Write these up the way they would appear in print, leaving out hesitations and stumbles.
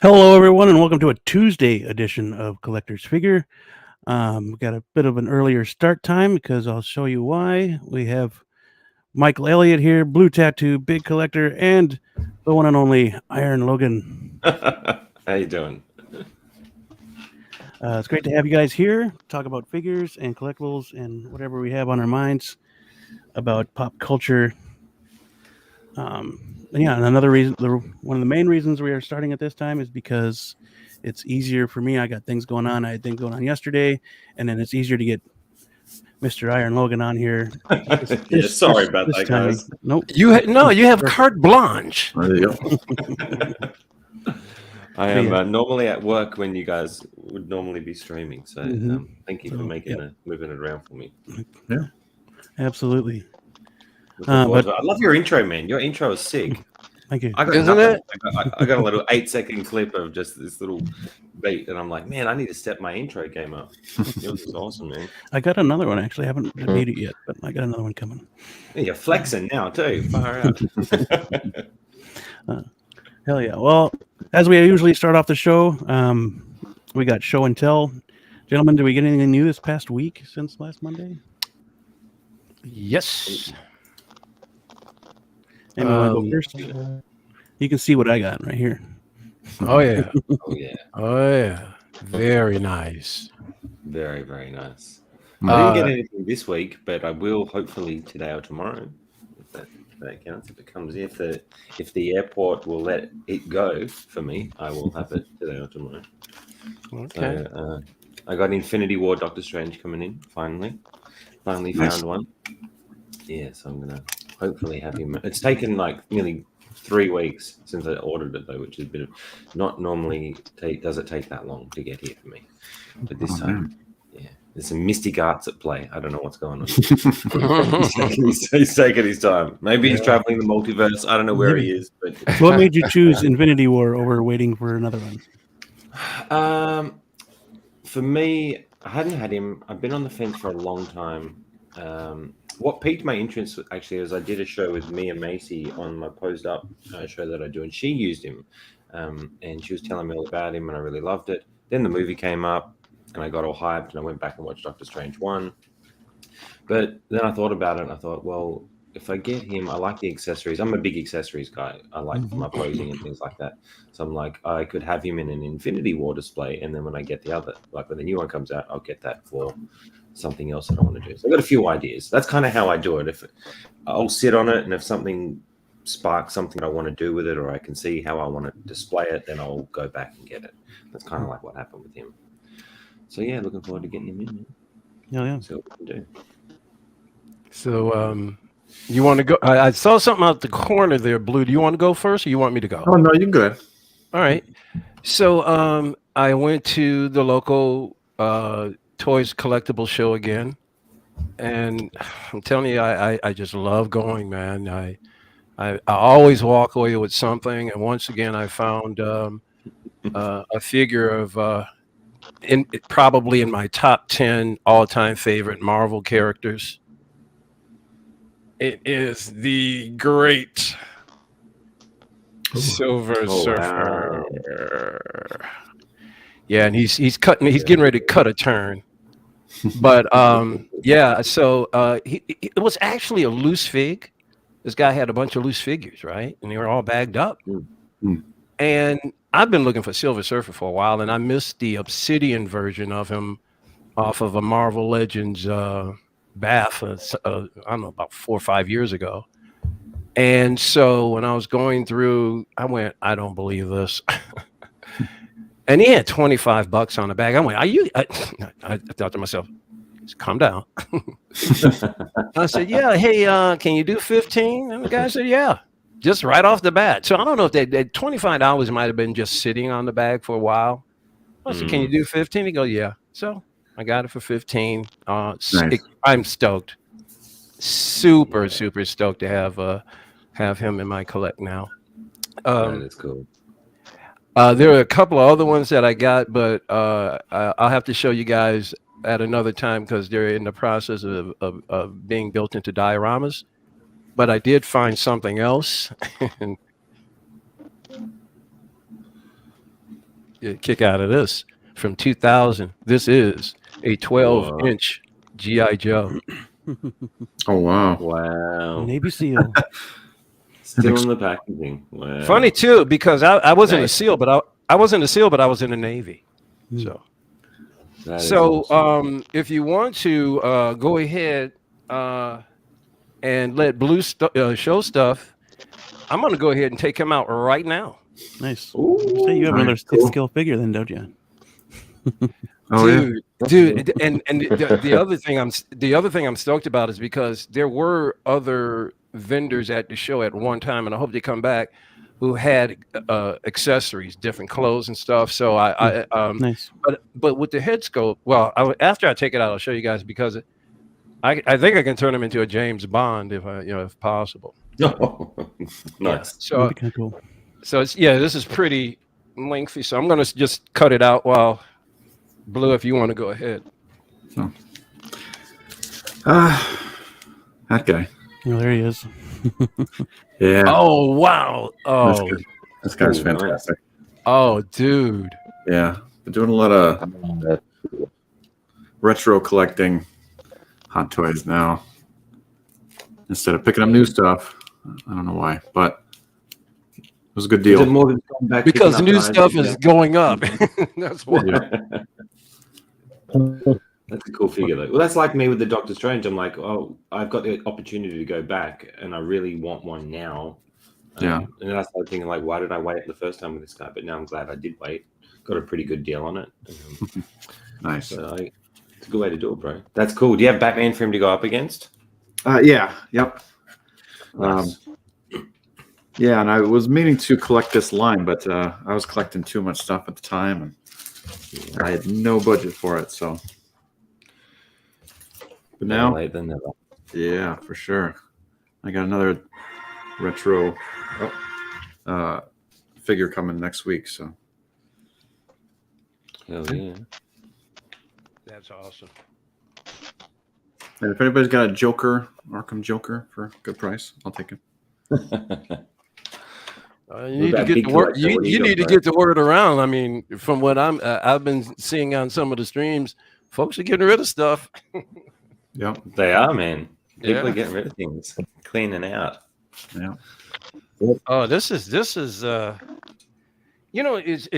Hello, everyone, and welcome to a Tuesday edition of Collector's Figure. We got a bit of an earlier start time because I'll show you why. We have Michael Elliott here, Blue Tattoo, Big Collector, and the one and only Iron Logan. How you doing? It's great to have you guys here, talk about figures and collectibles and whatever we have on our minds about pop culture. And another reason, one of the main reasons we are starting at this time is because it's easier for me. I got things going on. I had things going on yesterday, and then it's easier to get Mr. Iron Logan on here. Sorry about that, timing. guys. Nope. You have carte blanche. There you go. I am normally at work when you guys would normally be streaming. So thank you for moving it around for me. Yeah, absolutely. I love your intro, man. Your intro is sick. Thank you. I got a little 8-second clip of just this little beat, and I'm like, man, I need to step my intro game up. Yours is awesome, man. I got another one actually. I haven't made it yet, but I got another one coming. Yeah, you're flexing now too. Far out. Hell yeah. Well, as we usually start off the show, we got show and tell. Gentlemen, did we get anything new this past week since last Monday? Yes. Go first? You can see what I got right here. Oh yeah. Oh yeah. Oh yeah. Very nice. Very, very nice. I didn't get anything this week, but I will hopefully today or tomorrow. If that counts. If it comes, if the airport will let it go for me, I will have it today or tomorrow. Okay. So, I got Infinity War Doctor Strange coming in finally. Finally found one. Yeah, so I'm gonna hopefully have him. It's taken like nearly 3 weeks since I ordered it though, which is a bit of not normally does it take that long to get here for me. But this time, yeah, there's some mystic arts at play. I don't know what's going on. He's taking his time. Maybe he's traveling the multiverse. I don't know where he is. But what made you choose Infinity War over waiting for another one? For me, I hadn't had him. I've been on the fence for a long time. What piqued my interest actually was I did a show with Mia Macy on my Posed Up show that I do, and she used him, and she was telling me all about him, and I really loved it. Then the movie came up, and I got all hyped, and I went back and watched Doctor Strange 1. But then I thought about it, and I thought, well, if I get him, I like the accessories. I'm a big accessories guy. I like my posing and things like that. So I'm like, I could have him in an Infinity War display, and then when I get the other, like when the new one comes out, I'll get that for something else that I want to do. So I've got a few ideas. That's kind of how I do it. If I'll sit on it, and if something sparks something I want to do with it, or I can see how I want to display it, then I'll go back and get it. That's kind of like what happened with him. So yeah, looking forward to getting him in. Yeah. See what we can do. So you want to go? I saw something out the corner there, Blue. Do you want to go first, or you want me to go? Oh no, you're good. All right. So I went to the local toys collectible show again, and I'm telling you, I just love going, man. I always walk away with something, and once again I found a figure of probably in my top 10 all-time favorite Marvel characters. It is the great Silver Surfer. Wow. Yeah, and he's getting ready to cut a turn. But so it was actually a loose fig. This guy had a bunch of loose figures, right? And they were all bagged up. And I've been looking for Silver Surfer for a while, and I missed the Obsidian version of him off of a Marvel Legends bath, I don't know, about 4 or 5 years ago. And so when I was going through, I went, I don't believe this. And he had $25 on the bag. I went, I thought to myself, calm down. I said, yeah, hey, can you do 15? And the guy said, yeah, just right off the bat. So I don't know if that $25 might have been just sitting on the bag for a while. I said, can you do 15? He goes, yeah. So I got it for 15. Nice. I'm stoked. Super stoked to have him in my collect now. That is cool. There are a couple of other ones that I got, but I'll have to show you guys at another time because they're in the process of being built into dioramas. But I did find something else. kick out of this from 2000. This is a 12-inch GI Joe. Oh wow. Wow. Navy SEAL. Still in the packaging. Wow. Funny too, because I wasn't Nice. a SEAL, but I wasn't a SEAL, but I was in the Navy. So. That is So, awesome. if you want to go ahead and let Blue show stuff, I'm going to go ahead and take him out right now. Nice. Ooh, Say you have another nice, cool. skill figure then, don't you? Oh yeah. Dude, and the other thing I'm stoked about is because there were other vendors at the show at one time, and I hope they come back, who had accessories, different clothes and stuff. So Nice. but with the head sculpt, well, after I take it out, I'll show you guys, because I think I can turn him into a James Bond if possible. Nice. So That'd be kind of cool. so this is pretty lengthy. So I'm gonna just cut it out while Blue, if you want to go ahead. That guy. Oh, there he is. Yeah. Oh wow! That's Oh good. This guy's Ooh, nice. fantastic. oh, dude. Yeah. Been doing a lot of retro collecting hot toys now. Instead of picking up new stuff. I don't know why, but it was a good Is it deal. more than going back Because picking new up stuff knives? is going up. That's why. That's a cool figure, though. Well, that's like me with the Doctor Strange. I'm like, oh, I've got the opportunity to go back, and I really want one now. Yeah. And then I started thinking, like, why did I wait the first time with this guy? But now I'm glad I did wait. Got a pretty good deal on it. Nice. So it's a good way to do it, bro. That's cool. Do you have Batman for him to go up against? Yeah. Yep. Nice. Yeah, and I was meaning to collect this line, but I was collecting too much stuff at the time, and I had no budget for it. So, but Better now, late than never. yeah, for sure. I got another retro figure coming next week. So, Hell yeah. That's awesome. and if anybody's got a Joker, Arkham Joker for a good price, I'll take it. You need to that get big the word. collector, what do You you need to got, get the word around. I mean, from what I've been seeing on some of the streams, folks are getting rid of stuff. Yep. They are, man. People Yeah. are getting rid of things, cleaning out. Yeah. Oh, this is it's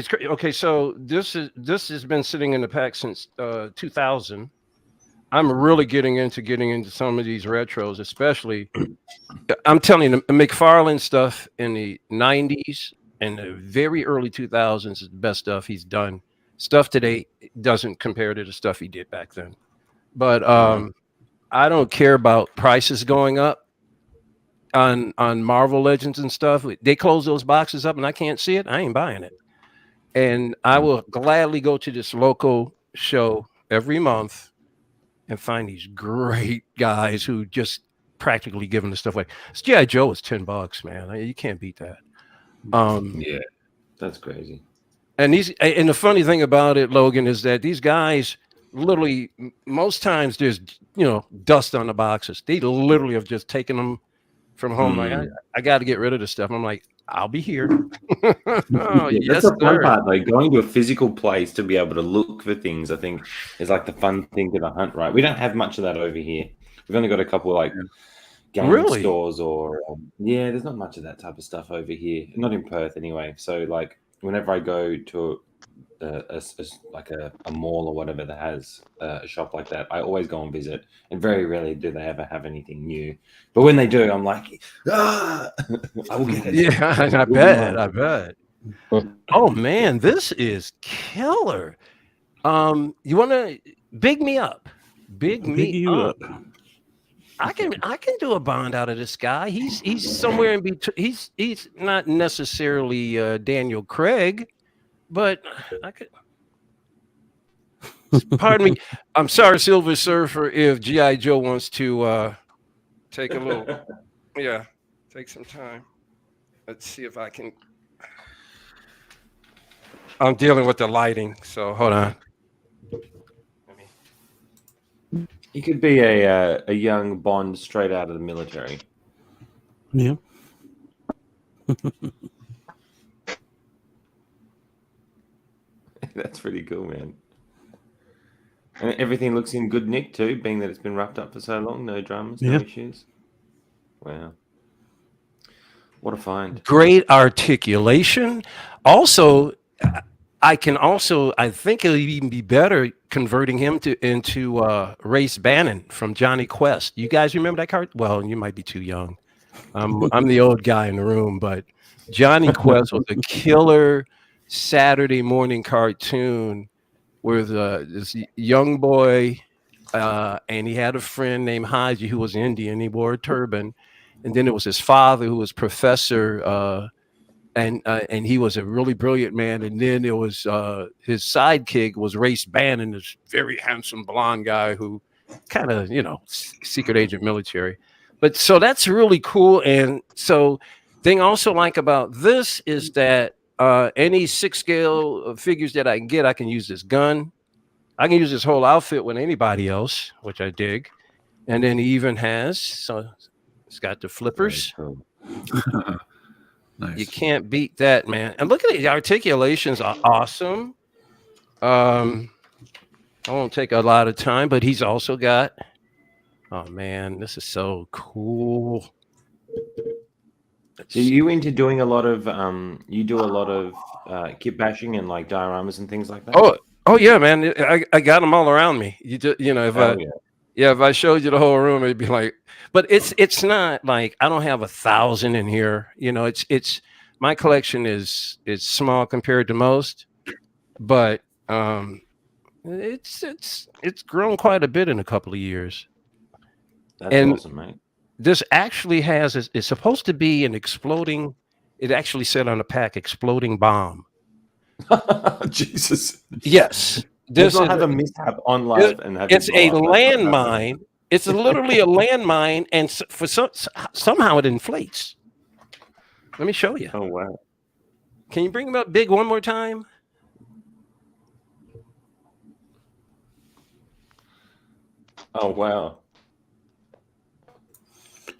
crazy. Okay, so this has been sitting in the pack since 2000. I'm really getting into some of these retros, especially. I'm telling you, the McFarlane stuff in the 90s and the very early 2000s is the best stuff he's done. Stuff today doesn't compare to the stuff he did back then. But I don't care about prices going up on Marvel Legends and stuff. They close those boxes up and I can't see it. I ain't buying it. And I will gladly go to this local show every month and find these great guys who just practically giving the stuff away. G.I. Joe is $10, man. You can't beat that. Yeah, that's crazy. And the funny thing about it, Logan, is that these guys literally, most times there's dust on the boxes. They literally have just taken them from home. Like, I got to get rid of this stuff. I'm like, I'll be here. Oh, Yeah, yes, that's the fun sir. part, though. Going to a physical place to be able to look for things, I think, is like the fun thing to the hunt, right? We don't have much of that over here. We've only got a couple of game Really? stores or there's not much of that type of stuff over here. Not in Perth, anyway. So whenever I go to a mall or whatever that has a shop like that, I always go and visit, and very rarely do they ever have anything new. But when they do, I'm like, I will get it. Yeah, I bet. Oh man, this is killer. You want to big me up? Big me up. I can do a Bond out of this guy. He's somewhere in between. He's not necessarily Daniel Craig, but I could. Pardon me. I'm sorry, Silver Surfer, if G.I. Joe wants to take a little. Yeah, take some time. Let's see if I can. I'm dealing with the lighting, so hold on. He could be a young Bond straight out of the military. Yeah. That's pretty cool, man. And everything looks in good nick too, being that it's been wrapped up for so long. No dramas, no Yeah. issues. Wow. What a find. Great articulation. Also, I think it'll even be better converting him into Race Bannon from Johnny Quest. You guys remember that card? Well, you might be too young. I'm the old guy in the room, but Johnny Quest was a killer Saturday morning cartoon with this young boy, and he had a friend named Haji who was Indian. He wore a turban, and then it was his father who was professor. And he was a really brilliant man. And then there was his sidekick was Race Bannon, this very handsome blonde guy who kind of, secret agent military. But so that's really cool. And so thing I also like about this is that any 6 scale figures that I can get, I can use this gun. I can use this whole outfit with anybody else, which I dig. And then he even has, so it's got the flippers. Very cool. Nice. You can't beat that, man. And look at it. The articulations are awesome. I won't take a lot of time, but he's also got, oh man, this is so cool. So you into doing a lot of you do a lot of kit bashing and like dioramas and things like that? Oh yeah, man. I got them all around me. If I showed you the whole room, it'd be like, but it's not like I don't have 1,000 in here. It's my collection is small compared to most, but it's grown quite a bit in a couple of years. That's awesome, mate. This actually it's supposed to be an exploding. It actually said on the pack, exploding bomb. Jesus. Yes. This will have a mishap on live and have it's a landmine. It's literally a landmine, and for somehow it inflates. Let me show you. Oh wow! Can you bring him up big one more time? Oh wow!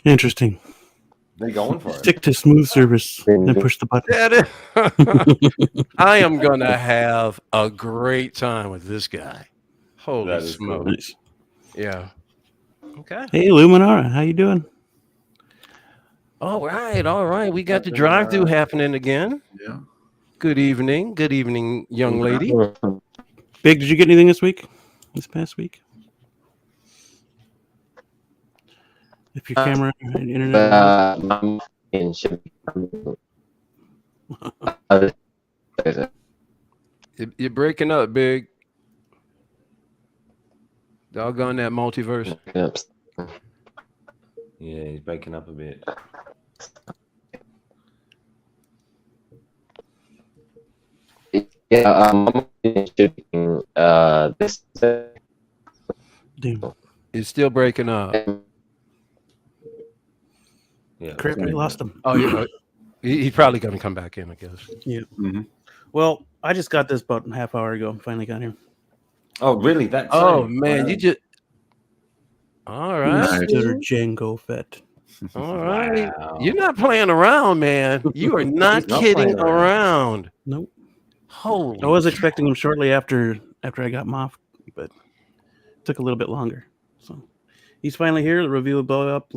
Interesting. They're going for it. Stick to smooth service and push the button. I am gonna have a great time with this guy. Holy smokes! Nice. Yeah. Okay. Hey, Luminara, how you doing? All right. We got the drive-through happening again. Yeah. Good evening, young lady. Big, did you get anything this past week? If your camera and internet. You're breaking up, Big. Doggone that multiverse. Yeah, he's breaking up a bit. Yeah, I'm shooting this. Damn. It's still breaking up. Yeah, Crap, we lost him. Oh, yeah. He's probably going to come back in, I guess. Yeah. Mm-hmm. Well, I just got this about a half hour ago. Finally got here. Oh, really? That's Man, you just. All right. Consider Django Fett. All right. Wow. You're not playing around, man. You are not not kidding playing around. around. Nope. Holy. I was expecting him shortly after I got him off, but it took a little bit longer. So he's finally here. The review will blow up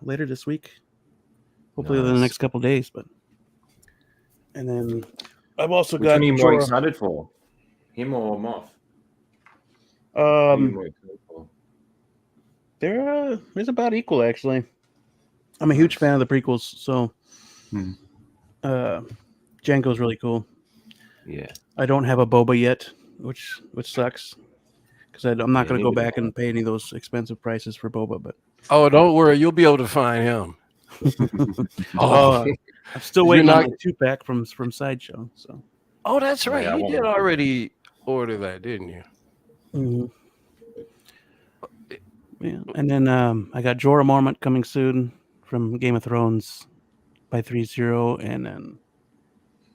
later this week. Hopefully within the Nice. next couple of days. And then I've also Which got one are you more Jorah. excited for? Him or Moff? Who are you Um, more excited for? they're about equal actually. I'm a huge fan of the prequels, so Django's really cool. Yeah. I don't have a Boba yet, which sucks because I'm not going to go neither back and pay any of those expensive prices for Boba. But Oh, don't worry. You'll be able to find him. I'm still waiting on the 2-pack from Sideshow. So Oh, that's right. Yeah, I You want did to- already order that, didn't you? yeah, and then I got Jorah Mormont coming soon from Game of Thrones by 3-0, and then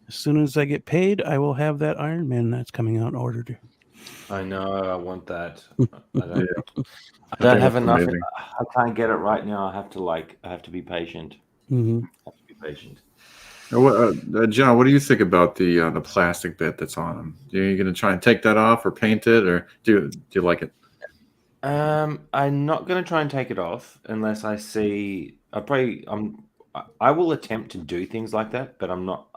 as soon as I get paid, I will have that Iron Man that's coming out ordered. I know. I want that. I don't have enough. Amazing. I can't get it right now. I have to be patient. Mm-hmm. I have to be patient. John, what do you think about the plastic bit that's on them? Are you going to try and take that off or paint it, or do you like it? I'm not going to try and take it off unless I see. I will attempt to do things like that, but I'm not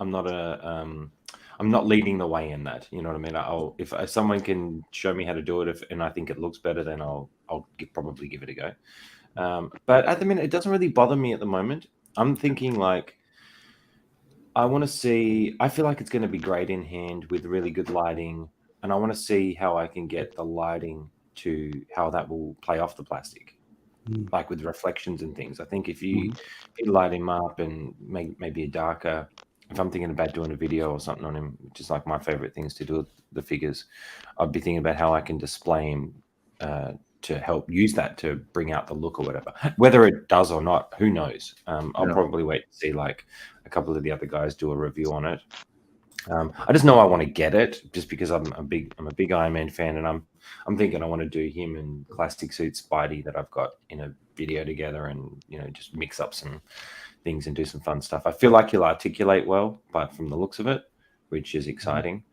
leading the way in that. You know what I mean? If someone can show me how to do it, and I think it looks better, then I'll probably give it a go. But at the minute, it doesn't really bother me at the moment. I'm thinking like, I want to see. I feel like it's going to be great in hand with really good lighting, and I want to see how I can get the lighting to how that will play off the plastic, like with reflections and things. I think if you light him up and maybe a darker. If I'm thinking about doing a video or something on him, which is like my favorite things to do with the figures, I'd be thinking about how I can display him to help use that to bring out the look or whatever. Whether it does or not, who knows? I'll probably wait to see like a couple of the other guys do a review on it. I just know I want to get it just because I'm a big Iron Man fan, and I'm thinking I want to do him in classic suit Spidey that I've got in a video together, and just mix up some things and do some fun stuff. I feel like he'll articulate well, but from the looks of it, which is exciting.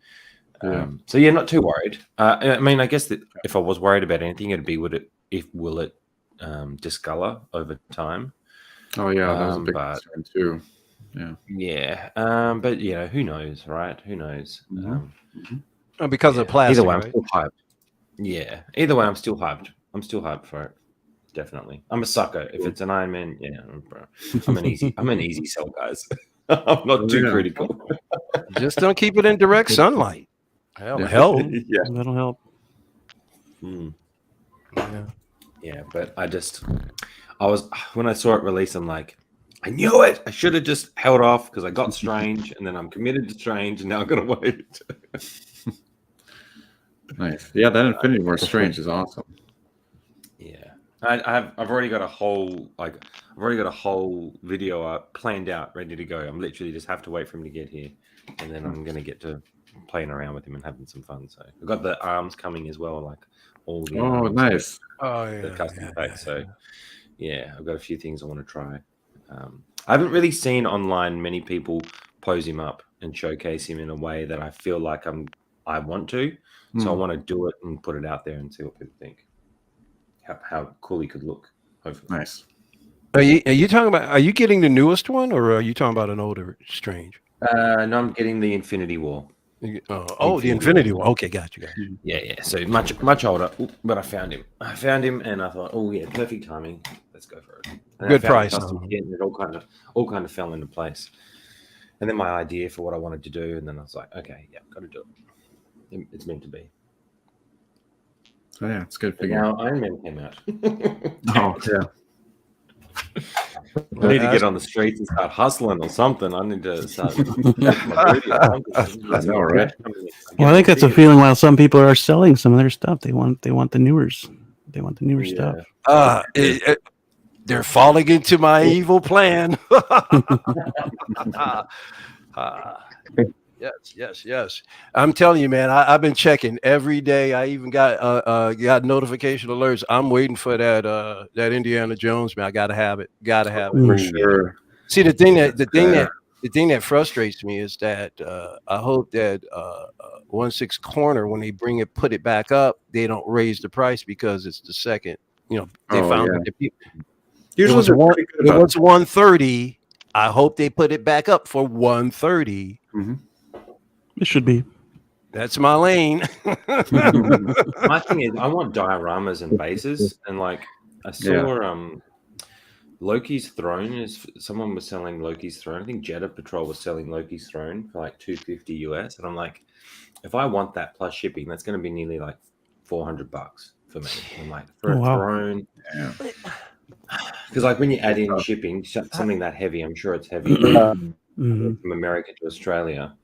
So yeah, not too worried. I mean, I guess that if I was worried about anything, it'd be will it discolor over time? Oh yeah, that was a big concern too. Yeah. But who knows, right? Who knows? Because of plastic. Either way, right? I'm still hyped. Yeah. Either way, I'm still hyped. I'm still hyped for it. Definitely. I'm a sucker. If it's an Iron Man, I'm an easy sell, guys. I'm not too critical. Just don't keep it in direct sunlight. Hell. Yeah. That'll help. Yeah, but when I saw it release, I'm like, I knew it. I should have just held off because I got Strange, and then I'm committed to Strange, and now I'm gonna wait. Nice. Yeah, that Infinity War Strange is awesome. Yeah. I've already got a whole video planned out, ready to go. I'm literally just have to wait for him to get here, and then I'm gonna get to playing around with him and having some fun. So I've got the arms coming as well, like all the nice. The custom pack. So yeah, I've got a few things I want to try. I haven't really seen online many people pose him up and showcase him in a way that I feel like I want to. So I want to do it and put it out there and see what people think. How cool he could look. Hopefully. Nice. Are you talking about? Are you getting the newest one, or are you talking about an older Strange? No, I'm getting the Infinity War. The Infinity War. Okay, got you. Yeah. So much older, but I found him, and I thought, oh yeah, perfect timing. Let's go for it. And Good price. It all kind of fell into place. And then my idea for what I wanted to do, and then I was like, okay, yeah, got to do it. It's meant to be. Oh yeah, it's good But now Iron Man came out. Oh yeah. I need to get on the streets and start hustling or something. I need to start. I know, right? Well, I think that's a feeling while some people are selling some of their stuff. They want the newers. They want the newer stuff. They're falling into my evil plan. Yes. I'm telling you, man. I've been checking every day. I even got notification alerts. I'm waiting for that Indiana Jones, man. I gotta have it. For sure. See, the thing that frustrates me is that I hope that 1/6 corner, when they put it back up, they don't raise the price because it's the second. They found that it was 130. I hope they put it back up for 130. It should be. That's my lane. My thing is, I want dioramas and bases, and like I saw Loki's throne someone was selling Loki's throne. I think Jeddah Patrol was selling Loki's throne for like $250 US, and I'm like, if I want that plus shipping, that's going to be nearly like $400 for me. I'm like, for a throne, because like when you add in shipping, something that heavy, I'm sure it's heavy from America to Australia.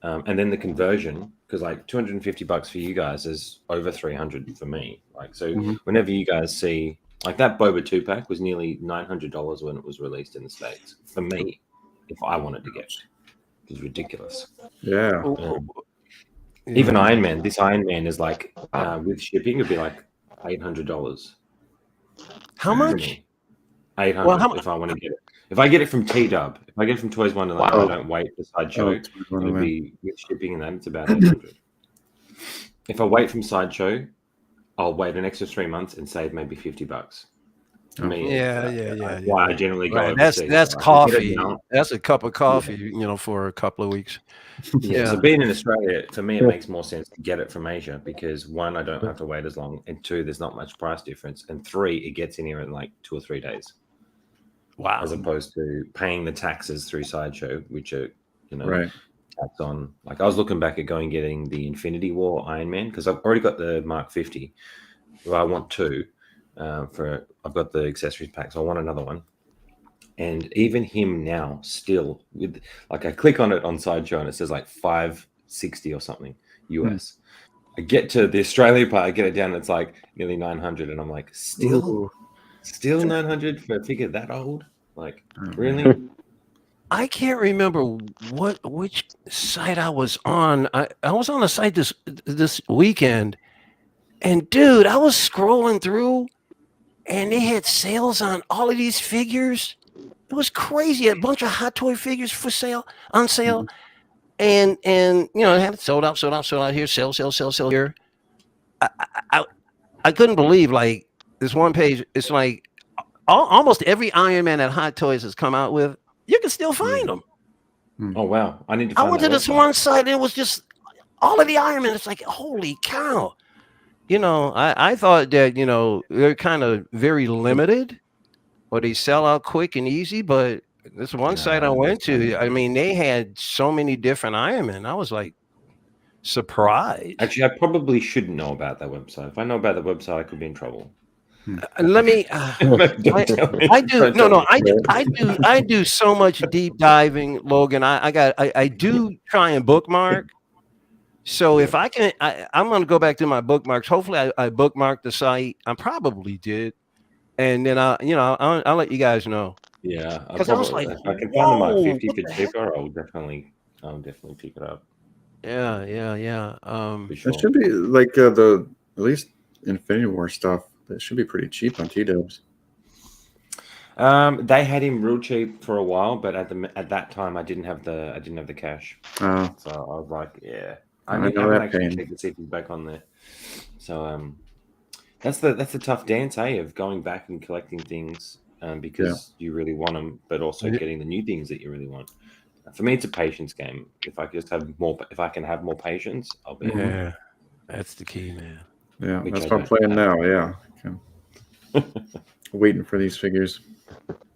And then the conversion, because like $250 for you guys is over $300 for me. Like, so whenever you guys see, like that Boba 2-pack was nearly $900 when it was released in the States. For me, if I wanted to get it, it was ridiculous. Yeah. Even Iron Man, this Iron Man is like, with shipping, it'd be like $800. How much? $800 if I want to get it. If I get it from T-Dub, if I get it from Toys Wonderland, Wow. I don't wait for Sideshow. Oh, Toys It'll Wonderland. be with shipping and that. It's about 800. If I wait from Sideshow, I'll wait an extra 3 months and save maybe $50. To Oh. me, Yeah. why I generally go Right. overseas. That's So I can get it coffee. now. That's a cup of coffee, you know, for a couple of weeks. Yeah. So being in Australia, for me, it makes more sense to get it from Asia because one, I don't have to wait as long, and two, there's not much price difference, and three, it gets in here in like 2 or 3 days, Wow. as opposed to paying the taxes through Sideshow, which are Right. tax on. Like I was looking back at getting the Infinity War Iron Man because I've already got the Mark 50. Well, I want two. I've got the accessories pack, so I want another one. And even him now, still with like I click on it on Sideshow and it says like 560 or something US. I get to the Australia part, I get it down, and it's like nearly 900, and I'm like, still 900 for a figure that old? Like, really? I can't remember which site I was on. I was on a site this weekend, and dude, I was scrolling through, and they had sales on all of these figures. It was crazy. A bunch of Hot Toy figures on sale, and you know, it had sold out here, sell here. I couldn't believe like this one page. It's like almost every Iron Man that Hot Toys has come out with, you can still find them. Oh wow! I need to. I Find went that to this website. one site, and it was just all of the Iron Man. It's like, holy cow! You know, I thought that, you know, they're kind of very limited, or they sell out quick and easy. But this one site I went to, I mean, they had so many different Iron Man. I was like surprised. Actually, I probably shouldn't know about that website. If I know about the website, I could be in trouble. Let me. Don't tell me. I do. Don't No, tell no. me. I do so much deep diving, Logan. I do try and bookmark. So if I can, I'm going to go back to my bookmarks. Hopefully, I bookmarked the site. I probably did, and then I'll let you guys know. Yeah, Because I was like, if I can find the Mark whoa, 50 what for the heck? cheaper, I'll definitely pick it up. Yeah. For sure. It should be like at least Infinity War stuff. That should be pretty cheap on T-Dubs. They had him real cheap for a while, but at that time I didn't have the cash, Oh, so I was like, yeah, I I know haven't that actually pain. checked to see if he's back on there. So that's the tough dance, of going back and collecting things because you really want them, but also getting the new things that you really want. For me, it's a patience game. If I can have more patience, I'll be. Yeah, that's the key, man. yeah, Which that's I what I'm don't playing have. now. Yeah, waiting for these figures.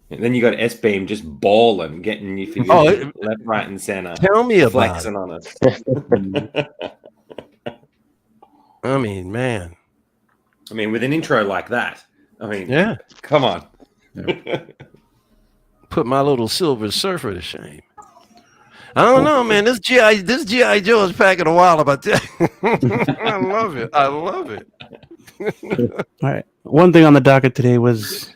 And then you got S-Beam just balling, getting new figures left, right, and center. Tell me about flexing it. on us. I mean, man. I mean, with an intro like that, I mean, Yeah. come on. Put my little Silver Surfer to shame. I don't know, man. This GI Joe is packing a wallop. I tell you. I love it. All right. One thing on the docket today was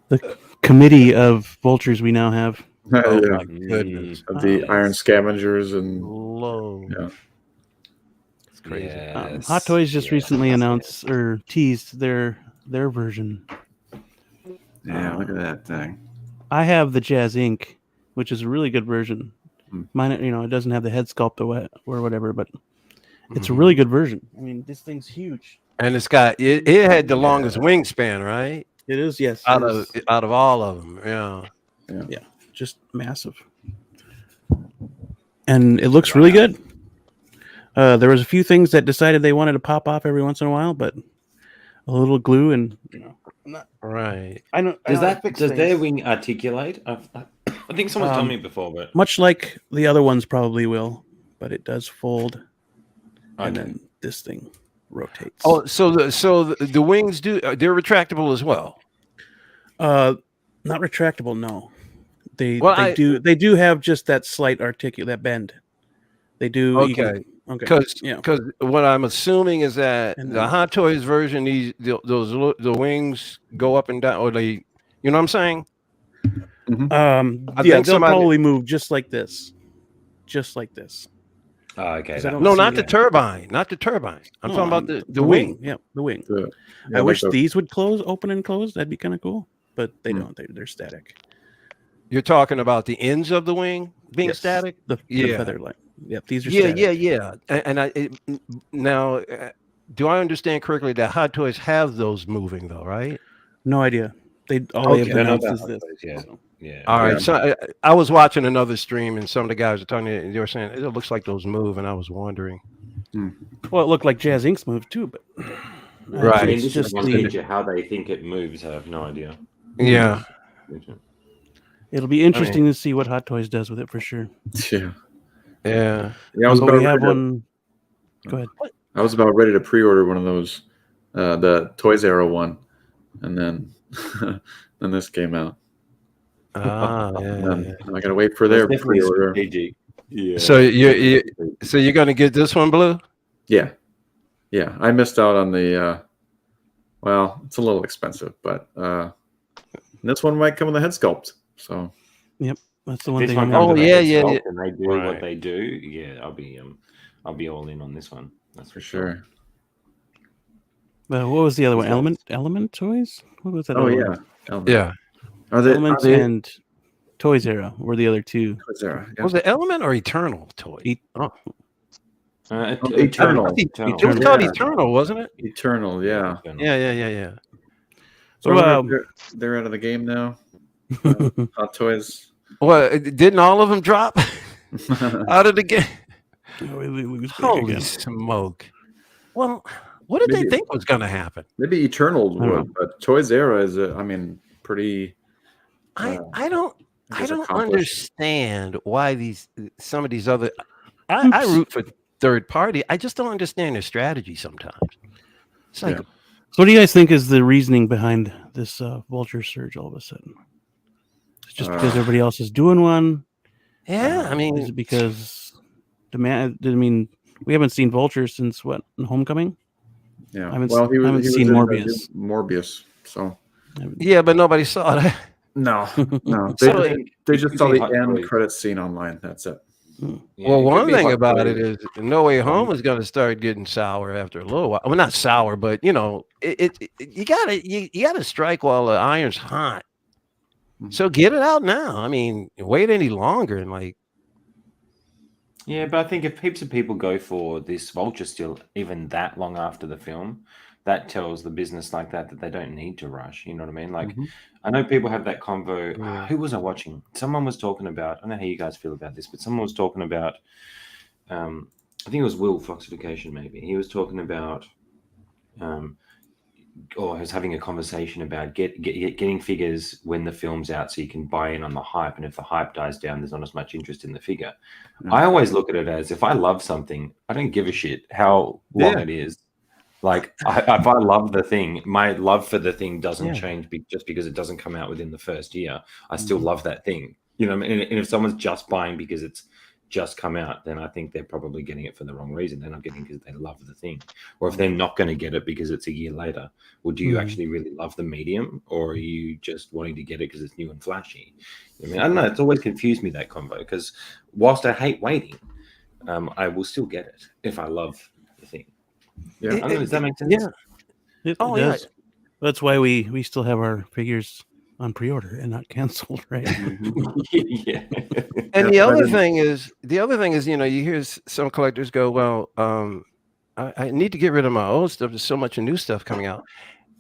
the committee of vultures we now have. Oh Yeah, my goodness. of the Iron Scavengers and Low. yeah. It's crazy. Yes. Hot Toys just Yeah. recently announced or teased their version. Yeah, look at that thing. I have the Jazz Inc., which is a really good version. Hmm. Mine, it doesn't have the head sculpt or whatever, but it's a really good version. I mean, this thing's huge. And it's got it had the longest wingspan, right? It is, yes. Out of all of them. Yeah. Just massive. And it looks really good. There was a few things that decided they wanted to pop off every once in a while, but a little glue and I'm not Right. I know. Does their wing articulate? I think someone's told me before, but much like the other ones probably will, but it does fold, and Okay. then this thing rotates. Oh, so the wings they're retractable as well. Not retractable. No, they Well, they do have just that slight that bend. They do. Okay. Okay. Because what I'm assuming is that And the then- Hot Toys version, the wings go up and down, or you know what I'm saying? I yeah, think they'll probably move just like this. Oh, okay. 'Cause I don't No, see not the that. turbine. Not the turbine. I'm No, talking about the wing. Yeah, the wing. Yeah, I wish like these would open and close. That'd be kind of cool, but they don't. They're static. You're talking about the ends of the wing being Yes. static. The Yeah. feather line. Yep, these are Yeah, static. yeah. Now, do I understand correctly that Hot Toys have those moving though, right? No idea. All they have Okay. announced that is this. yeah. So. Yeah. All right. Yeah. So I was watching another stream, and some of the guys were telling me, they were saying it looks like those move, and I was wondering. Well, it looked like Jazz Inc.'s move too, but Right. I mean, it's this just is one the. picture. How they think it moves, I have no idea. Yeah. It'll be interesting to see what Hot Toys does with it for sure. Yeah. Yeah. Yeah. I was But about we have ready to, one. Go ahead. I was about ready to pre-order one of those, the Toys Era one, and then then this came out. Ah, And yeah. then I gotta wait for their It's definitely pre-order. strategic. Yeah. So you're gonna get this one, Blue? Yeah. I missed out on the. Well, it's a little expensive, but this one might come with a head sculpt. So That's the one This thing. one I'm comes Oh, with a yeah, head yeah, sculpt yeah. and they do Right. what they do. Yeah, I'll be all in on this one. That's for sure. What was the other one? What's that? Element Toys? What was that? Oh other yeah. one? Element. Yeah. Are they? Elements are they and Toys Era were the other two. Toys Era, yeah. Was it Element or Eternal Toy? Oh, Eternal. It was called Yeah. Eternal, wasn't it? Eternal. Yeah. Yeah. So I Well, wonder if they're out of the game now. Hot Toys. Well, didn't all of them drop out of the game? we lose big Holy again. smoke! Well, what did they Maybe- think was going to happen? Maybe Eternal I don't would, but Toys Era is, pretty. I don't I guess don't accomplished. understand why some of these other. I root for third party. I just don't understand their strategy sometimes. It's like, Yeah. So, what do you guys think is the reasoning behind this Vulture surge all of a sudden? It's just because everybody else is doing one. yeah, I Is mean, it because demand? I mean, we haven't seen Vulture since what? Homecoming? Yeah. I haven't Well, he haven't was seen in the Morbius. new Morbius. So yeah, but nobody saw that. no. So They just saw the Hot end Toys. credits scene online. That's it. Well, one thing about it is No Way Home is going to start getting sour after a little while. Well, not sour, but you gotta strike while the iron's hot. So get it out now. I mean, wait any longer and Yeah, but I think if heaps of people go for this Vulture still even that long after the film, that tells the business like that they don't need to rush. You know what I mean? Like, I know people have that convo. Yeah. Who was I watching? Someone was talking about. I don't know how you guys feel about this, but someone was talking about. I think it was Will Foxification. Maybe he was talking about, or he was having a conversation about getting figures when the film's out, so you can buy in on the hype. And if the hype dies down, there's not as much interest in the figure. I always look at it as if I love something, I don't give a shit how long it is. Like, if I love the thing, my love for the thing doesn't change just because it doesn't come out within the first year. I still love that thing. You know what I mean? And if someone's just buying because it's just come out, then I think they're probably getting it for the wrong reason. They're not getting it because they love the thing. Or if they're not going to get it because it's a year later, well, do you actually really love the medium? Or are you just wanting to get it because it's new and flashy? I mean, I don't know. It's always confused me, that convo, because whilst I hate waiting, I will still get it if I love the thing. Yeah. I don't know, does that make sense? Yeah. It Oh, does. That's why we still have our figures on pre-order and not canceled, right? Yeah. And Yeah, the other thing is, you hear some collectors go, well, I need to get rid of my old stuff. There's so much new stuff coming out.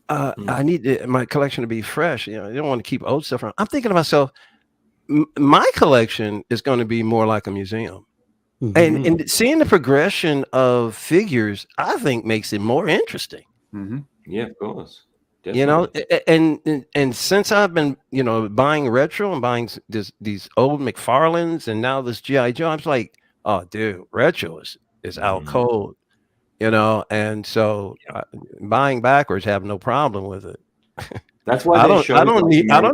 I need my collection to be fresh. You know, I don't want to keep old stuff around. I'm thinking to myself, my collection is going to be more like a museum. And seeing the progression of figures, I think, makes it more interesting. Yeah, of course. Definitely. And since I've been, buying retro and buying these old McFarlanes and now this G.I. Joe, I'm like, oh, dude, retro is out cold, and so buying backwards have no problem with it. That's why I don't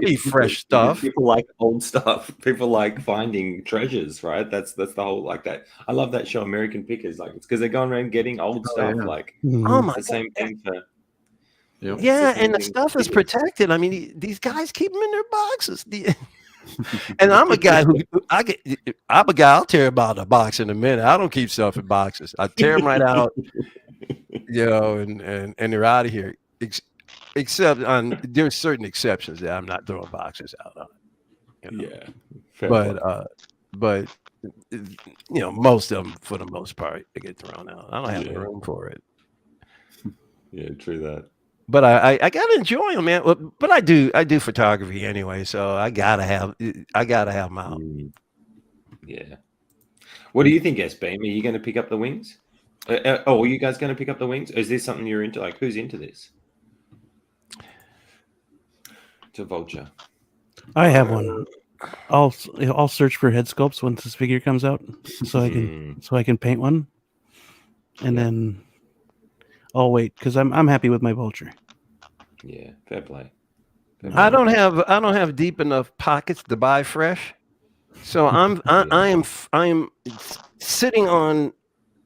need fresh stuff. People like old stuff. People like finding treasures, right? That's the whole like that. I love that show, American Pickers. Like, it's because they're going around getting old stuff. yeah. Like, Oh my the same thing for. Yep. Yeah, It's the and the same stuff thing is for protected. I mean, these guys keep them in their boxes. And I'm a guy I'll tear about a box in a minute. I don't keep stuff in boxes. I tear them right out, and they're out of here. Except there's certain exceptions that I'm not throwing boxes out on. You know? Yeah. Fair play. But most of them, for the most part, they get thrown out. I don't have the room for it. Yeah, true that. But I gotta enjoy them, man. But I do photography anyway, so I gotta have them out. Yeah. What do you think, S-Beam? Are you going to pick up the wings? Are you guys going to pick up the wings? Is this something you're into? Like, who's into this? To Vulture. I have one. I'll search for head sculpts once this figure comes out, so I can paint one, and then I'll wait because I'm happy with my Vulture. Yeah, fair play. I don't have deep enough pockets to buy fresh, so I am sitting on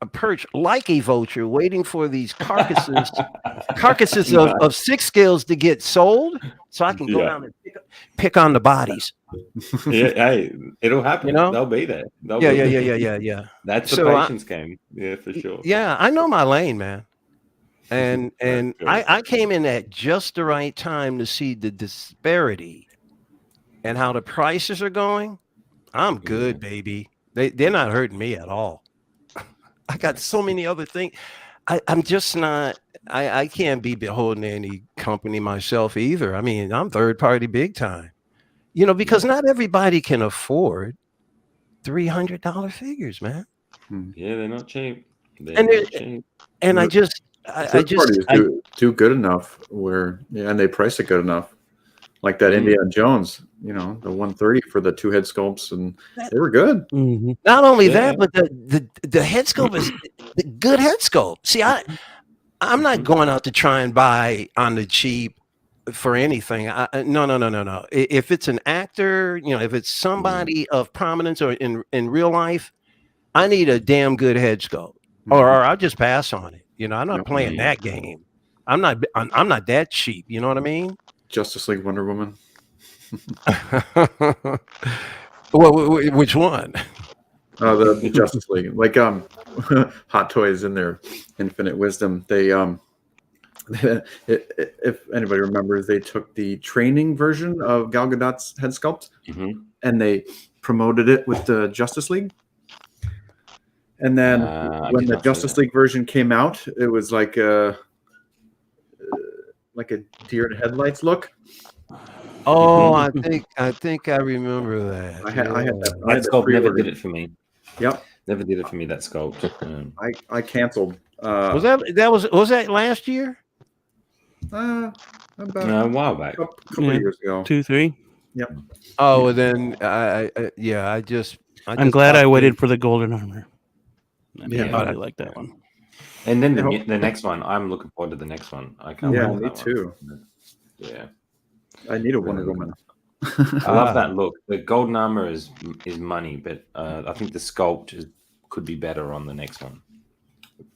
a perch like a vulture, waiting for these carcasses of 6 scales to get sold, so I can go down and pick on the bodies. Yeah, hey, it'll happen. They'll be there. Yeah. That's the patience game. Yeah, for sure. Yeah, I know my lane, man. And I came in at just the right time to see the disparity and how the prices are going. I'm good, baby. They're not hurting me at all. I got so many other things. I'm just not. I can't be beholden to any company myself either. I mean, I'm third party big time. Because not everybody can afford $300 figures, man. Yeah, they're not cheap. And I just do good enough and they price it good enough. Like that Indiana Jones, the 130 for the 2 head sculpts, and they were good. Mm-hmm. Not only that, but the head sculpt is the good head sculpt. See, I'm not going out to try and buy on the cheap for anything. No. If it's an actor, if it's somebody of prominence or in real life, I need a damn good head sculpt, or I'll just pass on it. I'm not playing that game. I'm not that cheap. You know what I mean? Justice League Wonder Woman. Well, which one? The Justice League. Like Hot Toys in their infinite wisdom. They if anybody remembers, they took the training version of Gal Gadot's head sculpt and they promoted it with the Justice League. And then when the Justice League version came out, it was like a deer in headlights look. Oh, I think I remember that. I had that. That sculpt never did it for me. Yep, never did it for me. That sculpt. I canceled. Was that last year? About a while back, a couple of years ago. 2, 3. Yep. Oh, well, then I'm glad I waited for the golden armor. I really like that one. And then the next one, I'm looking forward to the next one. I can't wait for me that too. One. Yeah, I need a Wonder Woman. I love that look. The golden armor is money, but I think the sculpt could be better on the next one.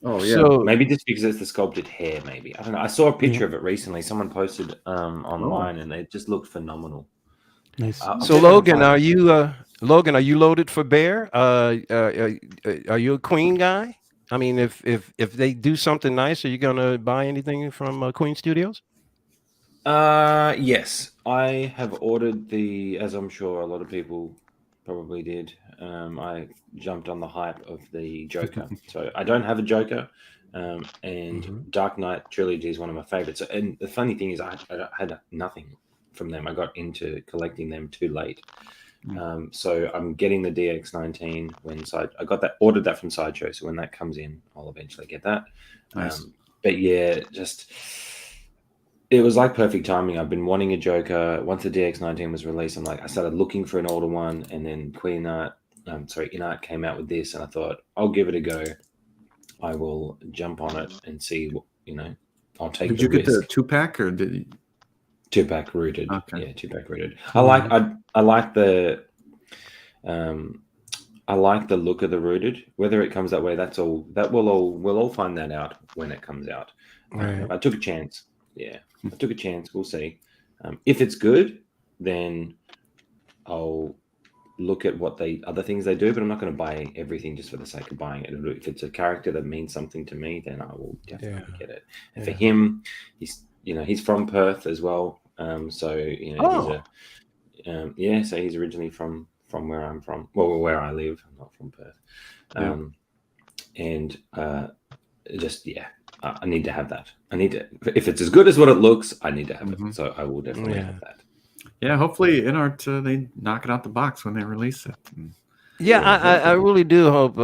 Oh yeah. So maybe just because it's the sculpted hair. Maybe I don't know. I saw a picture of it recently. Someone posted online, and it just looked phenomenal. Nice. So Logan, are you loaded for bear? Are you a Queen guy? I mean, if they do something nice, are you gonna buy anything from Queen Studios? Yes, I have ordered as I'm sure a lot of people probably did. I jumped on the hype of the Joker. So I don't have a Joker, and Dark Knight trilogy is one of my favorites. And the funny thing is, I had nothing from them. I got into collecting them too late. So I'm getting the DX19 ordered that from Sideshow. So when that comes in, I'll eventually get that. Nice. But yeah, it was like perfect timing. I've been wanting a Joker. Once the DX19 was released, I started looking for an older one, and then Inart came out with this, and I thought I'll give it a go. I will jump on it and see what I'll take. Did you get the 2-pack or did you? 2-pack rooted. Okay. Yeah, 2-pack rooted. I like the look of the rooted. Whether it comes that way, we'll all find that out when it comes out. Right. I took a chance. Yeah, I took a chance. We'll see. If it's good, then I'll look at what other things they do. But I'm not going to buy everything just for the sake of buying it. If it's a character that means something to me, then I will definitely get it. And for him, he's from Perth as well. So Yeah, so he's originally from where I'm from. Well, where I live. I'm not from Perth. And just I need to have that. I need to. If it's as good as what it looks, I need to have it. So I will definitely have that. Yeah, hopefully InArt they knock it out the box when they release it. Yeah, I really do hope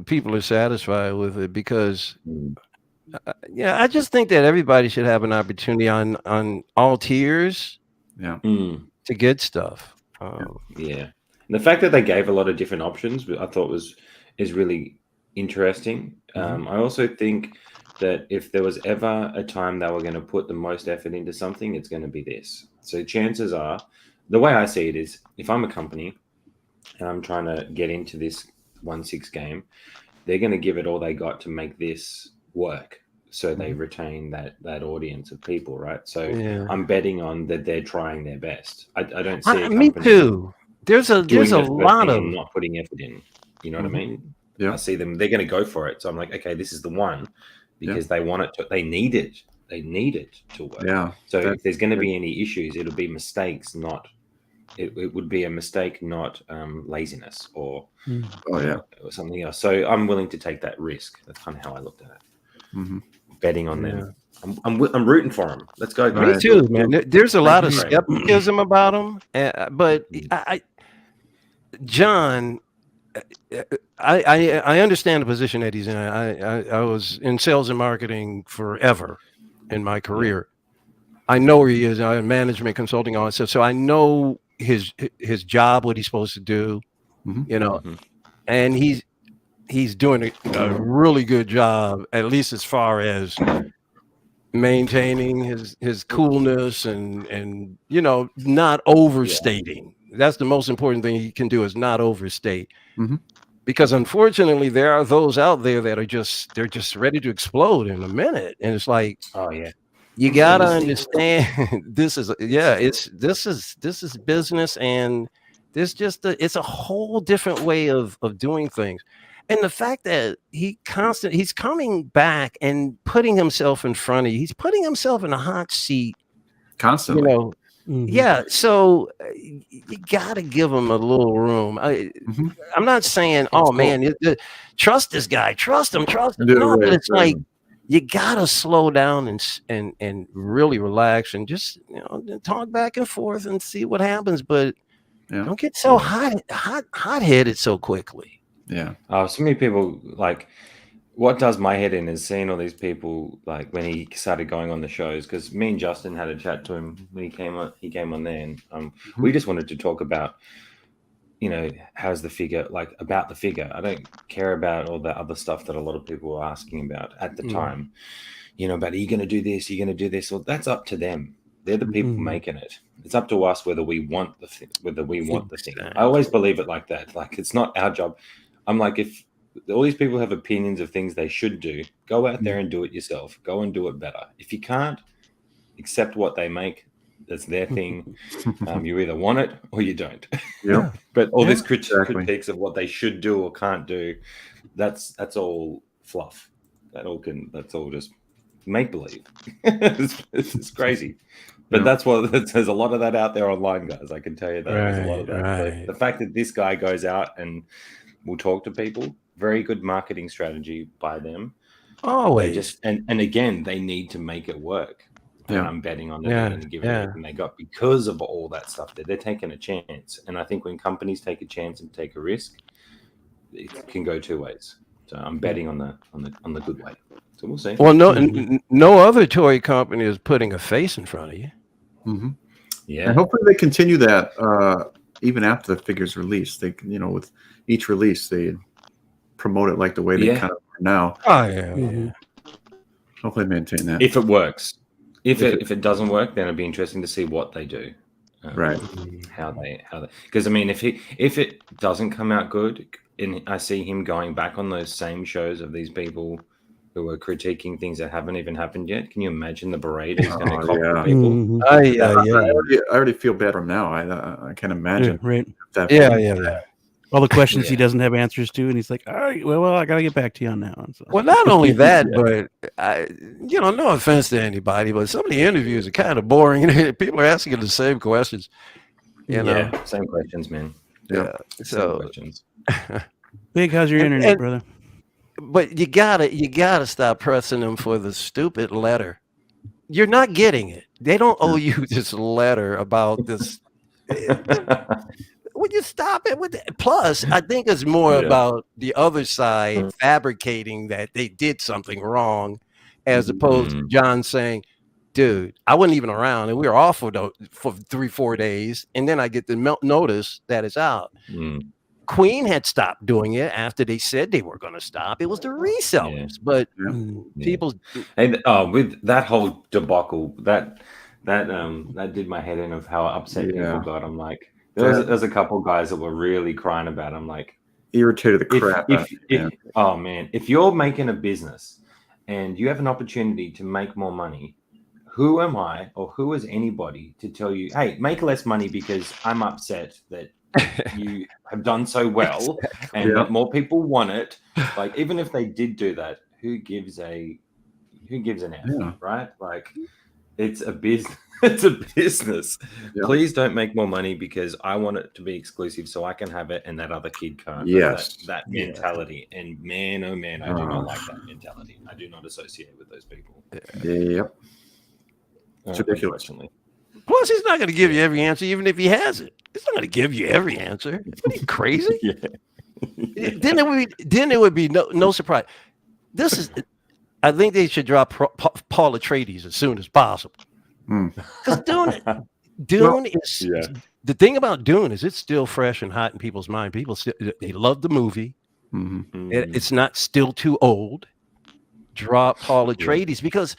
people are satisfied with it because, I just think that everybody should have an opportunity on all tiers, to get stuff. Yeah, and the fact that they gave a lot of different options, I thought is really interesting. I also think that if there was ever a time they were going to put the most effort into something, it's going to be this. So chances are, the way I see it is, if I'm a company and I'm trying to get into this 1.6 game, they're going to give it all they got to make this work, so they retain that audience of people, right? So I'm betting on that they're trying their best. I don't see a me too. There's a lot of not putting effort in. You know what I mean? Yeah. I see them. They're going to go for it. So I'm like, okay, this is the one, because they want it to. They need it. They need it to work. Yeah. So if there's going to be any issues, it'll be mistakes, not. It would be a mistake, not laziness or or something else. So I'm willing to take that risk. That's kind of how I looked at it. Betting on them. I'm rooting for them. Let's go. Me too, man. There's a lot of skepticism about them, but John, I understand the position that he's in. I was in sales and marketing forever in my career. I know where he is. I'm management consulting, all that stuff. So I know his job, what he's supposed to do, and he's doing a really good job, at least as far as maintaining his coolness and not overstating. That's the most important thing he can do, is not overstate. Because unfortunately there are those out there that they're just ready to explode in a minute, and it's like, you gotta understand this is business, and there's just it's a whole different way of doing things. And the fact that he's coming back and putting himself in front of you, he's putting himself in a hot seat constantly. So you gotta give him a little room. I'm not saying, man, trust this guy, trust him. No, but it's like, you gotta slow down and really relax and just talk back and forth and see what happens. But don't get so hot-headed so quickly. So many people, like, what does my head in is seeing all these people, like, when he started going on the shows, because me and Justin had a chat to him when he came on there, and we just wanted to talk about, how's the figure, like, about the figure. I don't care about all the other stuff that a lot of people were asking about at the time, about, are you going to do this? Are you going to do this? Well, that's up to them. They're the people making it. It's up to us whether we want the thing, I always believe it like that. Like, it's not our job. I'm like, if all these people have opinions of things they should do, go out there and do it yourself. Go and do it better. If you can't accept what they make, that's their thing. You either want it or you don't. But all this critiques of what they should do or can't do, that's all fluff. That's all just make believe. It's crazy. But there's a lot of that out there online, guys. I can tell you that there's a lot of that. The fact that this guy goes out and will talk to people, very good marketing strategy by them. Always. And again, they need to make it work. And I'm betting on it and giving everything they got because of all that stuff. They're taking a chance. And I think when companies take a chance and take a risk, it can go two ways. So I'm betting on the good way. So we'll see. Well, no other toy company is putting a face in front of you. Yeah. And hopefully they continue that even after the figure's released. They can, with each release, they promote it like the way they kind of are now. Hopefully maintain that. If it works. If it doesn't work, then it'd be interesting to see what they do. How they because I mean, if it doesn't come out good, and I see him going back on those same shows of these people who are critiquing things that haven't even happened yet, can you imagine the berate he's going to cop people? I already feel bad from now. I can't imagine. All the questions he doesn't have answers to, and he's like, all right, well, I got to get back to you on that one. So. Well, not only that, but no offense to anybody, but some of the interviews are kind of boring. People are asking the same questions. You know? Yeah, same questions, man. Yeah. Same So, questions. Big, how's your internet, brother? but you gotta stop pressing them for the stupid letter. You're not getting it. They don't owe you this letter about this. Would you stop it with that? Plus, I think it's more Yeah. about the other side fabricating that they did something wrong, as opposed to John saying, dude, I wasn't even around and we were off for 3-4 days. And then I get the notice that it's out. Queen had stopped doing it after they said they were going to stop. It was the resellers, but people. And with that whole debacle, that did my head in of how upset people got. I'm like, there's a couple guys that were really crying about it. I'm like, irritated the crap out of it. Oh man, if you're making a business and you have an opportunity to make more money, who am I or who is anybody to tell you, hey, make less money because I'm upset that you have done so well and that more people want it. Like, even if they did do that, who gives an F, right? Like, it's a business. It's a business. Please don't make more money because I want it to be exclusive so I can have it and that other kid can't. Yes. That mentality. And man, oh man, I do not like that mentality. I do not associate with those people. Yep. It's ridiculous. Plus, he's not going to give you every answer, even if he has it. He's not going to give you every answer. What are you, crazy? Then it would be no surprise. This is. I think they should drop Paul Atreides as soon as possible. Because Dune is the thing about Dune is it's still fresh and hot in people's mind. People still, they love the movie. It's not still too old. Drop Paul Atreides because.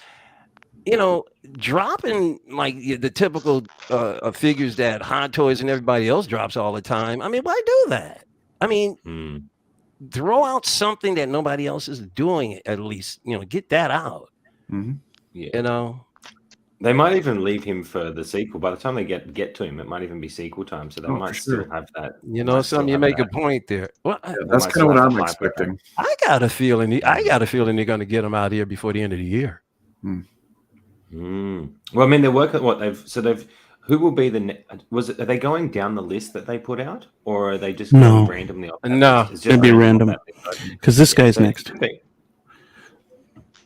Dropping like the typical figures that Hot Toys and everybody else drops all the time. I mean, why do that? I mean, throw out something that nobody else is doing. At least, get that out. They might even leave him for the sequel. By the time they get to him, it might even be sequel time. So they might still have that. You make a point there. Well, that's kind of what I'm expecting. I got a feeling they're going to get him out here before the end of the year. Well, I mean, they're working. Who will be are they going down the list that they put out, or are they just going randomly off? No, it's going to be random because this guy's next.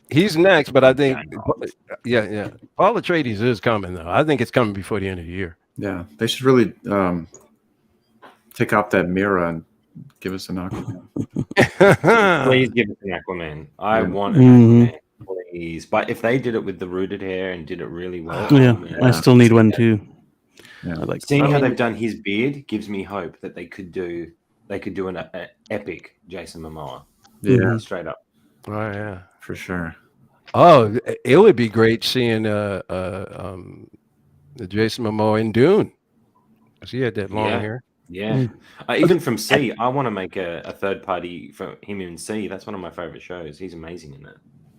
He's next, but I think, Paul Atreides is coming though. I think it's coming before the end of the year. Yeah, they should really take off that mirror and give us an Aquaman. Please give us an Aquaman. I want an Aquaman. Please, but if they did it with the rooted hair and did it really well, I still need one too. Yeah, like seeing how they've done his beard gives me hope that they could do an epic Jason Momoa. Yeah, straight up. Oh yeah, for sure. Oh, it would be great seeing the Jason Momoa in Dune. Because he had that long hair. Yeah, even from C, I want to make a third party for him in C. That's one of my favorite shows. He's amazing in that.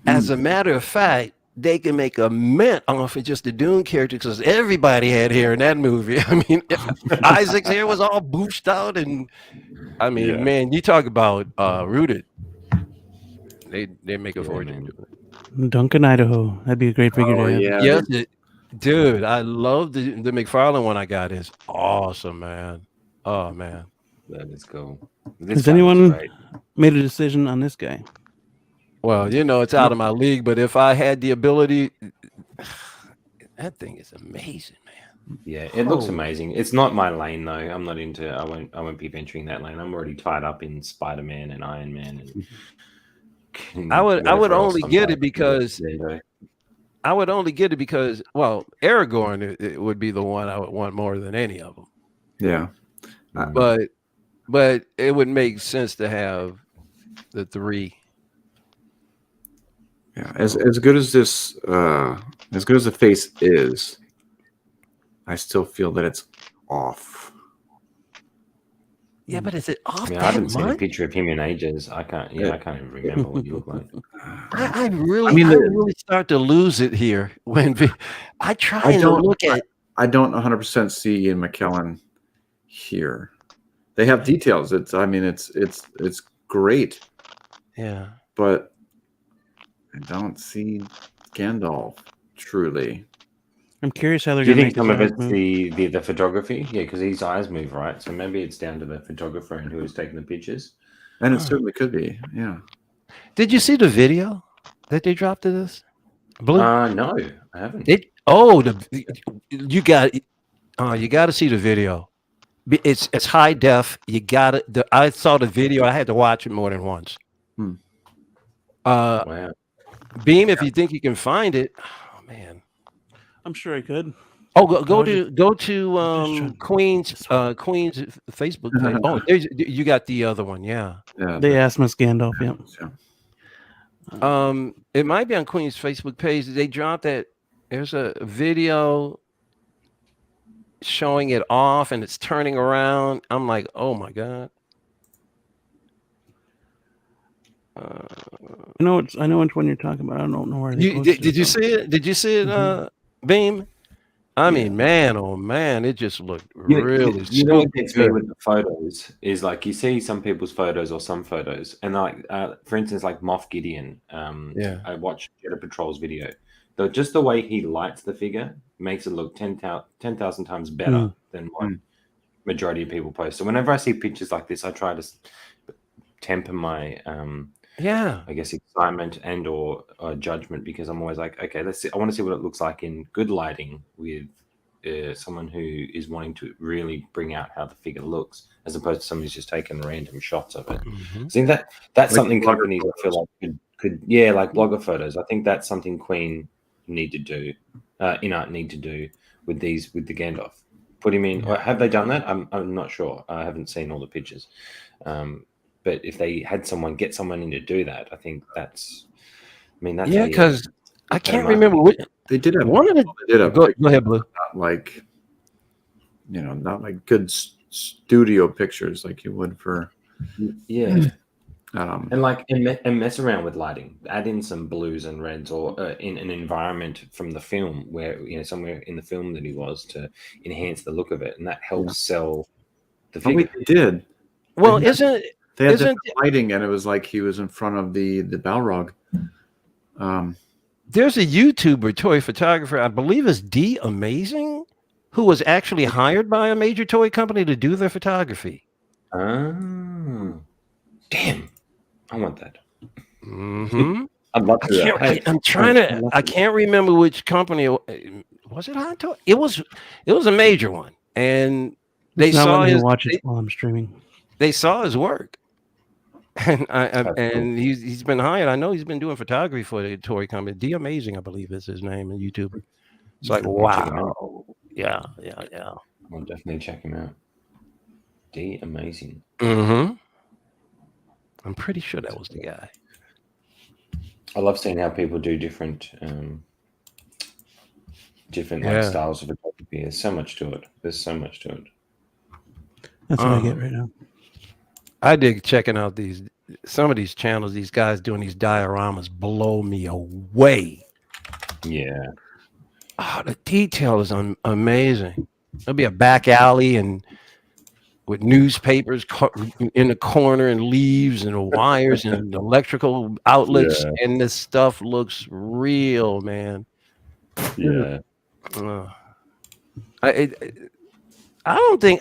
As a matter of fact, they can make a mint off of just the Dune character because everybody had hair in that movie. I mean, Isaac's hair was all booshed out, and I mean, man, you talk about rooted. They make a fortune. Duncan, Idaho. That'd be a great figure to have. Yeah, dude, I love the McFarlane one I got. Is awesome, man. Oh man, that is cool. Has anyone made a decision on this guy? Well, it's out of my league, but if I had the ability, that thing is amazing, man. Yeah, it looks amazing. It's not my lane though. I'm not into. I won't be venturing that lane. I'm already tied up in Spider-Man and Iron Man. And I would only get it because Aragorn it would be the one I would want more than any of them. Yeah, but it would make sense to have the three. Yeah, as good as this, as good as the face is, I still feel that it's off. Yeah, but is it off? I haven't seen a picture of him in ages. I can't even remember what you look like. I really start to lose it here when I try to look at. I don't 100% see Ian McKellen here. They have details. It's great. Yeah, but I don't see Gandalf truly. I'm curious how they're Do you going to think make some his of eyes it's move. the photography? Yeah, because his eyes move, right? So maybe it's down to the photographer and who is taking the pictures. And it Huh. certainly could be. Yeah. Did you see the video that they dropped of this? Blue? No, I haven't. You got to see the video. It's high def. You got it. I saw the video. I had to watch it more than once. Hmm. Wow. Beam, if you think you can find it, oh man. I'm sure I could. Oh, I go was to just Queen's Facebook page. Oh, you got the other one, yeah. Yeah. They asked Miss Gandalf. Yeah. Yeah. It might be on Queen's Facebook page. They dropped that. There's a video showing it off, and it's turning around. I'm like, oh my god. I know which one you're talking about. I don't know where they posted Did you it, see it? Did you see it, Mhm. Beam? I Yeah. mean, man, oh man, it just looked You really know what super gets me good. with the photos is like you see some people's photos or some photos, and like for instance, like Moff Gideon. Yeah. I watched Jedi Patrol's video. Just the way he lights the figure makes it look 10,000 times better than what majority of people post. So whenever I see pictures like this, I try to temper my Yeah. I guess excitement and or judgment, because I'm always like, okay, let's see. I want to see what it looks like in good lighting with someone who is wanting to really bring out how the figure looks, as opposed to somebody who's just taking random shots of it. Mhm. I think that's Like something blogger companies I feel like could like blogger photos. I think that's something Queen need to do, in-art need to do with the Gandalf. Put him in. Or have they done that? I'm not sure. I haven't seen all the pictures. But if they had get someone in to do that, I think that's. I mean, that's Yeah, because I better can't remember marketing. which They did have one of the. They did have Go ahead, Blue. not like, not like good studio pictures like you would for. Yeah. Um, And mess around with lighting. Add in some blues and reds, or in an environment from the film where somewhere in the film that he was, to enhance the look of it, and that helps sell the oh, figure. wait, they did. Well, They had isn't different lighting, and it was like he was in front of the Balrog. there's a YouTuber toy photographer, I believe is D Amazing, who was actually hired by a major toy company to do their photography. Oh, damn! I want that. Mm-hmm. I'd love to. do that. I'm trying to. I can't remember which company. Was it Hot Toy? It was a major one, and they It's not saw letting me his. watch it while I'm streaming. They saw his work, and That's and he's been hired. I know he's been doing photography for the toy company. D Amazing, I believe, is his name, a YouTuber. It's like, I'll check him out. wow, yeah. I'll definitely check him out. D Amazing. Mm-hmm. I'm pretty sure that was the guy. I love seeing how people do different like styles of photography. There's so much to it. That's what I get right now. I dig checking out some of these channels. These guys doing these dioramas blow me away. Yeah. Oh, the detail is amazing. There'll be a back alley and with newspapers in the corner and leaves and wires and electrical outlets, and this stuff looks real, man. Yeah. I don't think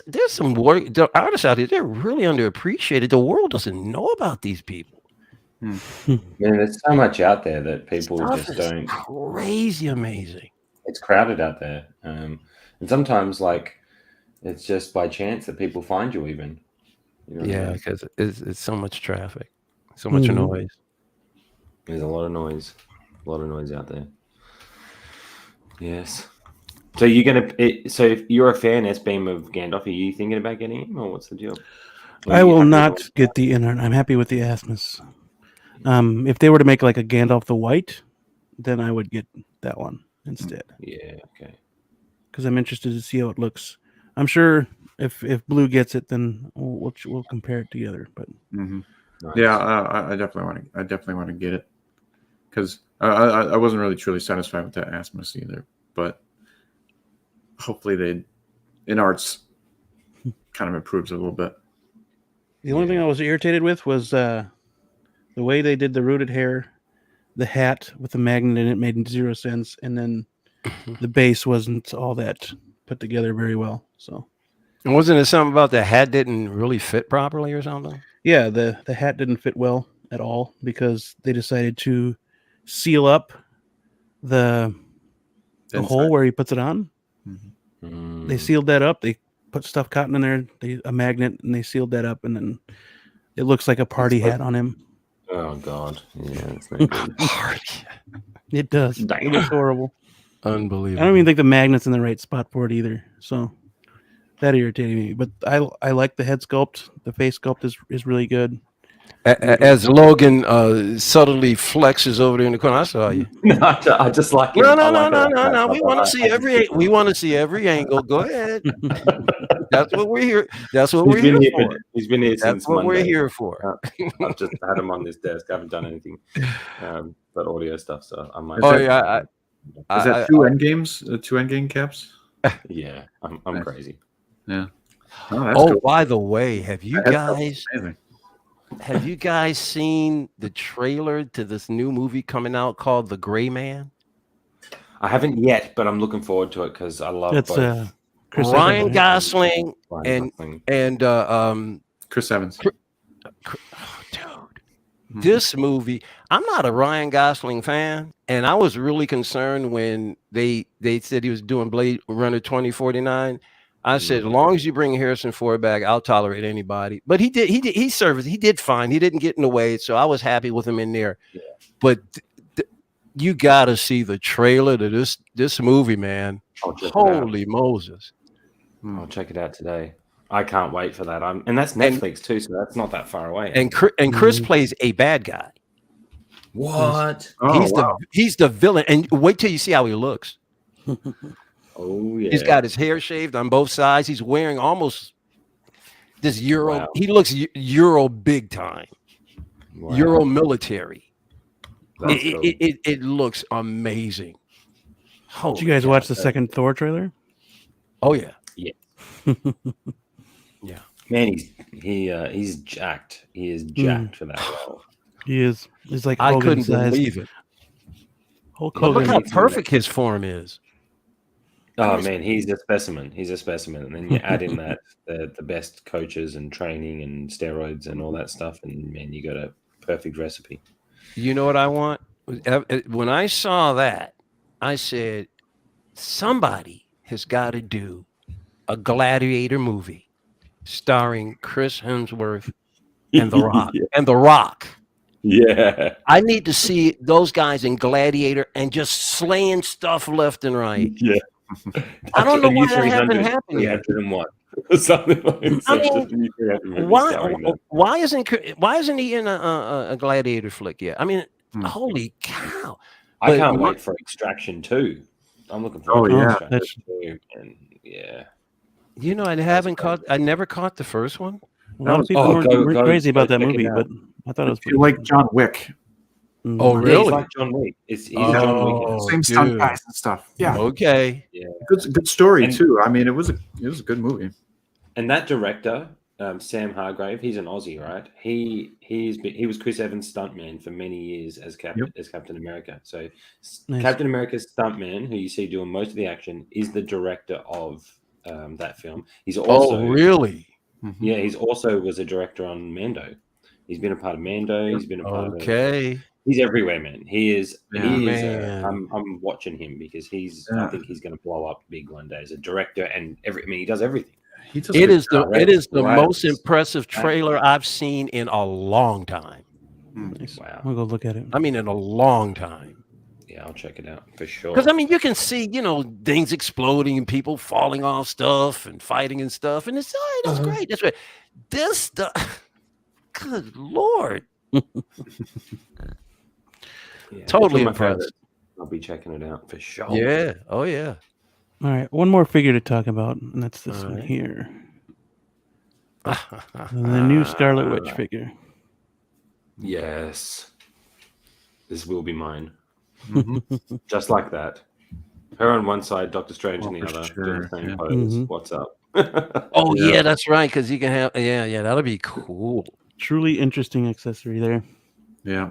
there's some work. The artists out here, they're really underappreciated. The world doesn't know about these people. Man, there's so much out there that people Stuff just is don't. Crazy amazing. It's crowded out there, and sometimes like it's just by chance that people find you. Even. Yeah, because it's so much traffic, so much noise. There's a lot of noise out there. Yes. So so if you're a fan, S-Beam, of Gandalf, are you thinking about getting him, or what's the deal? I will not get the inner. I'm happy with the Asmus. If they were to make like a Gandalf the White, then I would get that one instead. Yeah, okay. Because I'm interested to see how it looks. I'm sure if Blue gets it, then we'll compare it together. But Nice. Yeah, I definitely want to get it, because I wasn't really truly satisfied with that Asmus either. But hopefully in arts kind of improves a little bit. the only thing I was irritated with was the way they did the rooted hair, the hat with the magnet in it made 0 sense, and then the base wasn't all that put together very well. So And wasn't it something about the hat didn't really fit properly or something? yeah, the hat didn't fit well at all because they decided to seal up the hole where he puts it on. They sealed that up. They put stuff cotton in there, a magnet, and they sealed that up, and then it looks like a party hat on him. Oh God, yeah, it's not good. Party. It does. Damn. It looks horrible. Unbelievable. I don't even think the magnet's in the right spot for it either. So that irritated me. But I like the head sculpt. The face sculpt is really good. As Logan subtly flexes over there in the corner, I saw you. No, I just like him. No. We want to see every angle. Go ahead. That's what we're here. That's what we're here for. He's been here since That's what Monday. we're here for. I've just had him on this desk. I haven't done anything but audio stuff. So I might. Oh yeah. Is that two endgame caps? Yeah, I'm crazy. Yeah. Oh, that's Oh, cool. by the way, have you That's guys amazing. seen the trailer to this new movie coming out called The Gray Man? I haven't yet, but I'm looking forward to it because I love It's both. Chris Ryan Evans, right? Gosling Ryan and Gosling. Chris Evans. dude, this movie. I'm not a Ryan Gosling fan, and I was really concerned when they said he was doing Blade Runner 2049. I said, as long as you bring Harrison Ford back, I'll tolerate anybody. But he did fine. He didn't get in the way, so I was happy with him in there. Yeah. But you got to see the trailer to this movie, man. Holy Moses! I'll check it out today. I can't wait for that. And that's Netflix too, so that's not that far away. And Chris plays a bad guy. What? Oh, He's the villain. And wait till you see how he looks. Oh yeah. He's got his hair shaved on both sides. He's wearing almost this Euro. Wow. He looks Euro big time. Wow. Euro military. That's cool. It looks amazing. Did you guys watch the second Thor trailer? Oh yeah. Yeah. Man, he's jacked. He is jacked for that role. He is. He's like I Hogan couldn't size. believe it. Hulk But look Hogan. how perfect his form is. Oh man, he's a specimen. He's a specimen. And then you add in that the best coaches and training and steroids and all that stuff, and man, you got a perfect recipe. You know what I want? When I saw that, I said, somebody has got to do a gladiator movie starring Chris Hemsworth and The Rock. Yeah. And The Rock. Yeah. I need to see those guys in Gladiator and just slaying stuff left and right. Yeah. I don't know why that hasn't happened yet. 301 or something like that. I mean, why isn't he in a Gladiator flick yet? I mean, holy cow! I can't wait for Extraction 2. I'm looking forward to Extraction 2. And yeah. You know, I never caught the first one. A lot of people were crazy about that movie, but I thought it was pretty like John Wick. Oh, Yeah, really? he's like John Wick. He's John Wick. Same stunt guys and stuff. Yeah. Okay. Yeah. Good story And- too. I mean, it was a good movie. And that director, Sam Hargrave, he's an Aussie, right? He was Chris Evans' stuntman for many years as Captain America. So Nice. Captain America's stuntman, who you see doing most of the action, is the director of that film. He's also really? Yeah, he's also was a director on Mando. He's been a part of Mando. He's been a part of. He's everywhere, man. He is. Man. I'm watching him because I think he's going to blow up big one day as a director and he does everything. It is the most impressive trailer I've seen in a long time. Nice. Wow. I'll go look at it. I mean, in a long time. Yeah, I'll check it out for sure. Because I mean, you can see, things exploding and people falling off stuff and fighting and stuff, and it's great. That's right. This stuff, good Lord, totally impressed. I'll be checking it out for sure. Yeah. Oh yeah. All right, one more figure to talk about, and that's this one here. The new Scarlet Witch figure. Yes. This will be mine. Just like that. Her on one side, Doctor Strange on the other. Doing the same pose. What's up? Oh yeah, that's right. Because you can have that'll be cool. Truly interesting accessory there. Yeah.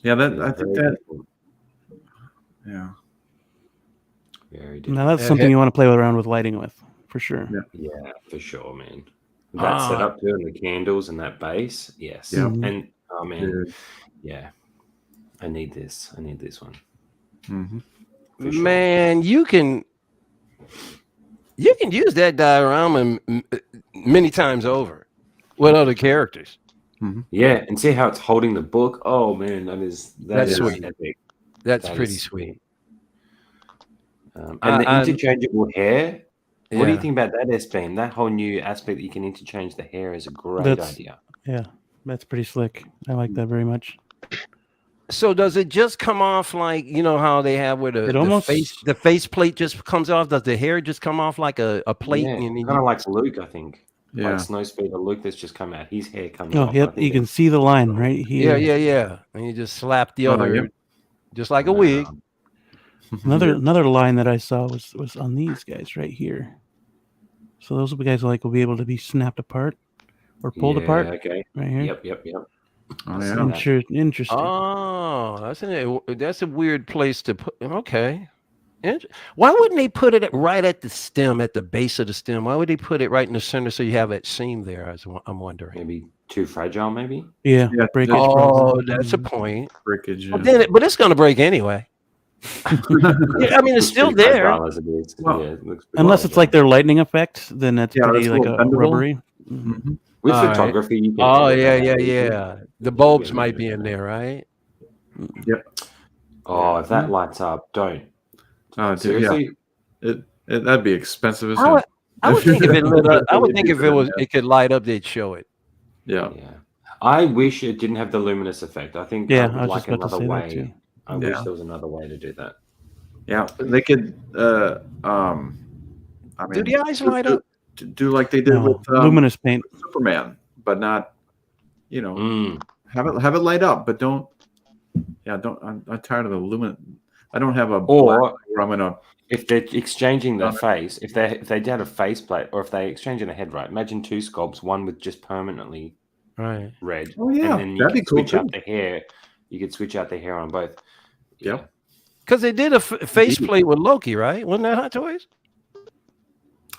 Yeah, I think that. Yeah. Very different. Now that's something you want to play around with lighting with, for sure. Yeah, for sure, man. That setup too, and the candles and that base, yes. Yeah. And oh man, Dude. yeah. I need this. I need this one. Mhm. For sure. Man, you can use that diorama many times over with other characters. Yeah, and see how it's holding the book. Oh man, That's is sweet. epic. That's That pretty is sweet. And the interchangeable hair. What do you Yeah. think about that, S-Beam? That whole new aspect that you can interchange the hair is a great That's- idea. Yeah, that's pretty slick. I like that very much. So does it just come off like how they have where the face plate just comes off? Does the hair just come off like a plate? Yeah, And then kind of like Luke, I think. Yeah. Like Snowspeeder Luke that's just come out. His hair comes Oh, off. I yep. think You can see the line right here. yeah. And you just slap the other, yep. just like a wig. Another line that I saw was on these guys right here. So those guys will be able to be snapped apart or pulled apart Okay. right here. Yep. Oh see yeah. that. Interesting. Oh, that's a weird place to put. Okay. Why wouldn't they put it right at the stem, at the base of the stem? Why would they put it right in the center so you have that seam there? I'm wondering. Maybe too fragile, maybe? Yeah. Yeah, Breakage. Oh, problem. that's a point. Breakage. But it's going to break anyway. Yeah, I mean, it's still pretty there. fragile as it is. Well, yeah, it looks pretty Unless it's fragile. like their lightning effect, then that's Yeah, pretty it's a like little a bendable. rubbery. Mhm. With All right. photography, you can Oh, edit yeah. that. The bulbs might be in there, right? Oh, if that lights up, don't. Oh, dude, Seriously? yeah. That'd be expensive as I hell. would, I would think if it lit up, I would think if Yeah. it could light up, they'd show it. Yeah. Yeah. I wish it didn't have the luminous effect. I think Yeah, I would I was like just about to another say that way. too. I wish Yeah. there was another way to do that. Yeah. They could I Do mean, the eyes light up? do like they did No, with luminous paint. Superman, but not Mm. have it light up, but don't I'm tired of the luminous. I don't have a Or- black where I'm gonna If they're exchanging their face, if they did a face plate, or if they exchanging the head, right? Imagine two sculpts, one with just permanently Right. red. Oh, yeah, And then you that'd be could cool, switch out too. the hair. You could switch out the hair on both. Yep. Because they did a face plate with Loki, right? Wasn't that Hot Toys?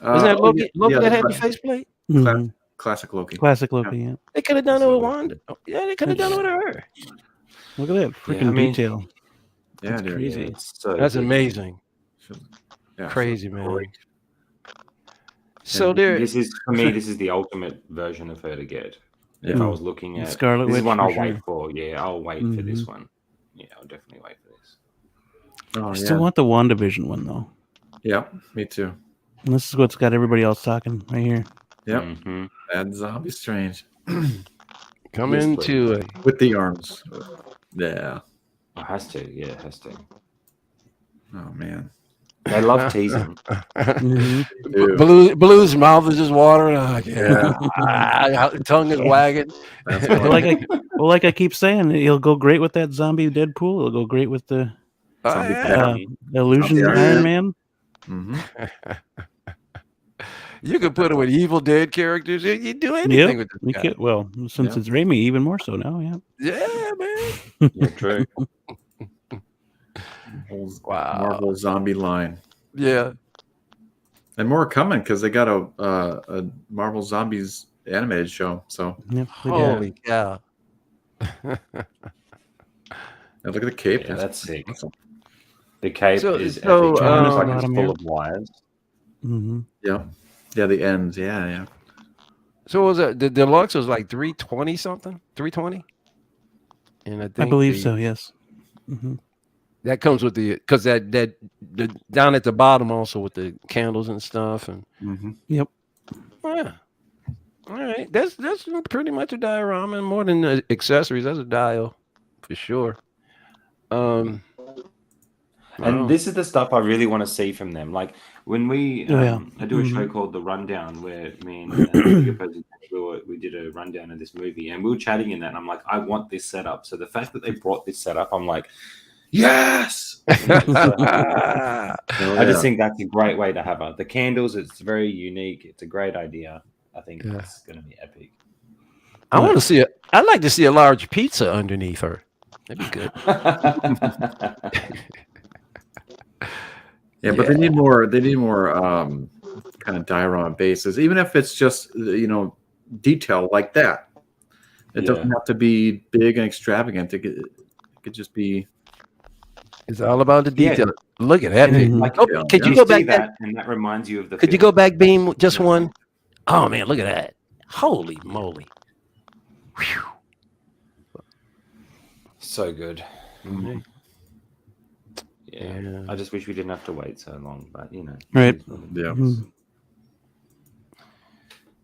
Isn't that Loki? Loki that had the face plate? Mhm. classic Loki. Classic Loki. Yeah. They could have done it with Wanda. Yeah, they could have done it with her. Look at that freaking I mean- detail. Yeah, That's dude. crazy. It's so That's good. amazing. Yeah. Crazy, man. Great. So And there, This is for me. This is the ultimate version of her to get. If Yeah. I was looking at Scarlet this Witch is one for I'll sure. wait for. Yeah, I'll wait for this Mhm. one. Yeah, I'll definitely wait for this. Oh, I yeah. still want the WandaVision one though. Yeah, me too. And this is what's got everybody else talking right here. Yep. Mhm. And Zombie Strange come Yes, into with the arms. Yeah. It has to. Yeah, it has to. Oh man. They love teasing. Mhm. Dude. Blue's mouth is just watering. Oh, Yeah. Tongue is wagging. That's Well, funny. like I keep saying, it'll go great with that zombie Deadpool. It'll go great with the Zombie yeah. illusion Zombie Iron Iron Man. Mhm. You could put it with Evil Dead characters. You do anything with You this guy. can't, well, since Yeah. it's Raimi, even more so now. Yeah. Yeah, man. Yeah, true. Whole Wow. Marvel zombie line. Yeah. And more coming because they got a Marvel Zombies animated show. So Yep. they did. Holy cow. and look at the cape. Yeah, that's sick. awesome. The cape So- is so, epic. It looks like it's bottom full here. of wires. Mhm. Yeah. Yeah, the ends. Yeah. So what was it? The deluxe was like 320 something? 320? And I think I believe the- so. Yes. Mhm. That comes with the because the down at the bottom also with the candles and stuff and Mm-hmm. Yep. yeah. All right, that's pretty much a diorama, more than the accessories. That's a dial for sure. And wow. this is the stuff I really want to see from them. Like when we, Oh, yeah. I do a show Mhm. called The Rundown where me and we did a rundown of this movie, and we were chatting in that. And I'm like, I want this setup. So the fact that they brought this setup, I'm like, yes. I just think that's a great way to have it. The candles, it's very unique. It's a great idea. I think Yeah. it's going to be epic. I want to see it. I'd like to see a large pizza underneath her. That'd be good. Yeah, but they need more. They need more kind of diorama bases, even if it's just detail like that. It doesn't have to be big and extravagant. It could just be. It's all about the detail. Look at that. Mhm. Like, Could you go back that, and that reminds you of the. Could you go back, Beam, just one? Oh man, look at that! Holy moly! Whew. So good. Mhm. Yeah. I just wish we didn't have to wait so long, but Right. Yeah. Mhm.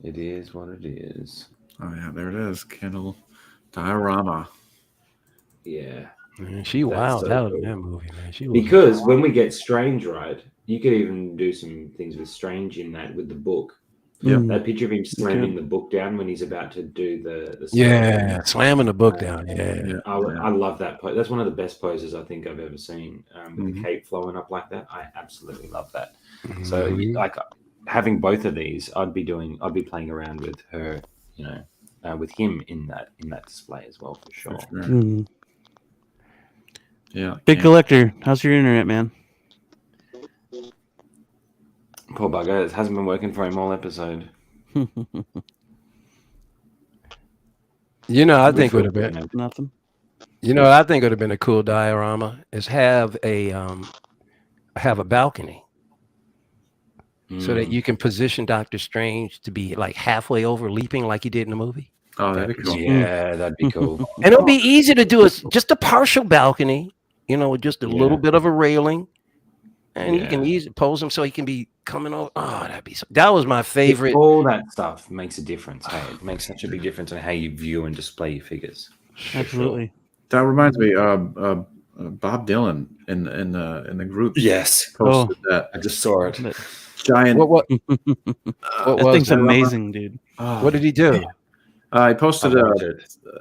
It is what it is. Oh yeah, there it is. Candle diorama. Yeah. Man, she wild so out cool. in that movie, man. She was Because when we get Strange right, you could even do some things with Strange in that with the book. Yeah. Mhm. That picture of him slamming the book down when he's about to do the slamming the book down. Yeah. I love that pose. That's one of the best poses I think I've ever seen. With the Mhm. cape flowing up like that, I absolutely love that. Mhm. So like having both of these, I'd be playing around with her, with him in that display as well for sure. Mhm. Yeah. Big collector. How's your internet, man? Poor bugger, it hasn't been working for him all episode. I think would have been Nothing. I think would have been a cool diorama is have a balcony so that you can position Doctor Strange to be like halfway over leaping like he did in the movie. Oh, that'd be cool. Yeah, that'd be cool. And it'll be easy to do just a partial balcony, with just a little bit of a railing. And you can easily pose him so he can be coming over. Oh, that was my favorite. All that stuff makes a difference. Hey, it makes such a big difference in how you view and display your figures. Absolutely. That reminds me, Bob Dylan in the group. Yes. Posted that. I just saw it. Giant. What That thing's amazing, dude. What did he do? He posted a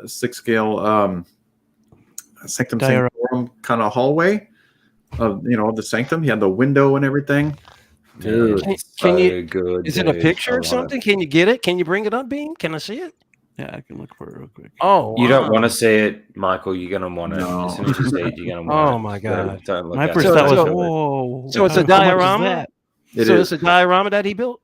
6-scale Sanctum Sanctorum kind of hallway of the Sanctum. He had the window and everything. Dude, Can you? good. Is it a picture or something? Can you get it? Can you bring it up, Beam? Can I see it? Yeah, I can look for it real quick. Oh, You don't want to see it, Michael. You're gonna want it. No. As soon as you see it, you're gonna want it. Oh my god! Don't look My at first it. thought was, so- whoa. so it's a how much is diorama? that? It's a diorama that he built.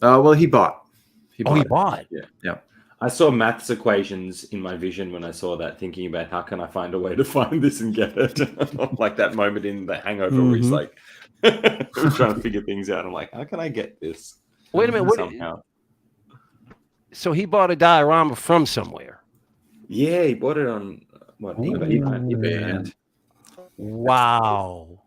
Well, he bought. He it. bought. Yeah. I saw maths equations in my vision when I saw that, thinking about how can I find a way to find this and get it. Like that moment in The Hangover where he's like trying to figure things out. I'm like, how can I get this? Wait a minute. Somehow. So he bought a diorama from somewhere. Yeah, he bought it on eBay. Wow.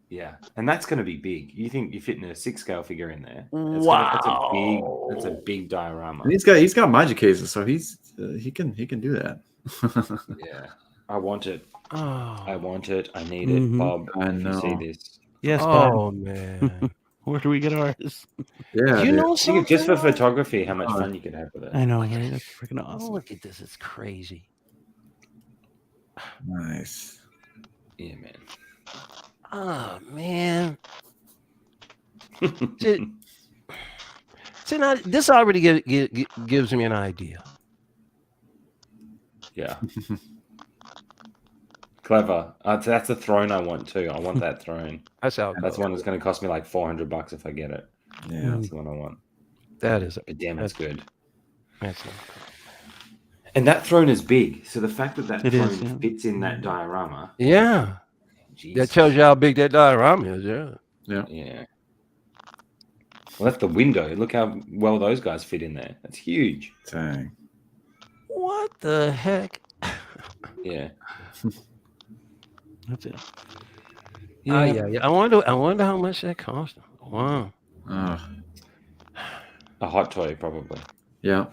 Yeah, and that's going to be big. You think you're fitting a 6-scale figure in there? That's a big diorama. And he's got magic cases, so he can do that. Yeah, I want it. Oh. I want it. I need it, Bob. I if you know. see this. Yes, Bob. Oh man. Where do we get ours? Yeah, You dude. know Think of just for something? photography, how much fun you could have with it. I know, right? That's freaking Oh, awesome. look at this. It's crazy. Nice. Yeah, man. Oh man. See, now this already gives me an idea. Yeah. Clever. That's the throne I want too. I want that throne. That's how. That's one that's going to cost me like $400 if I get it. Yeah. That's the one I want. That is. But damn, it's good. That's And that throne is big. So the fact that It throne is, yeah. fits in that diorama. yeah. Jeez. That tells you how big that diorama is. Yeah. Yeah. Well, that's the window. Look how well those guys fit in there. That's huge. Dang. What the heck? Yeah. That's it. Yeah. I wonder how much that cost. Wow. Oh, A hot toy, probably. yeah,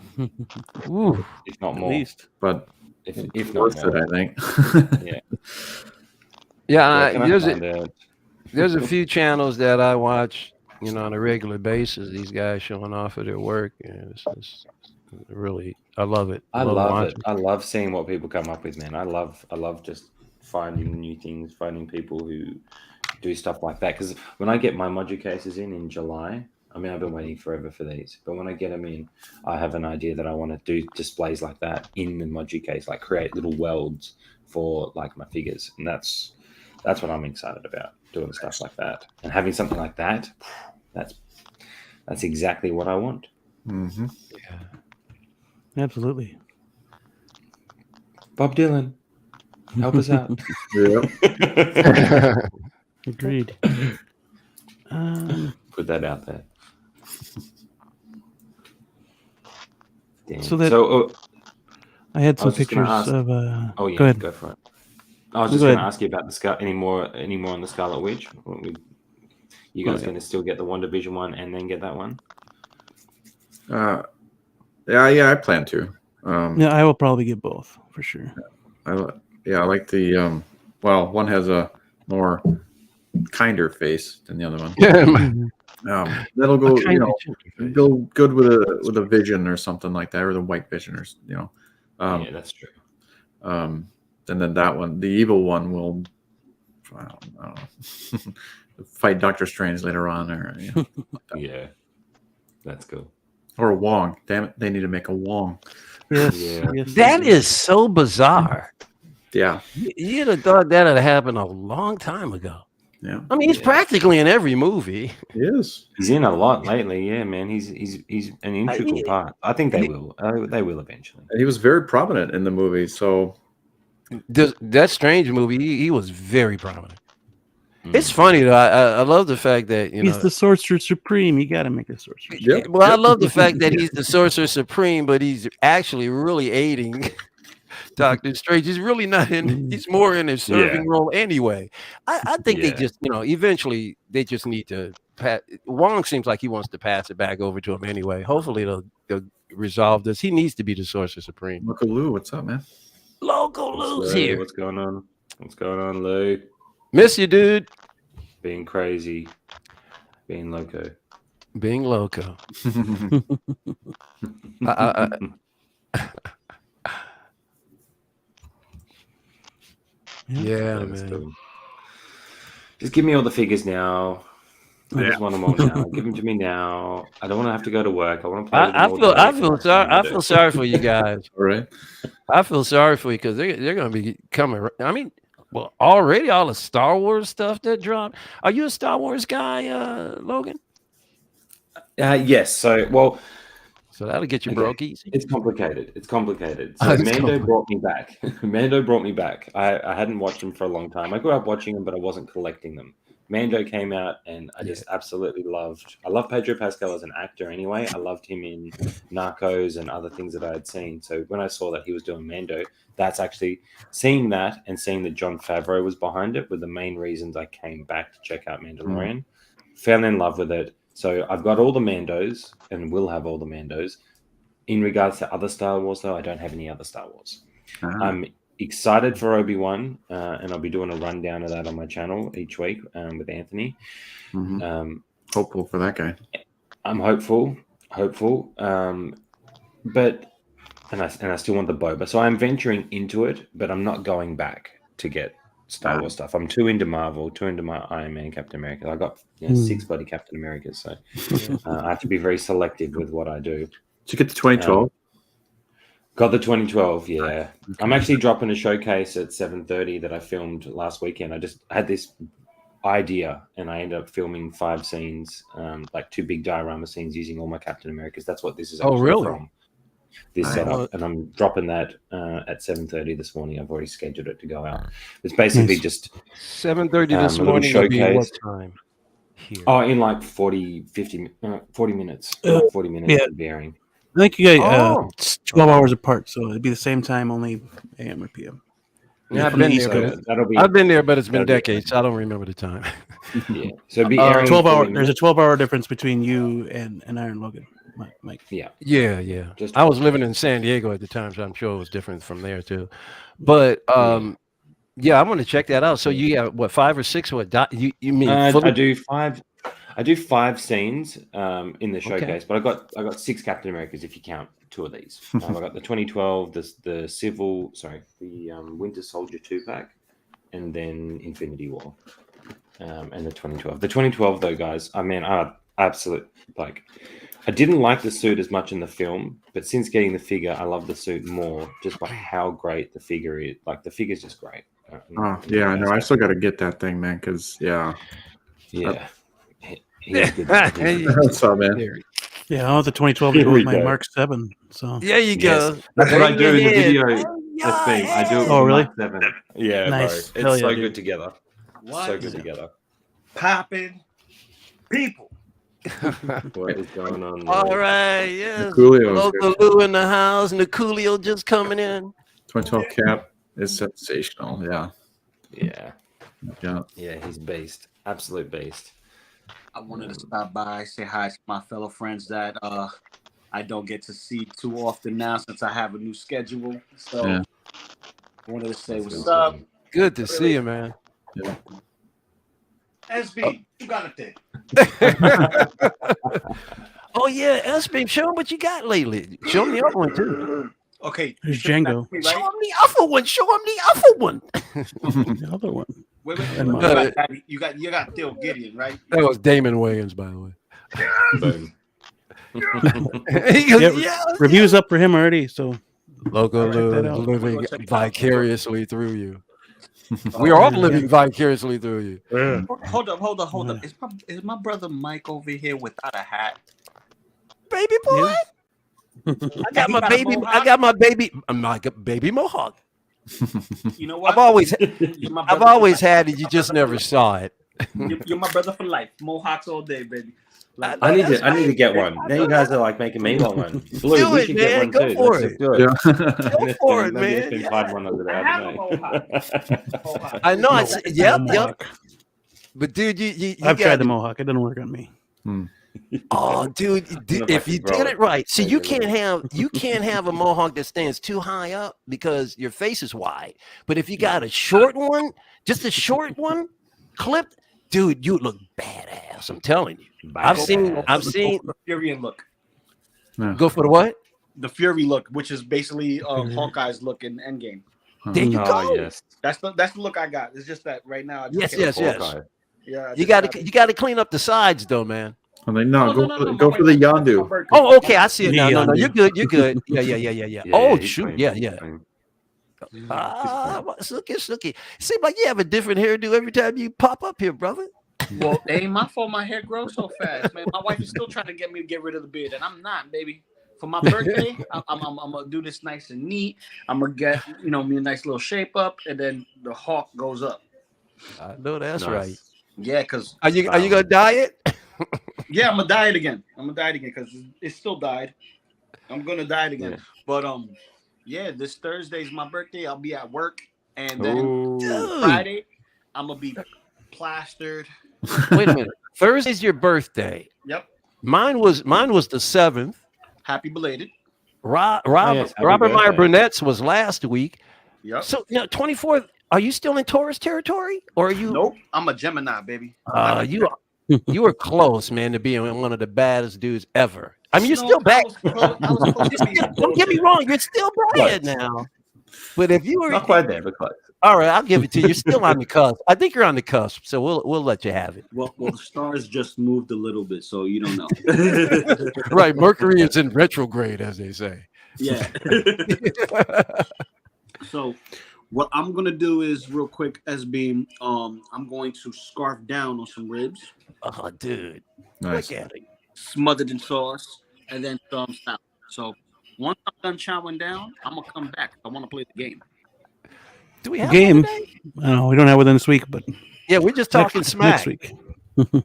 Ooh. If not At more. least. but If not worth more. it, I think. Yeah. Yeah. Can I find out? There's a few channels that I watch, on a regular basis. These guys showing off of their work, and it's really, I love it. I love watching. it. I love seeing what people come up with, man. I love just finding new things, finding people who do stuff like that. Because when I get my module cases in July, I mean, I've been waiting forever for these, but when I get them in, I have an idea that I want to do displays like that in the module case, like create little worlds for like my figures, and that's That's what I'm excited about, doing stuff like that and having something like that. That's exactly what I want. Mm-hmm. Yeah. Absolutely. Bob Dylan, help us out. Yeah. Agreed. Put that out there. Damn. So that- So I had I some was just gonna pictures ask- of. oh yeah, Go ahead. go for it. I was Go just going to ahead. ask you about the any more on the Scarlet Witch. You guys going to still get the WandaVision one and then get that one? Yeah, I plan to. Yeah, I will probably get both for sure. I like the well, one has a more kinder face than the other one. Mhm. That'll go, A kind of go good with a Vision or something like that, or the White Vision, or Yeah, that's true. And then that one, the evil one, will I don't know, fight Doctor Strange later on, or Yeah, that's cool. or a Wong. Damn it, they need to make a Wong. Yes. Yeah. Yes. That is so bizarre. Yeah, You'd have thought that had happened a long time ago. yeah, I mean, he's Yeah. practically in every movie. he is. He's in a lot lately. Yeah, man. He's an integral part. I think they will. They will eventually. He was very prominent in the movie, so That Strange movie, he was very prominent. Mm. It's funny though. I love the fact that He's the Sorcerer Supreme. You got to make a Sorcerer. Yep, Well, I yep. love the fact that he's the Sorcerer Supreme, but he's actually really aiding Doctor Strange. He's really not in. He's more in a serving role anyway. I think they Yeah. just, eventually they just need to. Wong seems like he wants to pass it back over to him anyway. Hopefully they'll resolve this. He needs to be the Sorcerer Supreme. Look at Lou. What's up, man? Loco Lou's So, here. What's going on? What's going on, Lou? Miss you, dude. Being crazy, being loco. Being loco. I, yeah, That's man. cool. Just give me all the figures now. I just want them all now. Give them to me now. I don't want to have to go to work. I want to play with them I all feel day. I feel sorry. I feel sorry for you guys. All right. I feel sorry for you because they're going to be coming. I mean, well, already all the Star Wars stuff that dropped. Are you a Star Wars guy, Logan? Yes. So that'll get you Okay. broke easy. it's complicated. It's complicated. Oh, So it's Mando complicated. brought me back. Mando brought me back. I hadn't watched them for a long time. I grew up watching them, but I wasn't collecting them. Mando came out, and I just absolutely loved. I love Pedro Pascal as an actor. Anyway, I loved him in Narcos and other things that I had seen. So when I saw that he was doing Mando, that's actually seeing that and seeing that Jon Favreau was behind it were the main reasons I came back to check out Mandalorian. Fell in love with it. So I've got all the Mandos and will have all the Mandos. In regards to other Star Wars, though, I don't have any other Star Wars. I'm excited for Obi-Wan, and I'll be doing a rundown of that on my channel each week with Anthony. Mhm. Hopeful for that guy. I'm hopeful, but I still want the Boba. So I'm venturing into it, but I'm not going back to get Star Wars stuff. I'm too into Marvel, too into my Iron Man, Captain America. I got 6 bloody Captain Americas, so I have to be very selective with what I do. Did you get the 2012? Got the 2012, yeah. I'm actually dropping a showcase at 7:30 that I filmed last weekend. I just had this idea, and I ended up filming 5 scenes, like 2 big diorama scenes using all my Captain Americas. That's what this is actually really? from. This setup, and I'm dropping that at 7:30 this morning. I've already scheduled it to go out. It's basically Nice. just 7:30 this a little morning. Will be what showcase. time? Here. in like 40 minutes. 40 minutes Yeah. of bearing. I think you guys Oh. it's 12 hours apart, so it'd be the same time, only AM or PM. Yeah, I've from the been East there, Coast. but That'll be I've been there, but it's been that'll be- decades. I don't remember the time. yeah. So it'll be airing 12 hour. 40 There's a 12-hour difference between you and Iron Logan, Mike. Yeah. Yeah. Just- I was living in San Diego at the time, so I'm sure it was different from there too. But yeah, I want to check that out. So you have what 5 or 6? What you mean? I fully- do 5. I do 5 scenes in the showcase, but I got 6 Captain Americas if you count 2 of these. I got the 2012, the Winter Soldier 2-pack, and then Infinity War, and the 2012. The 2012 though, guys, I mean, I didn't like the suit as much in the film, but since getting the figure, I love the suit more just by how great the figure is. Like the figure's just great. Oh, yeah, I know. I still got to get that thing, man, because, yeah. Yeah. He's good. What's up, man? Yeah, I want the 2012 to Here go we with my go. Mark 7. So There you Yes. go. That's what I Bang do in the your head. video. Bang your The thing I do it with Oh, really? Mark 7. Yeah, Nice. bro. Hell It's yeah, so dude. good together. What? So good together. Popping people. What is going on? All there? right, yes. Coolio is Local Lou in the house, and the Coolio just coming in. 2012 cap is sensational. Yeah. Yeah. Yeah. Yeah, he's based. Absolute based. I wanted to stop by, say hi to my fellow friends that I don't get to see too often now since I have a new schedule. So Yeah. I wanted to say That's what's up. Good to see you, man. SB, you got a thing. Oh yeah, S-Beam, show him what you got lately. Show him the other one too. Okay. There's you Django. got me, Show right? him the other one. Show him the other one. The other one. Wait. And You got Theo Gideon, right? That was Damon Williams, by the way. Boom. He goes, Yeah, yeah, Reviews up for him already. So Local Check that Lou out. living Go check it out. vicariously through you. We are all living vicariously through you. Hold up. Is my brother Mike over here without a hat? Baby boy. Yeah. I got my baby. I got my baby mohawk. You know what? I've always You're my brother I've always for life. had it. You just never saw it. You're my brother for life. Mohawks all day, baby. Like, I need to get one. Now you guys are like making me want one. Blue, Do we it, should man. get one Go too. for Let's it. just do it. Yeah. Go for it, Maybe man. we can find one over there. I I have a don't know. mohawk. I know. Yep. Mohawk. But dude, you I've got tried the Mohawk. It didn't work on me. Oh, dude, if you did it right, see, you can't have a mohawk that stands too high up because your face is wide. But if you got a short one, just a short one, clipped, dude, you look badass. I'm telling you. I've seen. The Fury look. Go for the what? The Fury look, which is basically Hawkeye's look in Endgame. There you go. Oh yes. That's the look I got. It's just that right now. I just Yes. Hawkeye. Yeah. You got to clean up the sides, though, man. I'm like, go for the Yondu. Oh, okay, I see it now. No, Neon. you're good. You're good. Yeah. Oh, he's shoot. fine, Yeah. he's fine. Snooky. Seems like you have a different hairdo every time you pop up here, brother. Well, it ain't my fault. My hair grows so fast, man. My wife is still trying to get me to get rid of the beard, and I'm not, baby. For my birthday, I'm gonna do this nice and neat. I'm gonna get me a nice little shape up, and then the hawk goes up. I know that's Nice. right. Yeah, cause Are you gonna dye it? yeah, I'm gonna dye it again. Because it's still dyed. I'm gonna dye it again. Yeah. But yeah, this Thursday's my birthday. I'll be at work, and then Ooh. Dude. Friday I'm gonna be plastered. Wait a minute. Thursday's your birthday. Yep. Mine was the 7th. Happy belated. yes, happy Robert Meyer birthday. Burnett's was last week. Yep. So 24th. Are you still in Taurus territory, or are you? Nope. I'm a Gemini, baby. You were close, man, to being one of the baddest dudes ever. I mean, you're still bad. I was supposed to be Don't get me wrong, you're still bad now. But if you were Not quite there, but close. all right, I'll give it to you. You're still on the cusp. I think you're on the cusp, so we'll let you have it. Well, the stars just moved a little bit, so you don't know. Right, Mercury is in retrograde, as they say. Yeah. So, what I'm gonna do is real quick, SB. I'm going to scarf down on some ribs, Oh, dude, Nice. look at it. smothered in sauce, and then some salad. So, once I'm done chowing down, I'm gonna come back. I want to play the game. Do we have Game. one today? We don't have one this week, but Yeah, we're just talking next smack. week.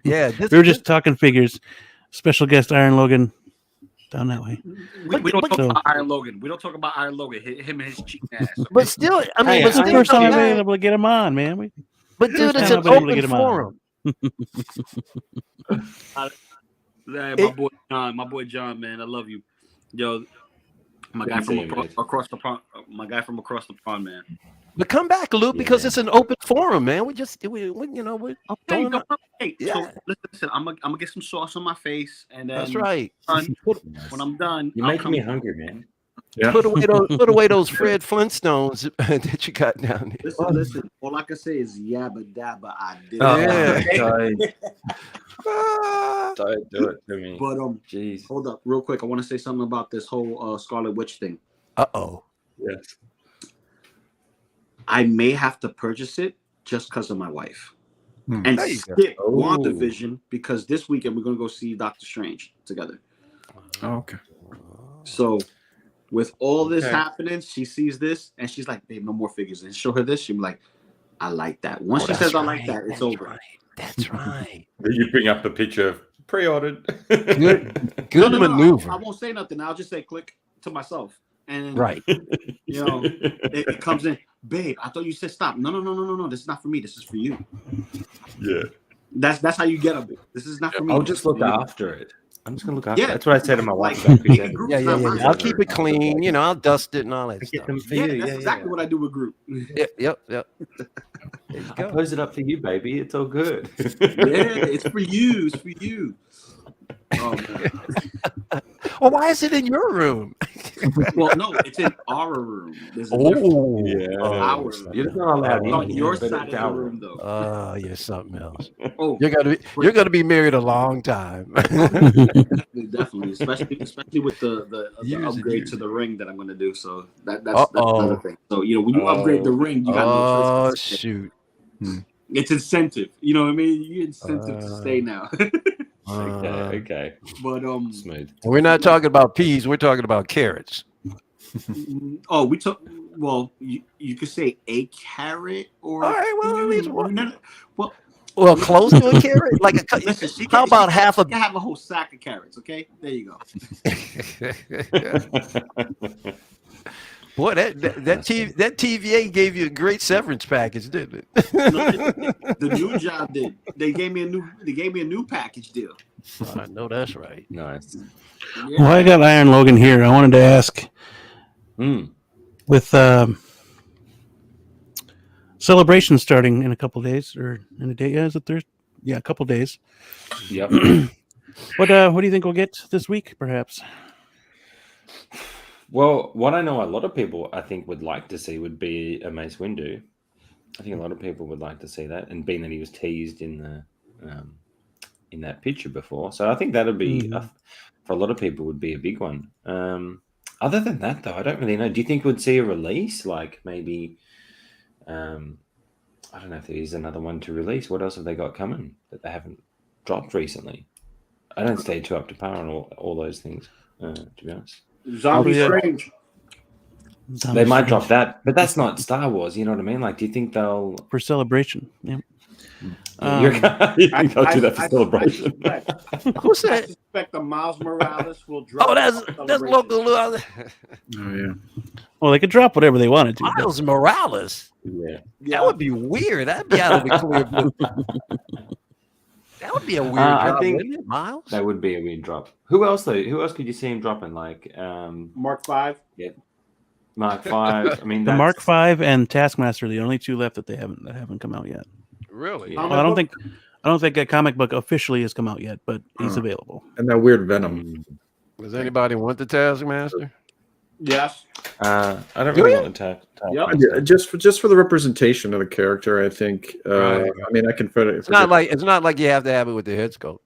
Yeah, We were just talking figures. Special guest Iron Logan down that way. We don't talk So- about Iron Logan. We don't talk about Iron Logan. Him and his cheap ass. But still, I mean, Hey, but It's the still, first time I've come been back. able to get him on, man. But dude, it's time an I've been able to open get him on. forum. Hey, my boy John, man, I love you. Yo, my guy Good from seeing you, across the pond. My guy from across the pond, man. But come back, Luke, because Yeah. it's an open forum, man. We're Okay, throwing no, up- hey, Yeah. so listen, I'm gonna get some sauce on my face, and then That's right. when I'm done, You're I'll making come- me hungry, man. Yeah. Put away those Fred Flintstones that you got down there. Listen. All I can say is yabba dabba. I did. Yeah. Don't do it to me. But Jeez. hold up, real quick. I want to say something about this whole Scarlet Witch thing. Uh-oh. Yes. I may have to purchase it just because of my wife. And There you go. skip Oh. WandaVision because this weekend we're going to go see Doctor Strange together. Oh, okay. So with all this Okay. happening, she sees this and she's like, babe, no more figures. And show her this, she'll be like, I like that. Once Oh, she that's says I like right, that, it's that's over. right, That's right. You bring up the picture of pre-ordered. Good No, maneuver. I won't say nothing. I'll just say click to myself. And Right. you know, it comes in, babe, I thought you said stop. No. This is not for me. This is for you. Yeah. That's how you get a bit. This is not for me. I'll This just is for look you. after it. I'm just gonna look after Yeah. it. That's what I said to my wife. Like, About present. Group's Yeah. not mine. I'll keep it clean. You know, I'll dust it and all that Get stuff. them for Yeah, you. that's exactly what I do with Group. Yep. There you I go. pose it up for you, baby. It's all good. Yeah, it's for you. It's for you. Oh, man. Well, why is it in your room? Well, no, it's in our room. There's a difference. Oh, Yeah. Our You're not allowed It's on in your here, but side of it's the our room, though. You're something else. Oh, You're gonna be married a long time. definitely, especially with the Use it, upgrade use to it. the ring that I'm going to do. So that's another thing. So when you Oh. upgrade the ring, you got no choice. Shoot. It's incentive. You know what I mean? You incentive to stay now. Okay. But Smooth. We're not talking about peas. We're talking about carrots. oh, we took. Well, you could say a carrot or. All right, well, at least one. No, well, Well, close to a carrot. Like listen, she how can- about she half a? can have a whole sack of carrots. Okay, there you go. Boy, that TVA gave you a great severance package, didn't it? The new job did. They gave me a new package deal. I know that's right. Nice. Yeah. Well, I got Iron Logan here. I wanted to ask with celebration starting in a couple days or in a day. Yeah, is it Thursday? Yeah, a couple days. Yep. What do you think we'll get this week, perhaps? Well, what I know a lot of people I think would like to see would be a Mace Windu. I think a lot of people would like to see that, and being that he was teased in that picture before, so I think that'll be for a lot of people would be a big one. Other than that, though, I don't really know. Do you think we'd see a release, like maybe? I don't know if there is another one to release. What else have they got coming that they haven't dropped recently? I don't stay too up to par on all those things, to be honest. Zombie Strange. They might drop that, but that's not Star Wars. You know what I mean? Like, do you think they'll For celebration. Yeah. you think they'll do that for celebration? Who's I that? suspect the Miles Morales will drop. Oh, that's local. Oh yeah. Well, they could drop whatever they wanted to. but- Miles Morales. Yeah. That would be weird. That'd be out of the clear blue. That would be a weird I job, think- wouldn't it, Miles? That would be a weird drop. Who else though? Who else could you see him dropping? Like Mark 5. Mark 5. I mean, The that's, Mark V and Taskmaster are the only two left that haven't come out yet. Really? Yeah. Well, I don't think a comic book officially has come out yet, but he's available. And that weird Venom. Does anybody want the Taskmaster? Yes. I don't Do really you? want to talk. Yep. Yeah, just for the representation of the character, I think. Right. I mean, I can put it. It's not like you have to have it with the head sculpt.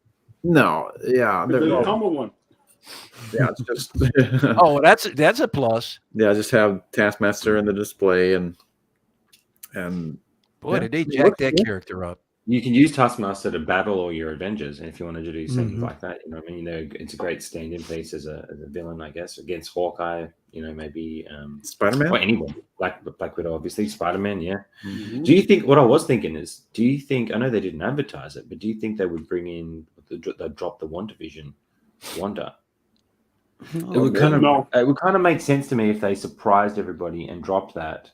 No, yeah, There's a yeah, common one. it's just Oh, that's a plus. yeah, just have Taskmaster in the display and Boy, Yeah. did they It jack looks that cool. character up. You can use Taskmaster to battle all your Avengers, and if you wanted to do things Mhm. like that, you know what I mean? It's a great stand-in piece as a villain, I guess, against Hawkeye. You know, maybe Spider-Man. or anyone. Black Widow, obviously. Spider-Man, yeah. Mhm. Do you think? What I was thinking is, do you think? I know they didn't advertise it, but do you think they would bring in? They drop the WandaVision, Wanda. It would kind of No. it would kind of make sense to me if they surprised everybody and dropped that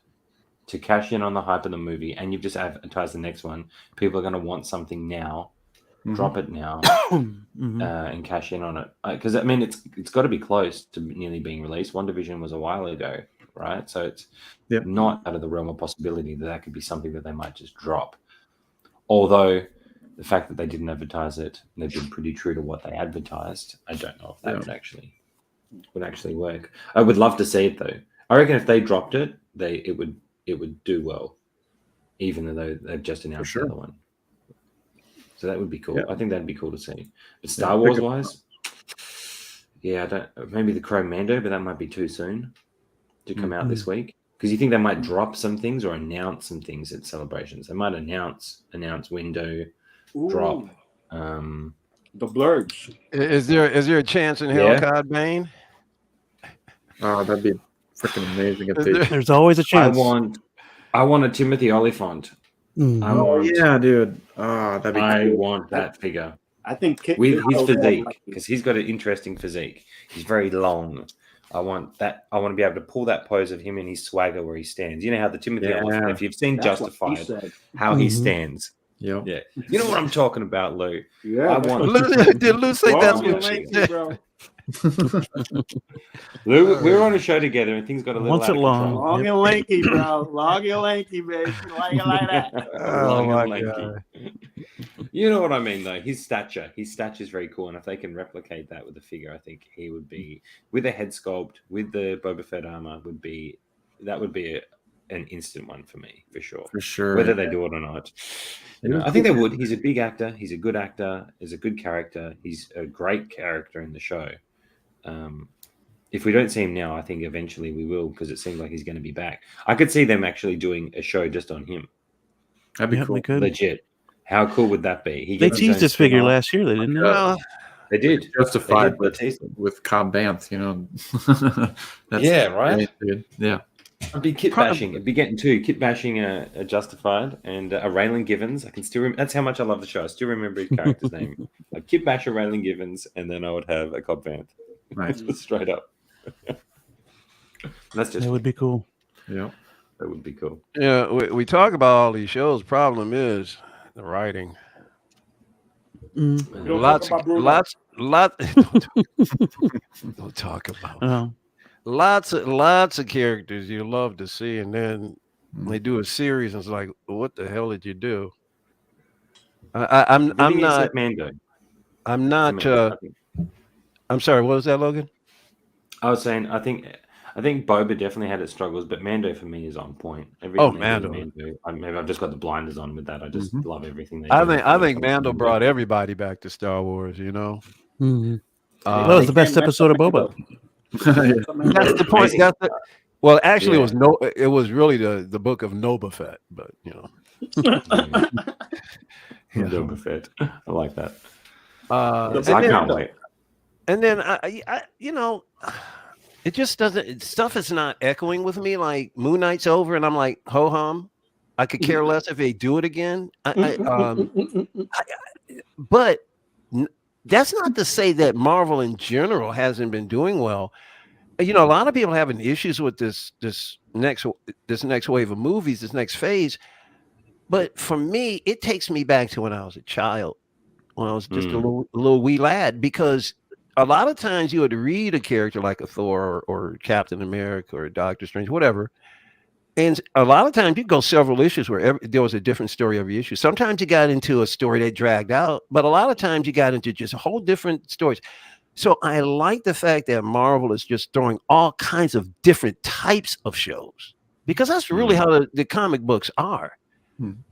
to cash in on the hype of the movie, and you've just advertised the next one. People are going to want something now. Mhm. Drop it now Mhm. and cash in on it, because I mean it's got to be close to nearly being released. WandaVision was a while ago, right? So it's Yep. not out of the realm of possibility that could be something that they might just drop. Although the fact that they didn't advertise it, and they've been pretty true to what they advertised, I don't know if that Yeah. would actually work. I would love to see it though. I reckon if they dropped it, it would do well, even though they've just announced sure. the other one. So that would be cool. Yeah. I think that'd be cool to see. But Star Yeah, Wars pick wise, yeah, I don't. Maybe the Chrome Mando, but that might be too soon to come out this week. because you think they might drop some things or announce some things at celebrations. They might announce window, drop. The blurs. Is there a chance in hell, Cod Bane? Oh, that'd be freaking amazing if Is they. there- There's always a chance. I want a Timothy Oliphant. Mhm. Oh yeah, dude. Oh, that'd be. I cool. want that figure I think with his physique, because he's got an interesting physique. He's very long. I want that. I want to be able to pull that pose of him in his swagger where he stands. You know how the Timothy Oliphant, if you've seen Justified, how he stands. Yep. Yeah. You know what I'm talking about, Lou. Yeah. I want Did Lou say that's Long and what she lanky, said? bro. Lou, we were on a show together and things got a little Wants out it of long. control. Long and lanky, bro. Long and lanky, baby. Like it like that. Oh Long my and lanky. God. You know what I mean, though. His stature is very cool, and if they can replicate that with a figure, I think he would be, with a head sculpt, with the Boba Fett armor, would be an instant one for me, for sure. For sure. Whether they do it or not, I think they would. He's a big actor. He's a good actor. He's a good character. He's a great character in the show. If we don't see him now, I think eventually we will, because it seems like he's going to be back. I could see them actually doing a show just on him. That'd be Yeah, cool. they could. Legit. How cool would that be? He They gets his teased own this figure spin-off. last year, they didn't they? Well, They did. Justified They teased it. with Cobb Vanth, you know. That's Yeah, right? great, dude. Yeah. It'd be kit bashing. It'd be getting kit bashing a Justified and a Raylan Givens. I can still remember. That's how much I love the show. I still remember his character's name. I'd kit bash a Raylan Givens, and then I would have a Cobb Vanth. Nice. Straight up. That's just That would be cool. Yeah. that would be cool. yeah, we talk about all these shows. Problem is the writing. Mm. Don't Lots, talk about Bruno. Don't talk about. Oh, Lots of characters you love to see, and then they do a series, and it's like, what the hell did you do? I'm Everything not. except Mando. I'm not. I think- I'm sorry. What was that, Logan? I was saying, I think Boba definitely had its struggles, but Mando for me is on point. Oh, Everything they do with Mando. Maybe I've just got the blinders on with that. I just love everything they do. I think Mando brought everybody back to Star Wars. You know, mhm. That was the best episode of Boba. that's the point. Amazing. Well, actually, Yeah. it was really the book of Boba Fett, but you know, Boba Fett. I like that. and I then- can't wait. And then I you know, it just doesn't. Stuff is not echoing with me. Like Moon Knight's over, and I'm like, ho hum. I could care less if they do it again. But that's not to say that Marvel in general hasn't been doing well. You know, a lot of people having issues with this next wave of movies, this next phase. But for me, it takes me back to when I was a child, when I was just a little wee lad, because a lot of times you would read a character like a Thor or Captain America or Doctor Strange, whatever. And a lot of times you go several issues where there was a different story every issue. Sometimes you got into a story that dragged out, but a lot of times you got into just a whole different stories. So I like the fact that Marvel is just throwing all kinds of different types of shows, because that's really how the comic books are.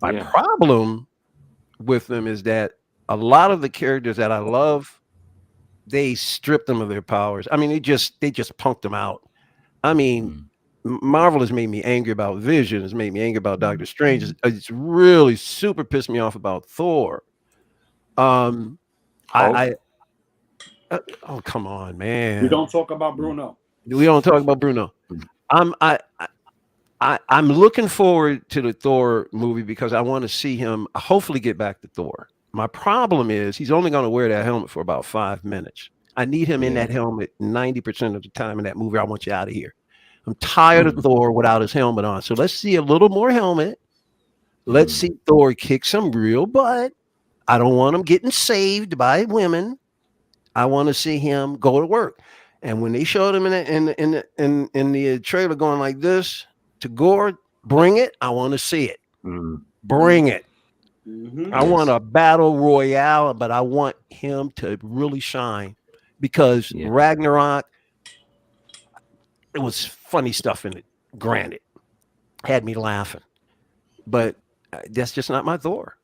My problem with them is that a lot of the characters that I love, they stripped them of their powers. I mean, they just punked them out. I mean, Marvel has made me angry about Vision. It's made me angry about Doctor Strange. It's really super pissed me off about Thor. Oh, come on, man. We don't talk about Bruno. We don't talk about Bruno. I'm looking forward to the Thor movie because I want to see him hopefully get back to Thor. My problem is he's only going to wear that helmet for about 5 minutes. I need him in that helmet 90% of the time in that movie. I want you out of here. I'm tired of Thor without his helmet on. So let's see a little more helmet. Let's see Thor kick some real butt. I don't want him getting saved by women. I want to see him go to work. And when they showed him in the trailer going like this to Gore, bring it. I want to see it. Bring it. I want a battle royale, but I want him to really shine, because Ragnarok, it was funny stuff in it. Granted, had me laughing, but that's just not my Thor.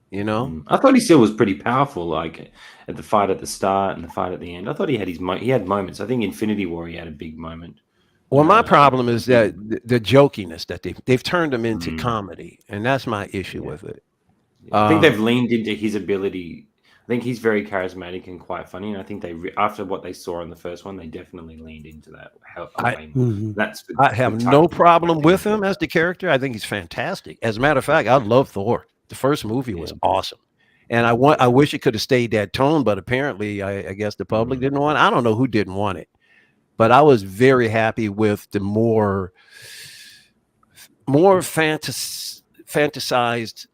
You know, I thought he still was pretty powerful, like at the fight at the start and the fight at the end. I thought he had he had moments. I think Infinity War he had a big moment Well, my problem is that the jokiness that they've turned him into comedy, and that's my issue with it. I think they've leaned into his ability. I think he's very charismatic and quite funny, and I think after what they saw in the first one, they definitely leaned into that. I have no problem with him as the character. I think he's fantastic. As a matter of fact, I love Thor. The first movie was awesome, and I wish it could have stayed that tone, but apparently, I guess the public didn't want it. I don't know who didn't want it, but I was very happy with the more fantasized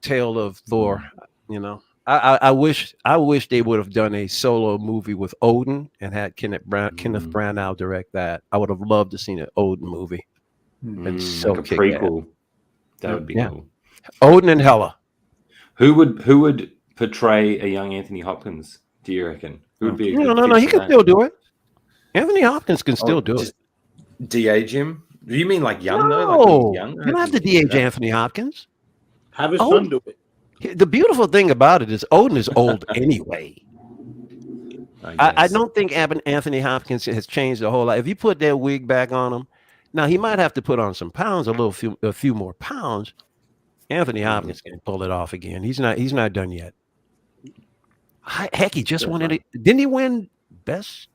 tale of Thor. You know, I wish they would have done a solo movie with Odin and had Kenneth Branagh direct that. I would have loved to seen an Odin movie. It's so like a prequel. That would be cool. Odin and Hela. Who would portray a young Anthony Hopkins? Do you reckon? Who would be? No. He can still do it. Anthony Hopkins can still do it. De-age him? Do you mean like young No, though? Like young? you don't have to de-age Anthony Hopkins. Have his son do it. The beautiful thing about it is Odin is old anyway. I don't think Anthony Hopkins has changed a whole lot. If you put that wig back on him, now he might have to put on some pounds, a few more pounds. Anthony Hopkins can pull it off again. He's not done yet. Heck, he just won it. Didn't he win Best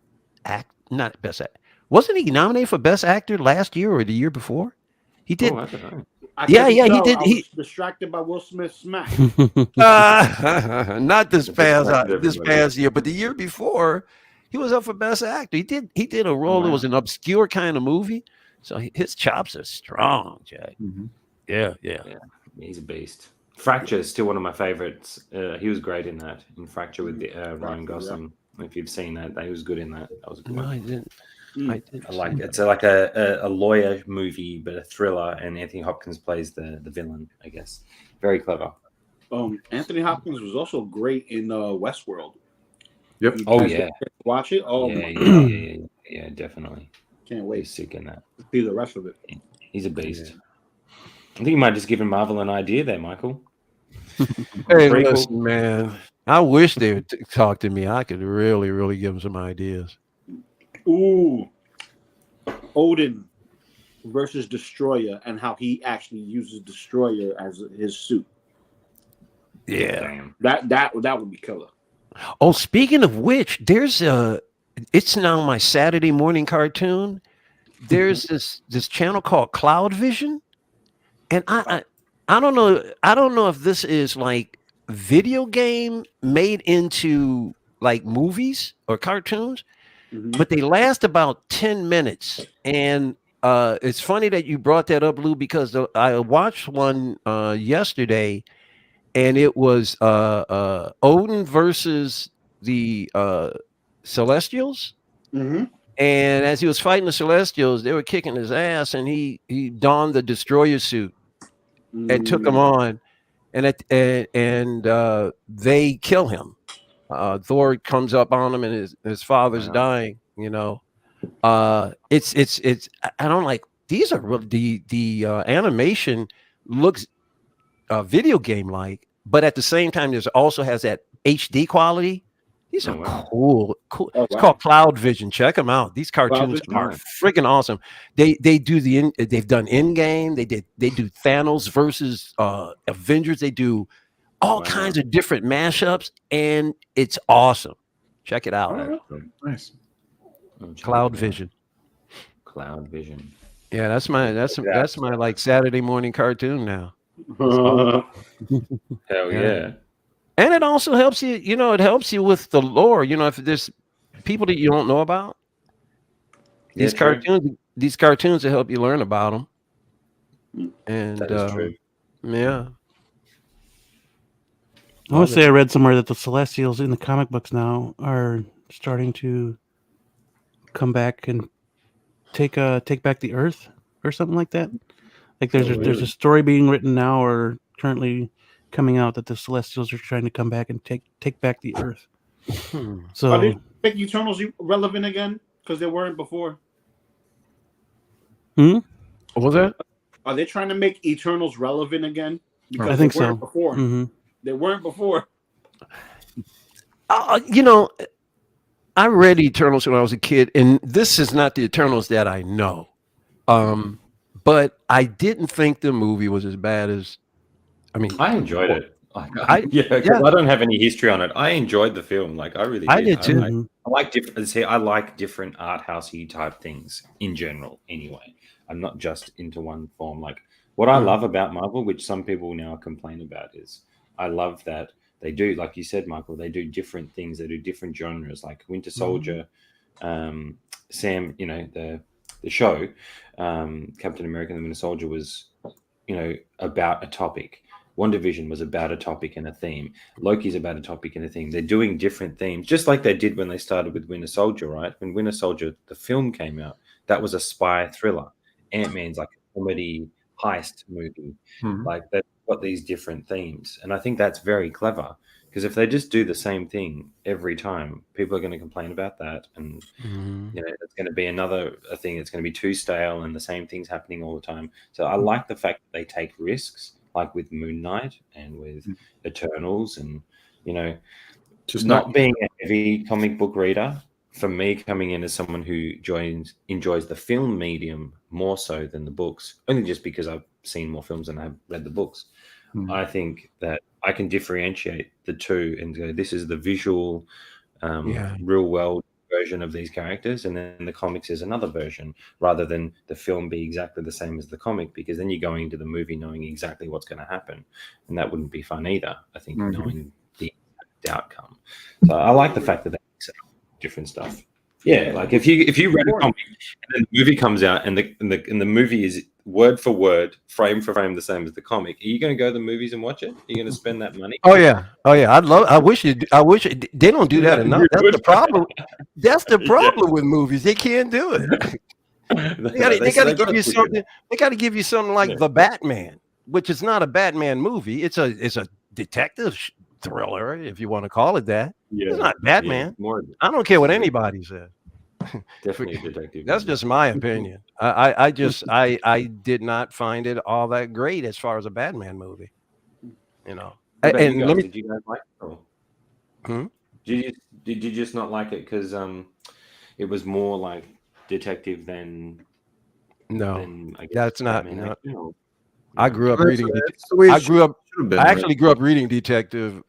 Act? Not Best Act. Wasn't he nominated for Best Actor last year or the year before? He did. I don't know. He did. He was distracted by Will Smith's smack. Not this past year, but the year before, he was up for Best Actor. He did a role that was an obscure kind of movie, so his chops are strong, Jack. Yeah. He's a beast. Fracture is still one of my favorites. He was great in that. In Fracture with Ryan Gosling. If you've seen that, he was good in that. That was a good one. I didn't. I like it. It's like a lawyer movie, but a thriller, and Anthony Hopkins plays the villain, I guess. Very clever. Anthony Hopkins was also great in Westworld. Yep. Oh yeah. Watch it. Oh yeah, definitely. Can't wait. He's sick in that. See the rest of it. He's a beast. I think you might have just given Marvel an idea there, Michael. Hey, listen, man. I wish they would talk to me. I could really, really give them some ideas. Ooh, Odin versus Destroyer and how he actually uses Destroyer as his suit. Yeah, that would be killer. Oh, speaking of which, there's it's now my Saturday morning cartoon. There's this channel called Cloud Vision, and I don't know if this is like video game made into like movies or cartoons. But they last about 10 minutes. And it's funny that you brought that up, Lou, because I watched one yesterday, and it was Odin versus the Celestials. And as he was fighting the Celestials, they were kicking his ass, and he donned the Destroyer suit and took him on, and they kill him. Thor comes up on him, and his father's dying. You know, it's I don't like these are really the animation looks video game like, but at the same time, there's also has that HD quality. These are cool. It's called Cloud Vision. Check them out. These cartoons are freaking awesome. They've done Endgame. They do Thanos versus Avengers. They do all kinds of different mashups, and it's awesome. Check it out. Nice. Cloud Vision. Cloud Vision. Yeah, that's my like Saturday morning cartoon now. Hell yeah. And it also helps you, it helps you with the lore. If there's people that you don't know about, these cartoons will help you learn about them. And that is true. Yeah. I want to say I read somewhere that the Celestials in the comic books now are starting to come back and take back the Earth or something like that. Like there's a story being written now or currently coming out that the Celestials are trying to come back and take back the Earth. So are they make Eternals relevant again because they weren't before? What was that? Are they trying to make Eternals relevant again? Because I think they weren't so. Before. Mm-hmm. They weren't before. I read Eternals when I was a kid, and this is not the Eternals that I know. But I didn't think the movie was as bad as. I mean, I enjoyed it. I don't have any history on it. I enjoyed the film. Like I really did. I did too. I like different. See, I like different art housey type things in general. Anyway, I'm not just into one form. Like what I love about Marvel, which some people now complain about, is I love that they do, like you said, Michael. They do different things. They do different genres, like Winter Soldier, Sam. You know the show, Captain America and the Winter Soldier was, about a topic. WandaVision was about a topic and a theme. Loki's about a topic and a theme. They're doing different themes, just like they did when they started with Winter Soldier, right? When Winter Soldier, the film came out, that was a spy thriller. Ant-Man's like a comedy heist movie. Like they've got these different themes. And I think that's very clever, because if they just do the same thing every time, people are going to complain about that. And, it's going to be another thing. It's going to be too stale and the same thing's happening all the time. So I like the fact that they take risks, like with Moon Knight and with Eternals, and just not being a heavy comic book reader. For me, coming in as someone who enjoys the film medium more so than the books, only just because I've seen more films than I've read the books. I think that I can differentiate the two and go, this is the visual, real world version of these characters, and then the comics is another version, rather than the film be exactly the same as the comic, because then you're going into the movie knowing exactly what's going to happen, and that wouldn't be fun either. I think knowing the outcome. So I like the fact that they mix up different stuff. Yeah, like if you read a comic and then the movie comes out and the movie is word for word, frame for frame the same as the comic, are you going to go to the movies and watch it? Are you going to spend that money? Oh yeah. I wish they don't do that enough. That's the problem. That's the problem with movies. They can't do it. They got to give you something. They got to give you something like The Batman, which is not a Batman movie. It's a detective thriller, if you want to call it that. Yeah, it's not Batman. I don't care what anybody says. Definitely detective. That's just my opinion. I did not find it all that great as far as a Batman movie. And did you guys like it? Did you just not like it because it was more like detective than? No, that's not. Batman, no. I grew up reading. I actually grew up reading detective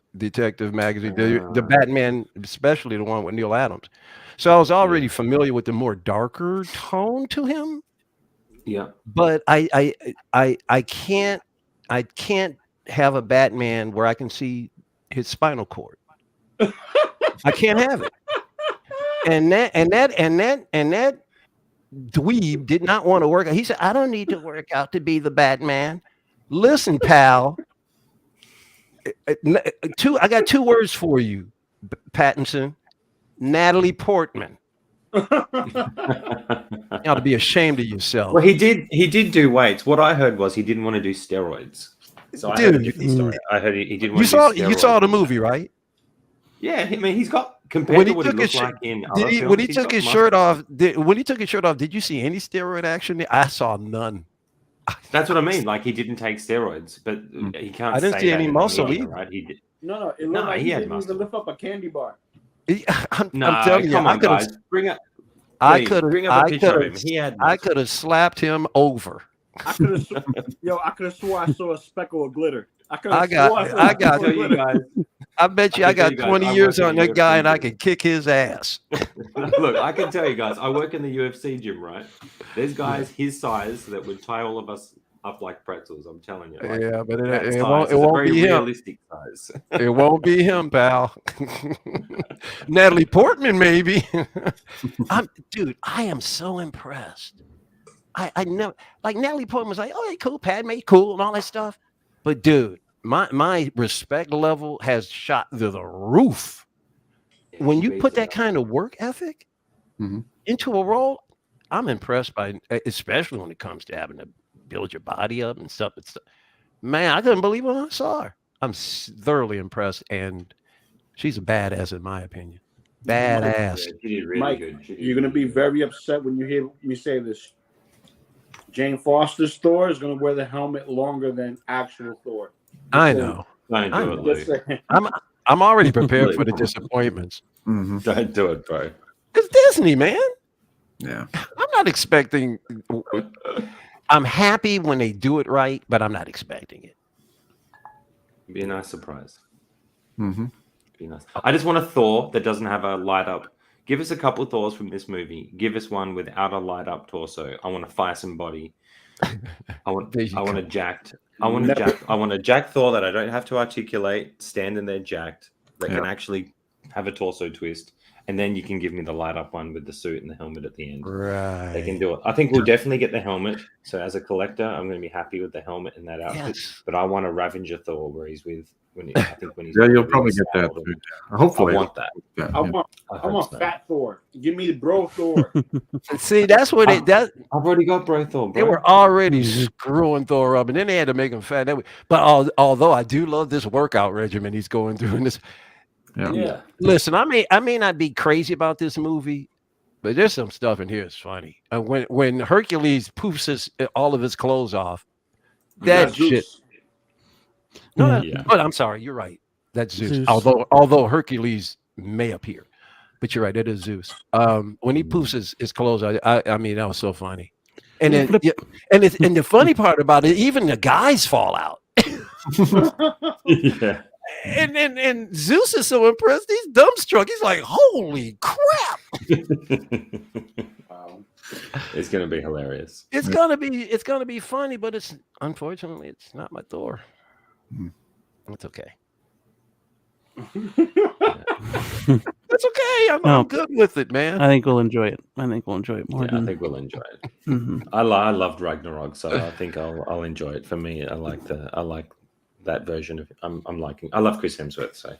magazine, the Batman, especially the one with Neil Adams. So I was already familiar with the more darker tone to him. Yeah, but I can't have a Batman where I can see his spinal cord. I can't have it. And that dweeb did not want to work out. He said, "I don't need to work out to be the Batman." Listen, pal. I got two words for you, Pattinson. Natalie Portman. You ought to be ashamed of yourself. Well, he did do weights. What I heard was he didn't want to do steroids. So I heard a different story. I heard he didn't want to do steroids. You saw the movie, right? Yeah, I mean he's got compared to what he looked like in other films. When he took his shirt off, did you see any steroid action? I saw none. That's what I mean. Like he didn't take steroids, but he can't. I didn't see any muscle either. Right? He did. No, it looked like he didn't even lift up a candy bar. I'm telling you, I could have slapped him over. I could have swore I saw a speckle of glitter. I bet you I got 20 years on that guy and I could kick his ass. Look, I can tell you guys, I work in the UFC gym, right? There's guys his size that would tie all of us up like pretzels. I'm telling you. Like, yeah, but it won't be realistic size. It won't be him, pal. Natalie Portman, maybe. Dude, I am so impressed. I never like Natalie Portman was like, "Oh, hey, cool, Padme, cool," and all that stuff. But dude, my respect level has shot through the roof. When you put that kind of work ethic into a role, I'm impressed by, especially when it comes to having to build your body up and stuff. Man, I couldn't believe when I saw her. I'm thoroughly impressed, and she's a badass in my opinion. Badass. She did really Mike, good. You're gonna be very upset when you hear me say this. Jane Foster's Thor is gonna wear the helmet longer than actual Thor. I know. I'm already prepared for the disappointments. Don't do it, bro. It's Disney, man. Yeah. I'm not expecting. I'm happy when they do it right, but I'm not expecting it. Be a nice surprise. Mm-hmm. Be nice. I just want a Thor that doesn't have a light up. Give us a couple of Thors from this movie. Give us one without a light up torso. I want a fearsome body. I want a jacked Thor that I don't have to articulate, standing there jacked, that can actually have a torso twist. And then you can give me the light up one with the suit and the helmet at the end. Right. They can do it. I think we'll definitely get the helmet. So as a collector, I'm going to be happy with the helmet and that outfit. Yes. But I want a Ravager Thor where he's with when he's Yeah, you'll probably get that. Hopefully, I want that. I want fat Thor. Give me the bro Thor. See, that's what I've already got Bro Thor. they were already screwing Thor up, and then they had to make him fat. But although I do love this workout regimen he's going through in this. Yeah. Listen, I may not be crazy about this movie, but there's some stuff in here that's funny. When Hercules poofs all of his clothes off, that shit. No, but I'm sorry, you're right. That's Zeus. Although Hercules may appear, but you're right. It is Zeus. When he poofs his clothes, I mean that was so funny. And then and the funny part about it, even the guys fall out. Yeah. And Zeus is so impressed, he's dumbstruck. He's like, "Holy crap!" Wow. It's gonna be hilarious. It's gonna be funny, but unfortunately it's not my Thor. It's okay. That's okay. I'm good with it, man. I think we'll enjoy it. I think we'll enjoy it more. I think we'll enjoy it. Mhm. I loved Ragnarok, so I think I'll enjoy it. For me, I like that version of I love Chris Hemsworth, so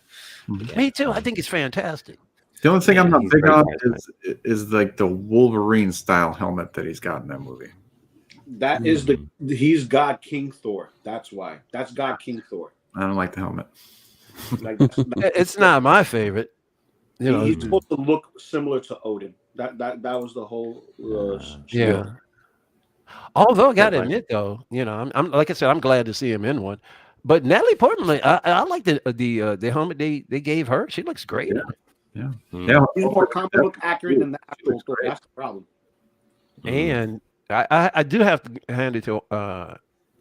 Me too. I think it's fantastic. The only thing I'm not he's big very on charismatic. is like the Wolverine style helmet that he's got in that movie. That is he's God King Thor. That's why. That's God King Thor. I don't like the helmet. Like It's not my favorite. You know, he's supposed to look similar to Odin. That was the whole yeah. Although I gotta admit though, you know, I'm like I said, I'm glad to see him in one. But Natalie Portman, I like the helmet they gave her. She looks great. Yeah. He's more comic book accurate than the actual Thor. That's the problem. And I do have to hand it to Taika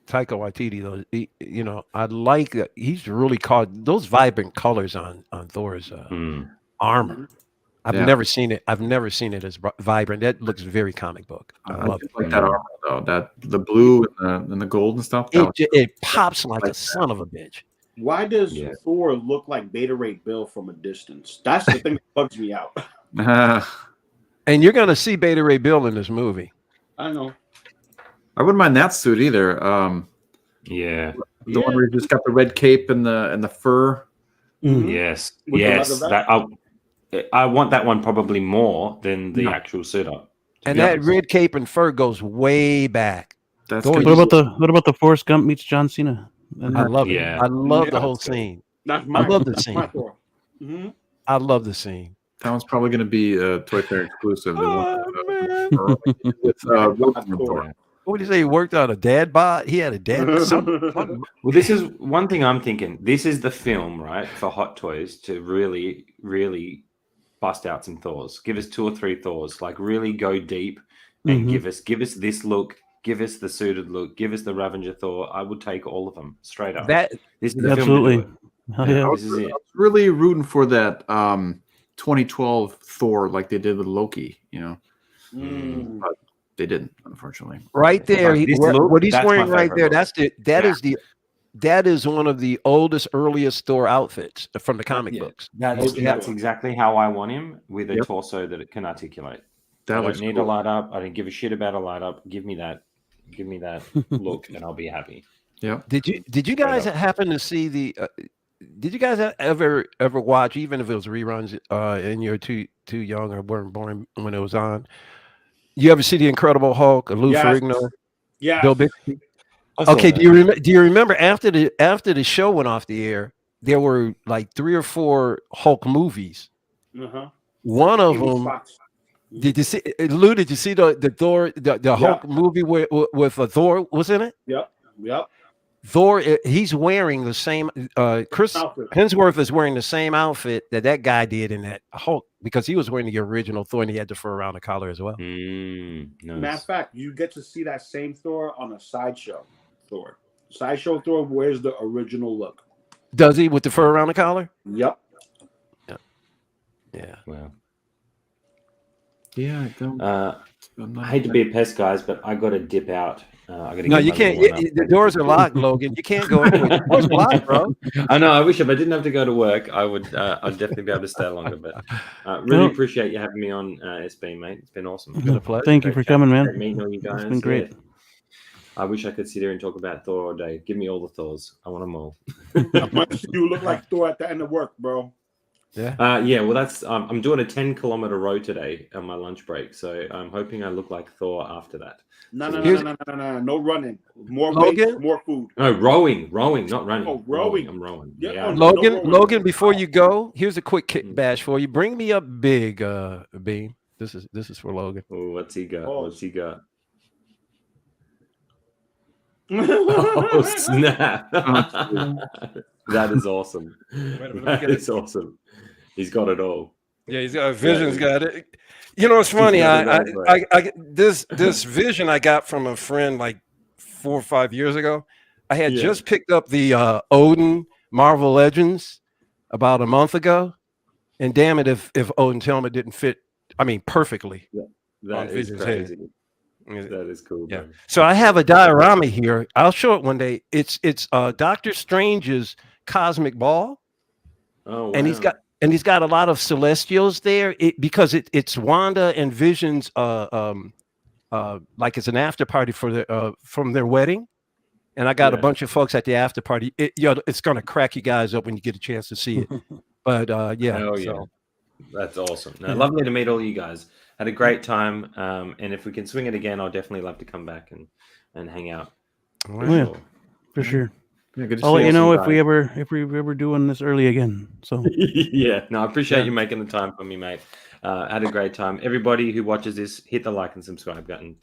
Waititi though. You know, I like that he's really caught those vibrant colors on Thor's armor. I've never seen it. I've never seen it as vibrant. That looks very comic book. I love it. Like that armor though. That the blue and the gold and stuff. It pops like a son of a bitch. Why does Thor look like Beta Ray Bill from a distance? That's the thing that bugs me out. And you're gonna see Beta Ray Bill in this movie. I know. I wouldn't mind that suit either. Yeah. The one where he just got the red cape and the fur. Mm-hmm. Yes. With Yes. the leather I want that one probably more than the actual suit up. And that red cape and fur goes way back. That's Thor- What about the Forrest Gump meets John Cena? I love it. Yeah. I love the Yeah, whole that's good. scene. That's my, I love the that's scene. my Thor. Mm-hmm. I love the scene. That one's probably going to be a Toy Fair exclusive. Oh, man. With Thor. What did you say? He worked on a dad bod? He had a dad. Something. Well, this is one thing I'm thinking. This is the film, right, for Hot Toys to really, really bust out some Thors. Give us 2 or 3 Thors. Like really go deep and give us this look. Give us the suited look. Give us the Ravager Thor. I would take all of them straight up. That This is the absolutely. film to do it. Hell yeah. This is it. I was really rooting for that 2012 Thor like they did with Loki, you know. But they didn't, unfortunately. right there. This look, What he's that's wearing my right there. favorite That is one of the oldest, earliest Thor outfits from the comic books. That's exactly how I want him, with a torso that it can articulate. That I looks don't need cool. a light up. I don't give a shit about a light up. Give me that look, and I'll be happy. Yeah. Did you guys happen to see the? Did you guys ever watch, even if it was reruns, and you're too young or weren't born when it was on? You ever see the Incredible Hulk, Lou Ferrigno, Yeah. Bill Bixby? Okay, do you remember after the show went off the air, there were like 3 or 4 Hulk movies. Uh-huh. One of them. Did you see Lou? Did you see the Thor the Hulk movie with Thor was in it? Yep. Thor, he's wearing the same. Chris Outfit. Hemsworth is wearing the same outfit that guy did in that Hulk because he was wearing the original Thor and he had the fur around the collar as well. Nice. Matter of fact, you get to see that same Thor on a sideshow Thor. Sideshow Thor wears the original look. Does he with the fur around the collar? Yep. Yeah. Wow. Yeah, I don't. I hate to be a pest, guys, but I got to dip out. I gotta No, get you my can't. little one up. The doors are locked, Logan. You can't go anywhere. The doors are locked, bro. I know. I wish if I didn't have to go to work, I would. I'd definitely be able to stay longer. But really Well- appreciate you having me on, SB, mate. It's been awesome. It's been a pleasure. Thank you for Great chat. coming, Great man. meeting all you guys. It's been great. Yeah. I wish I could sit here and talk about Thor all day. Give me all the Thors. I want them all. You look like Thor at the end of work, bro. Yeah. Yeah. Well, that's. I'm doing a 10-kilometer row today on my lunch break, so I'm hoping I look like Thor after that. No, Here's- no running. More Logan? weight, more food. No, rowing, not running. Oh, rowing. I'm rowing. Yeah, Yeah. oh, no. Logan, no. Logan, before you go, here's a quick kick bash for you. Bring me up big, Beam. This is for Logan. Oh, what's he got? Oh. What's he got? Oh snap! That is awesome. That is awesome. He's got it all. Yeah, he's got Vision's got it. You know, it's funny. got it all, I this vision I got from a friend like 4 or 5 years ago. I had Yeah. just picked up the Odin Marvel Legends about a month ago, and damn it, if Odin Tillman didn't fit, I mean, perfectly. That is Vision's head. crazy. That is cool. Yeah. Bro. So I have a diorama here. I'll show it one day. It's Doctor Strange's cosmic ball, Oh, and he's got a lot of celestials there. Because it's Wanda and Vision's like it's an after party for the from their wedding, and I got a Yeah. bunch of folks at the after party. It's gonna crack you guys up when you get a chance to see it. But yeah, Hell yeah. so, That's awesome. No, lovely to meet all you guys. Had a great time. And if we can swing it again, I'll definitely love to come back and hang out. all For right. Yeah. sure. For sure. Yeah, good to I'll see let you you. know Awesome if we guy. ever doing this early again. So Yeah, no, I appreciate Yeah. you making the time for me, mate. Had a great time. Everybody who watches this, hit the like and subscribe button,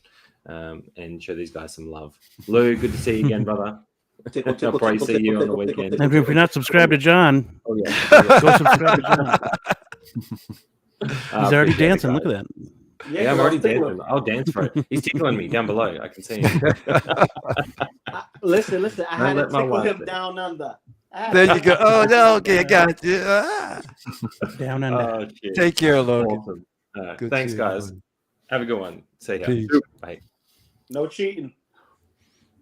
and show these guys some love. Lou, good to see you again, brother. Tickle, I'll probably see you on the weekend. and if you're not subscribed to John, Oh yeah, go subscribe to John. He's already dancing. Look at that. Yeah, I'm already dancing. I'll dance for it. He's tickling me down below. I can see him. Listen. I had to let my tickle wife him do. down under. There you go. Oh no, okay, I got you. Ah. Down and down. Oh, shit. Take care, Logan. Awesome. Good Thanks, seeing you, guys. buddy. Have a good one. See ya. Peace. Bye. No cheating.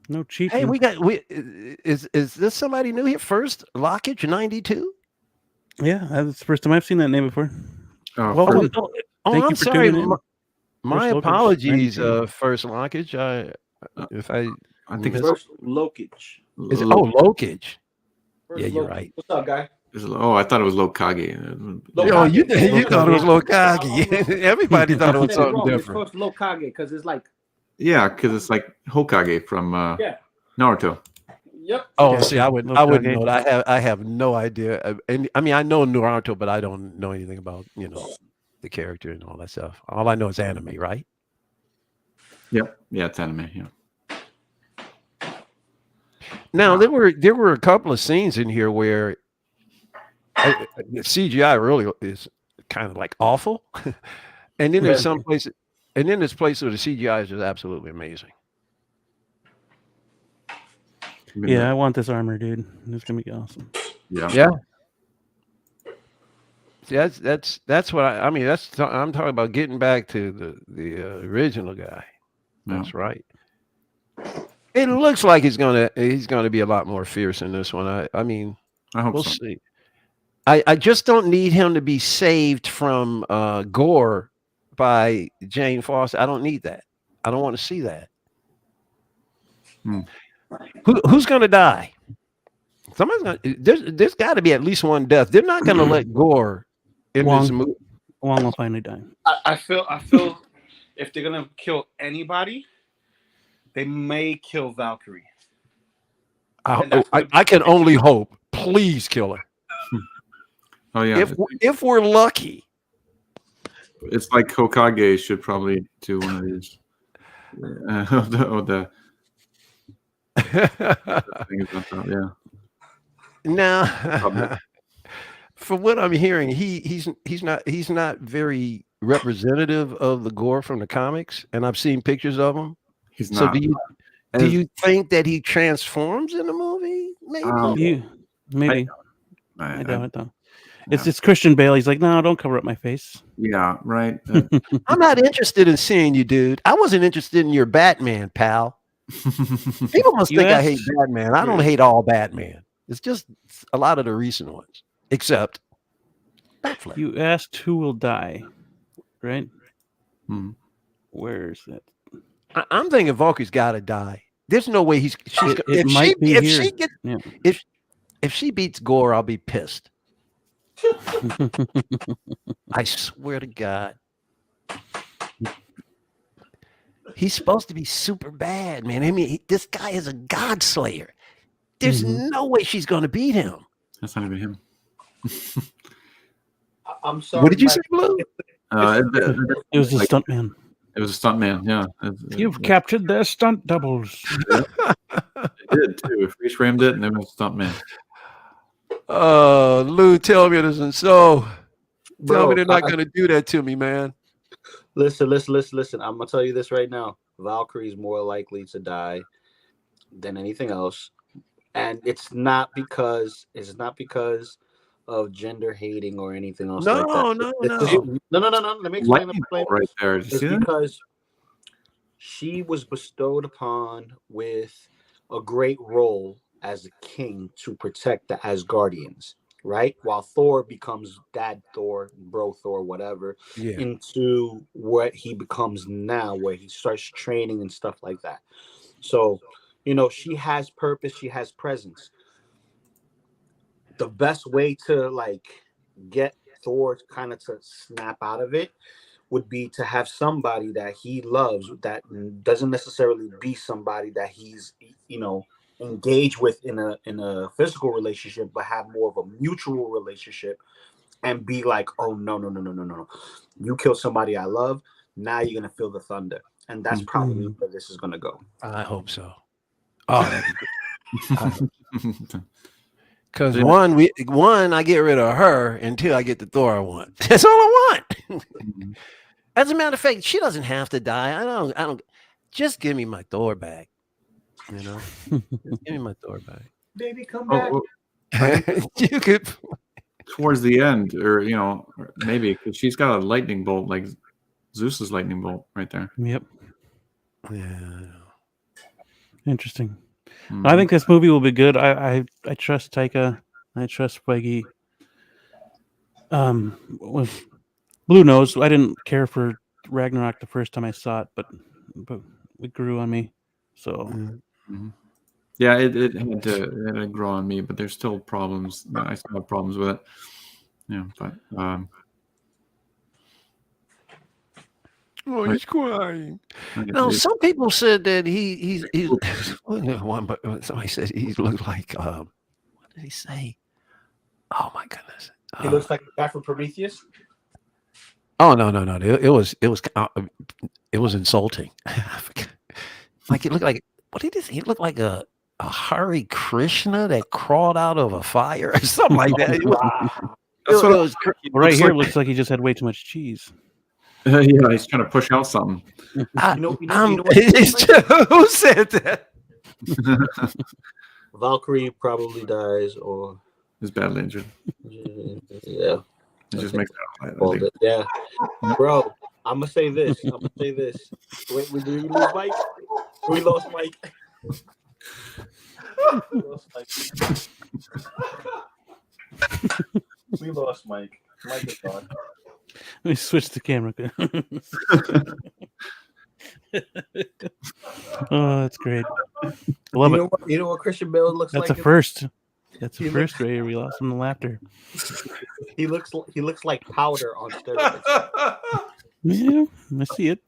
No cheating. Hey, is this somebody new here? First Lockage 92? Yeah, that's the first time I've seen that name before. Oh, Welcome. first- Thank I'm you for sorry. tuning in. My First Lockage apologies, 92. First Lockage. If I I think it's, First Lokage. is it, Lokage. First Yeah, you're Lokage. right. What's up, guy? oh, I thought it was Lokage. Oh, you thought it was Lokage. Lokage. Everybody thought it was something It's different. first Lokage because it's like, Yeah, because it's like Hokage from yeah. Naruto. Yep. Oh, Okay. see, I wouldn't Lokage. know. I have no idea. And I mean, I know Naruto, but I don't know anything about the character and all that stuff. All I know is anime, right? Yep. Yeah, it's anime. Yeah. Now there were a couple of scenes in here where the CGI really is kind of like awful, and then there's some places, and then there's places where the CGI is just absolutely amazing. Yeah, I want this armor, dude. It's gonna be awesome. Yeah. Yeah. See, that's what I mean. I'm talking about getting back to the original guy. That's right. It looks like he's gonna be a lot more fierce in this one. I mean, I hope we'll so. see. I just don't need him to be saved from gore by Jane Foster. I don't need that. I don't want to see that. Who's gonna die? Somebody's gonna. There's got to be at least one death. They're not gonna let gore in this Wong. movie. Wong will finally die. I feel if they're gonna kill anybody, they may kill Valkyrie. I can only hope. Please kill her. Oh yeah. If we're lucky. It's like Hokage should probably do one of these. The things on top, yeah. Now, from what I'm hearing, he's not very representative of the Gore from the comics, and I've seen pictures of him. He's So not. do you think that he transforms in the movie? Maybe. Maybe. I I doubt it though. yeah. It's Christian Bale. He's like, no, don't cover up my face. Yeah, right. I'm not interested in seeing you, dude. I wasn't interested in your Batman, pal. People must think I hate Batman. I don't hate all Batman. It's just a lot of the recent ones, except Batfleck. You asked who will die, right? Hmm. Where's that? I'm thinking Valkyrie's got to die. There's no way if she beats Gore, I'll be pissed. I swear to God. He's supposed to be super bad, man. I mean, this guy is a god slayer. There's no way she's going to beat him. That's not even him. I'm sorry. What did you say, Blue? It was a stuntman. It was a stuntman. Yeah, You've captured their stunt doubles. It did too. Freeze framed it, and it was a stuntman. Lou, tell me it isn't so. Tell me Bro, they're not going to do that to me, man. Listen. I'm gonna tell you this right now. Valkyrie's more likely to die than anything else, and it's not because of gender hating or anything else like that. No. No. Let me explain. Right there. Did you It's see that? because she was bestowed upon with a great role as a king to protect the Asgardians, right? While Thor becomes Dad Thor, Bro Thor, whatever, into what he becomes now, where he starts training and stuff like that. So, she has purpose, she has presence. The best way to get Thor kind of to snap out of it would be to have somebody that he loves that doesn't necessarily be somebody that he's engage with in a physical relationship, but have more of a mutual relationship, and be like, oh no, you killed somebody I love, now you're gonna feel the thunder. And that's probably where this is gonna go. I hope so. Because one, I get rid of her, and two, I get the Thor I want. That's all I want. As a matter of fact, she doesn't have to die. I don't. Just give me my Thor back. Just give me my Thor back. Baby, come back. You could Towards the end, or maybe because she's got a lightning bolt like Zeus's lightning bolt right there. Yep. Yeah. Interesting. I think this movie will be good. I trust Taika. I trust Feige. With Blue Nose, I didn't care for Ragnarok the first time I saw it, but it grew on me. So Yeah, it had to grow on me, but there's still problems. I still have problems with it. Yeah, but oh, he's crying. No, some people said that he's one, but somebody said he looked like what did he say? Oh my goodness, He looks like the guy from Prometheus. Oh no! It was insulting. Like it looked like what did he say? He looked like a Hare Krishna that crawled out of a fire or something like that. It was right here. Looks like he just had way too much cheese. yeah, he's trying to push out something. Who said that? Valkyrie probably dies, or Is badly injured. yeah. It just makes it. Yeah, bro. I'm gonna say this. Wait, did we lose Mike? We lost Mike. We lost Mike. Mike is gone. Let me switch the camera. Oh, that's great. Love it. You know what Christian Bale looks like? That's a first. That's the first right here. We lost him to laughter. He looks like powder on steroids. Yeah, I see it.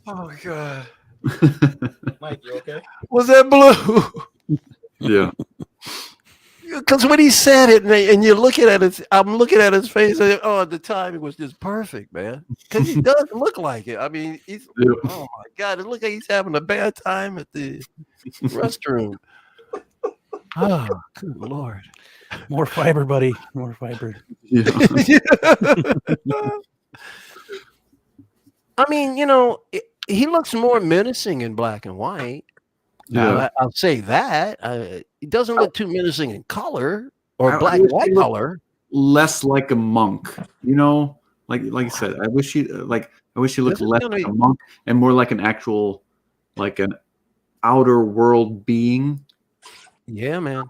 Oh my god. Mike, you okay? Was that Blue? Yeah. Because when he said it, and you're looking at it, I'm looking at his face. And, at the time, it was just perfect, man. Because he does look like it. I mean, oh my god, it looks like he's having a bad time at the restroom. Oh, good Lord. More fiber, buddy. More fiber. Yeah. I mean, he looks more menacing in black and white. Yeah. I'll say that. He doesn't look too menacing in color or I black and wish he white looked color. less like a monk. Like I said, I wish he looked This is less gonna like be- a monk and more like an actual, like an outer world being. Yeah, man.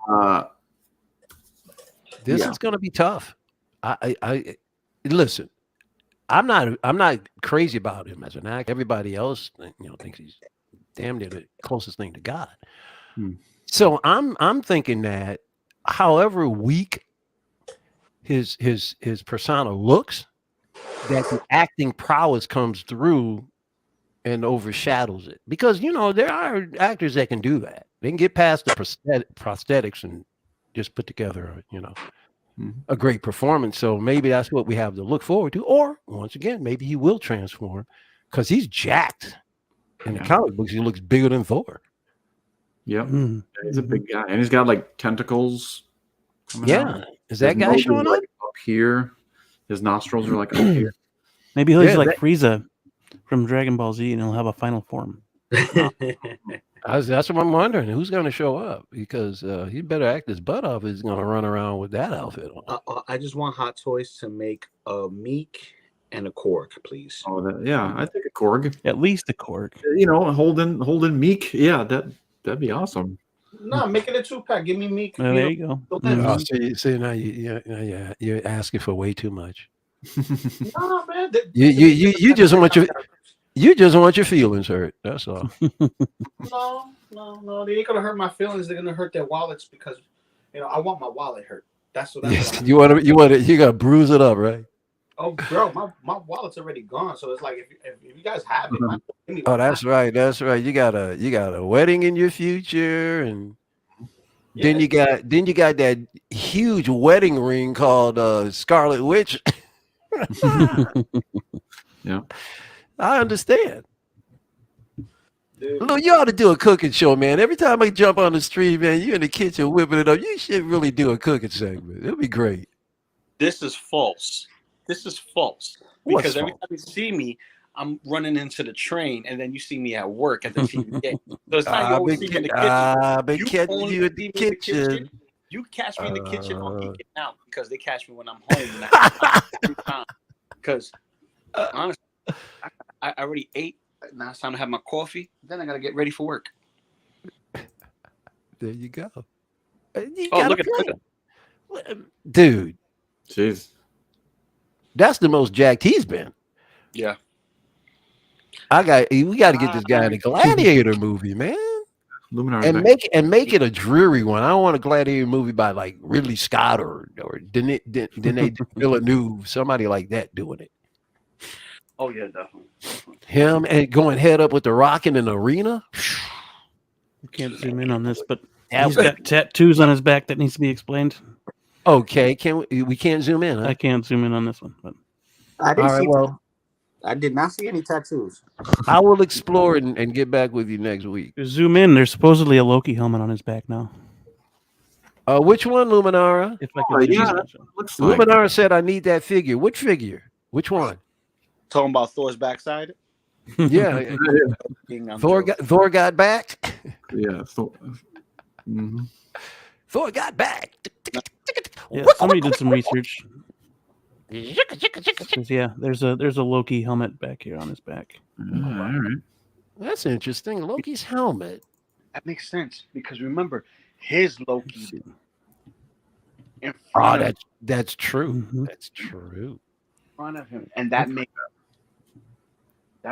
This Yeah. is going to be tough. I listen. I'm not crazy about him as an actor. Everybody else, thinks he's damn near the closest thing to God. So I'm thinking that, however weak his persona looks, that the acting prowess comes through and overshadows it. Because there are actors that can do that. They can get past the prosthetics and just put together a great performance. So maybe that's what we have to look forward to. Or once again, maybe he will transform, because he's jacked. In the comic books, he looks bigger than Thor. Yep. He's a big guy, and he's got like tentacles. Yeah. Is that guy showing up? Like up here? His nostrils are like up here. Maybe he'll like Frieza from Dragon Ball Z, and he'll have a final form. That's what I'm wondering. Who's going to show up? Because he better act his butt off if he's going to run around with that outfit on. I just want Hot Toys to make a Meek and a Korg, please. Oh, I think a Korg. At least a Korg. Holding Meek. Yeah, that'd be awesome. No, make it a 2-pack. Give me Meek. There you go. Oh, see, now you're asking for way too much. No, man. You just want your feelings hurt. That's all. No. They ain't gonna hurt my feelings. They're gonna hurt their wallets, because I want my wallet hurt. That's what. You gotta bruise it up, right? Oh, bro, my wallet's already gone. So it's like, if you guys have it. Oh, that's right. You got a wedding in your future, and then you got that huge wedding ring called Scarlet Witch. Yeah, I understand. Dude. Look, you ought to do a cooking show, man. Every time I jump on the street, man, you in the kitchen whipping it up. You should really do a cooking segment. It'll be great. This is false. Because What's every false? time you see me, I'm running into the train, and then you see me at work at the TV game. So it's not you always see me in the kitchen. I've been catching only you in see the me in kitchen. You catch me in the kitchen or me getting out, because they catch me when I'm home. Because honestly, I already ate. Now it's time to have my coffee. Then I got to get ready for work. There you go. Look at that. Dude. jeez. That's the most jacked he's been. Yeah. We got to get this guy in a Gladiator movie, man. Luminary And make it a dreary one. I don't want a Gladiator movie by like Ridley Scott or Denis Villeneuve, somebody like that doing it. Oh yeah, definitely. Him and going head up with the Rock in an arena. You can't zoom in on this, but That he's was- got tattoos on his back that needs to be explained. Okay, we can't zoom in, huh? I can't zoom in on this one, but I All right, well, I did not see any tattoos. I will explore and get back with you next week. zoom in. There's supposedly a Loki helmet on his back now. Which one, Luminara? If I Oh, can yeah. Looks like Luminara said I need that figure. Which figure? Which one? Talking about Thor's backside. Yeah, I'm Thor got back. yeah. Mhm. Thor got back. Yeah, somebody did some research. Yeah, there's a Loki helmet back here on his back. All right. That's interesting. Loki's helmet. That makes sense, because remember, his Loki in Oh, front of that's true. Mhm. That's true. him, and that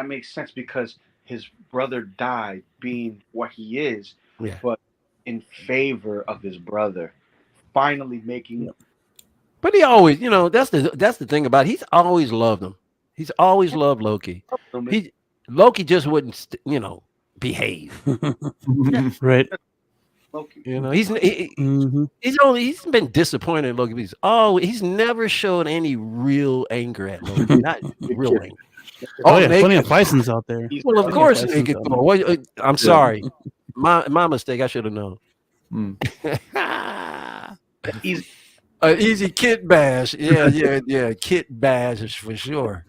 makes sense, because his brother died being what he is, Yeah. but in favor of his brother, finally making. But he always, that's the thing about it. He's always loved him. He's always loved Loki. Loki just wouldn't, behave. Right. Loki. Mhm. He's been disappointed in Loki. He's never showed any real anger at Loki. Not real anger. Oh yeah, plenty naked. of Bisons out there. Well, of Plenty course, Bisons naked out Thor. I'm sorry, my mistake. I should have known. Easy. An easy kit bash. Yeah. Kit bash is for sure.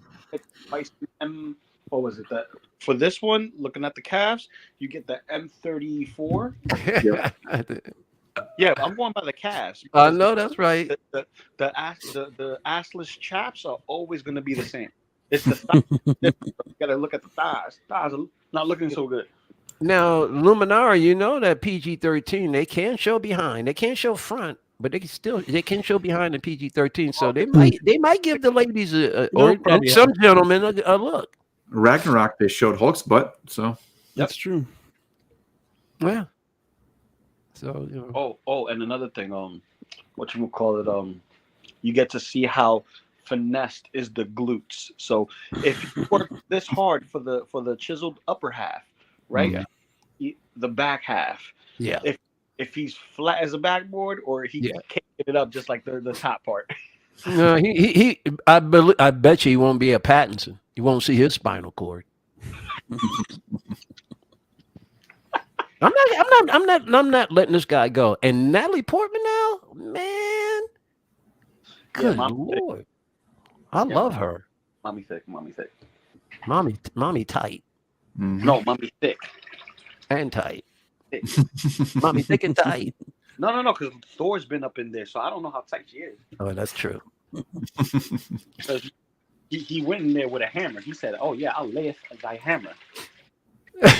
What was it that for this one? Looking at the calves, you get the M34. Yeah, I'm going by the calves. I know that's right. The assless chaps are always going to be the same. It's the thighs. You got to look at the thighs. Thighs are not looking so good. Now, Luminara, you know that PG-13, they can show behind. They can't show front, but they can show behind in PG-13. So they might give the ladies and some gentlemen a look. Ragnarok, they showed Hulk's butt, so That's true. Yeah. So you know. Oh, and another thing, what you would call it, you get to see how finessed is the glutes. So if you work this hard for the chiseled upper half, right? The back half. Yeah. If he's flat as a backboard, or he can't get it up just like the top part. No, I bet you he won't be a Pattinson. You won't see his spinal cord. I'm not letting this guy go. And Natalie Portman now, man. Good Lord. I love her. Mommy thick. Mommy tight. No, mommy thick. And tight. Mommy thick and tight. No, because Thor's been up in there, so I don't know how tight she is. Oh, that's true. Because he went in there with a hammer. He said, "Oh yeah, I'll lay thy hammer."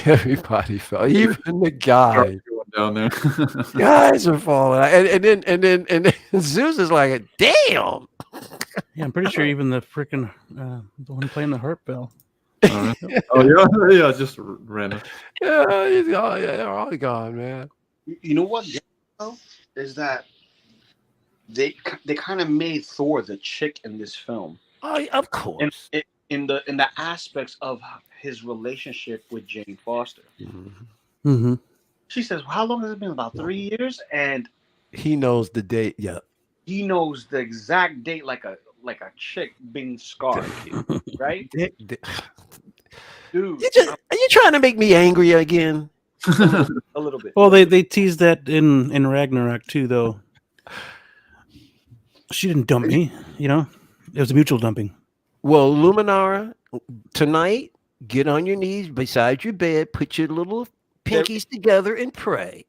Everybody fell, even the guy down there. guys are falling, and then Zeus is like, "Damn!" Yeah, I'm pretty sure even the freaking the one playing the harp fell. Yeah, just random. Yeah, they're all gone, man. You know what? Is that they kind of made Thor the chick in this film. Oh, of course. In the aspects of his relationship with Jane Foster. Mm-hmm. She says, "How long has it been? About 3 years?" And he knows the date. Yeah, he knows the exact date, like a chick being scarred, right? Dude, are you trying to make me angry again? A little bit. Well, they teased that in Ragnarok too, though. She didn't dump me, you know. It was a mutual dumping. Well, Luminara, tonight, get on your knees beside your bed, put your little pinkies together, and pray.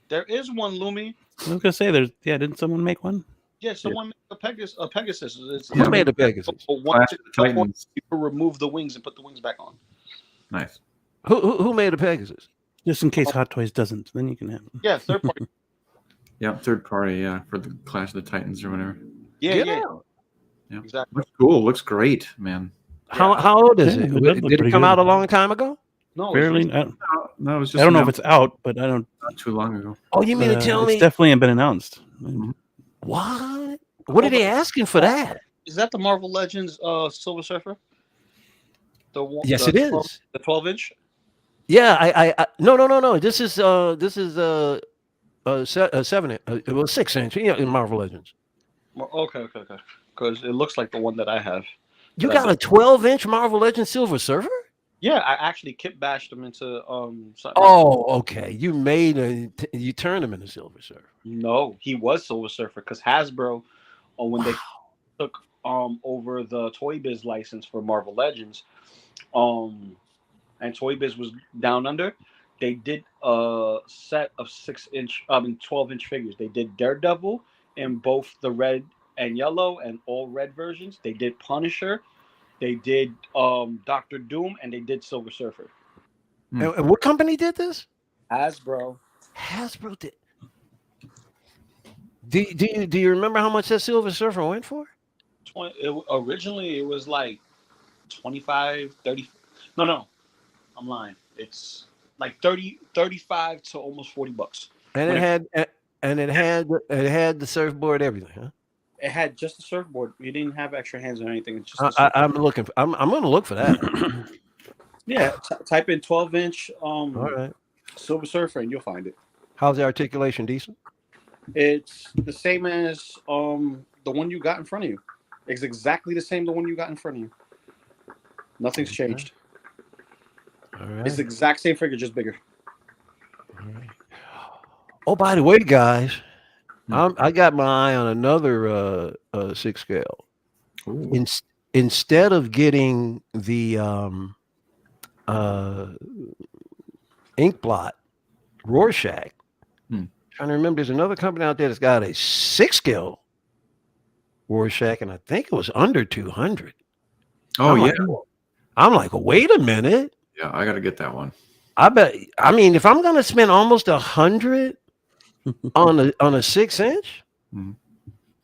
There is one, Lumi. I was gonna say, didn't someone make one? Yeah, someone made a Pegasus. Who made a Pegasus? People remove the wings and put the wings back on. Nice. Who made a Pegasus? Just in case Hot Toys doesn't, then you can have them. Yeah, third party. Yeah, third party. Yeah, for the Clash of the Titans or whatever. Yeah. Exactly. Looks cool. Looks great, man. How old is it? It Did it come out a long time ago? No, Barely. No, it was just. I don't know if it's out, but I don't. Not too long ago. Oh, you mean to tell me? It's definitely been announced. What? What are they asking for that? Is that the Marvel Legends Silver Surfer? Yes, it is. The 12-inch. Yeah, I no. This is 7-inch. It was 6-inch. In Marvel Legends. Okay. Because it looks like the one that I have. You got a 12-inch Marvel Legends Silver Surfer? Yeah, I actually kit bashed them into something. Oh, okay. You you turned him into Silver Surfer. No, he was Silver Surfer because Hasbro, when they took over the Toy Biz license for Marvel Legends, and Toy Biz was down under, they did a set of 12-inch figures. They did Daredevil in both the red and yellow and all red versions. They did Punisher. They did Doctor Doom, and they did Silver Surfer. And what company did this? Hasbro. Hasbro did. Do you remember how much that Silver Surfer went for? Originally, it was like 25, 30. No, I'm lying. It's like 35 to almost $40. And it had the surfboard, everything, huh? It had just the surfboard. You didn't have extra hands or anything. It's just I'm looking. I'm going to look for that. Yeah, type in 12-inch all right. Silver Surfer and you'll find it. How's the articulation? Decent. It's the same as the one you got in front of you. It's exactly the same the one you got in front of you. Nothing's changed. All right. It's the exact same figure, just bigger. All right. Oh, by the way, guys, Hmm. I got my eye on another 6 scale. Ooh. Instead of getting the ink blot Rorschach, trying to remember, there's another company out there that's got a 6 scale Rorschach, and I think it was under 200. Oh, yeah. I'm like, wait a minute. Yeah, I got to get that one. I bet. I mean, if I'm gonna spend almost 100 on a 6-inch, Mhm.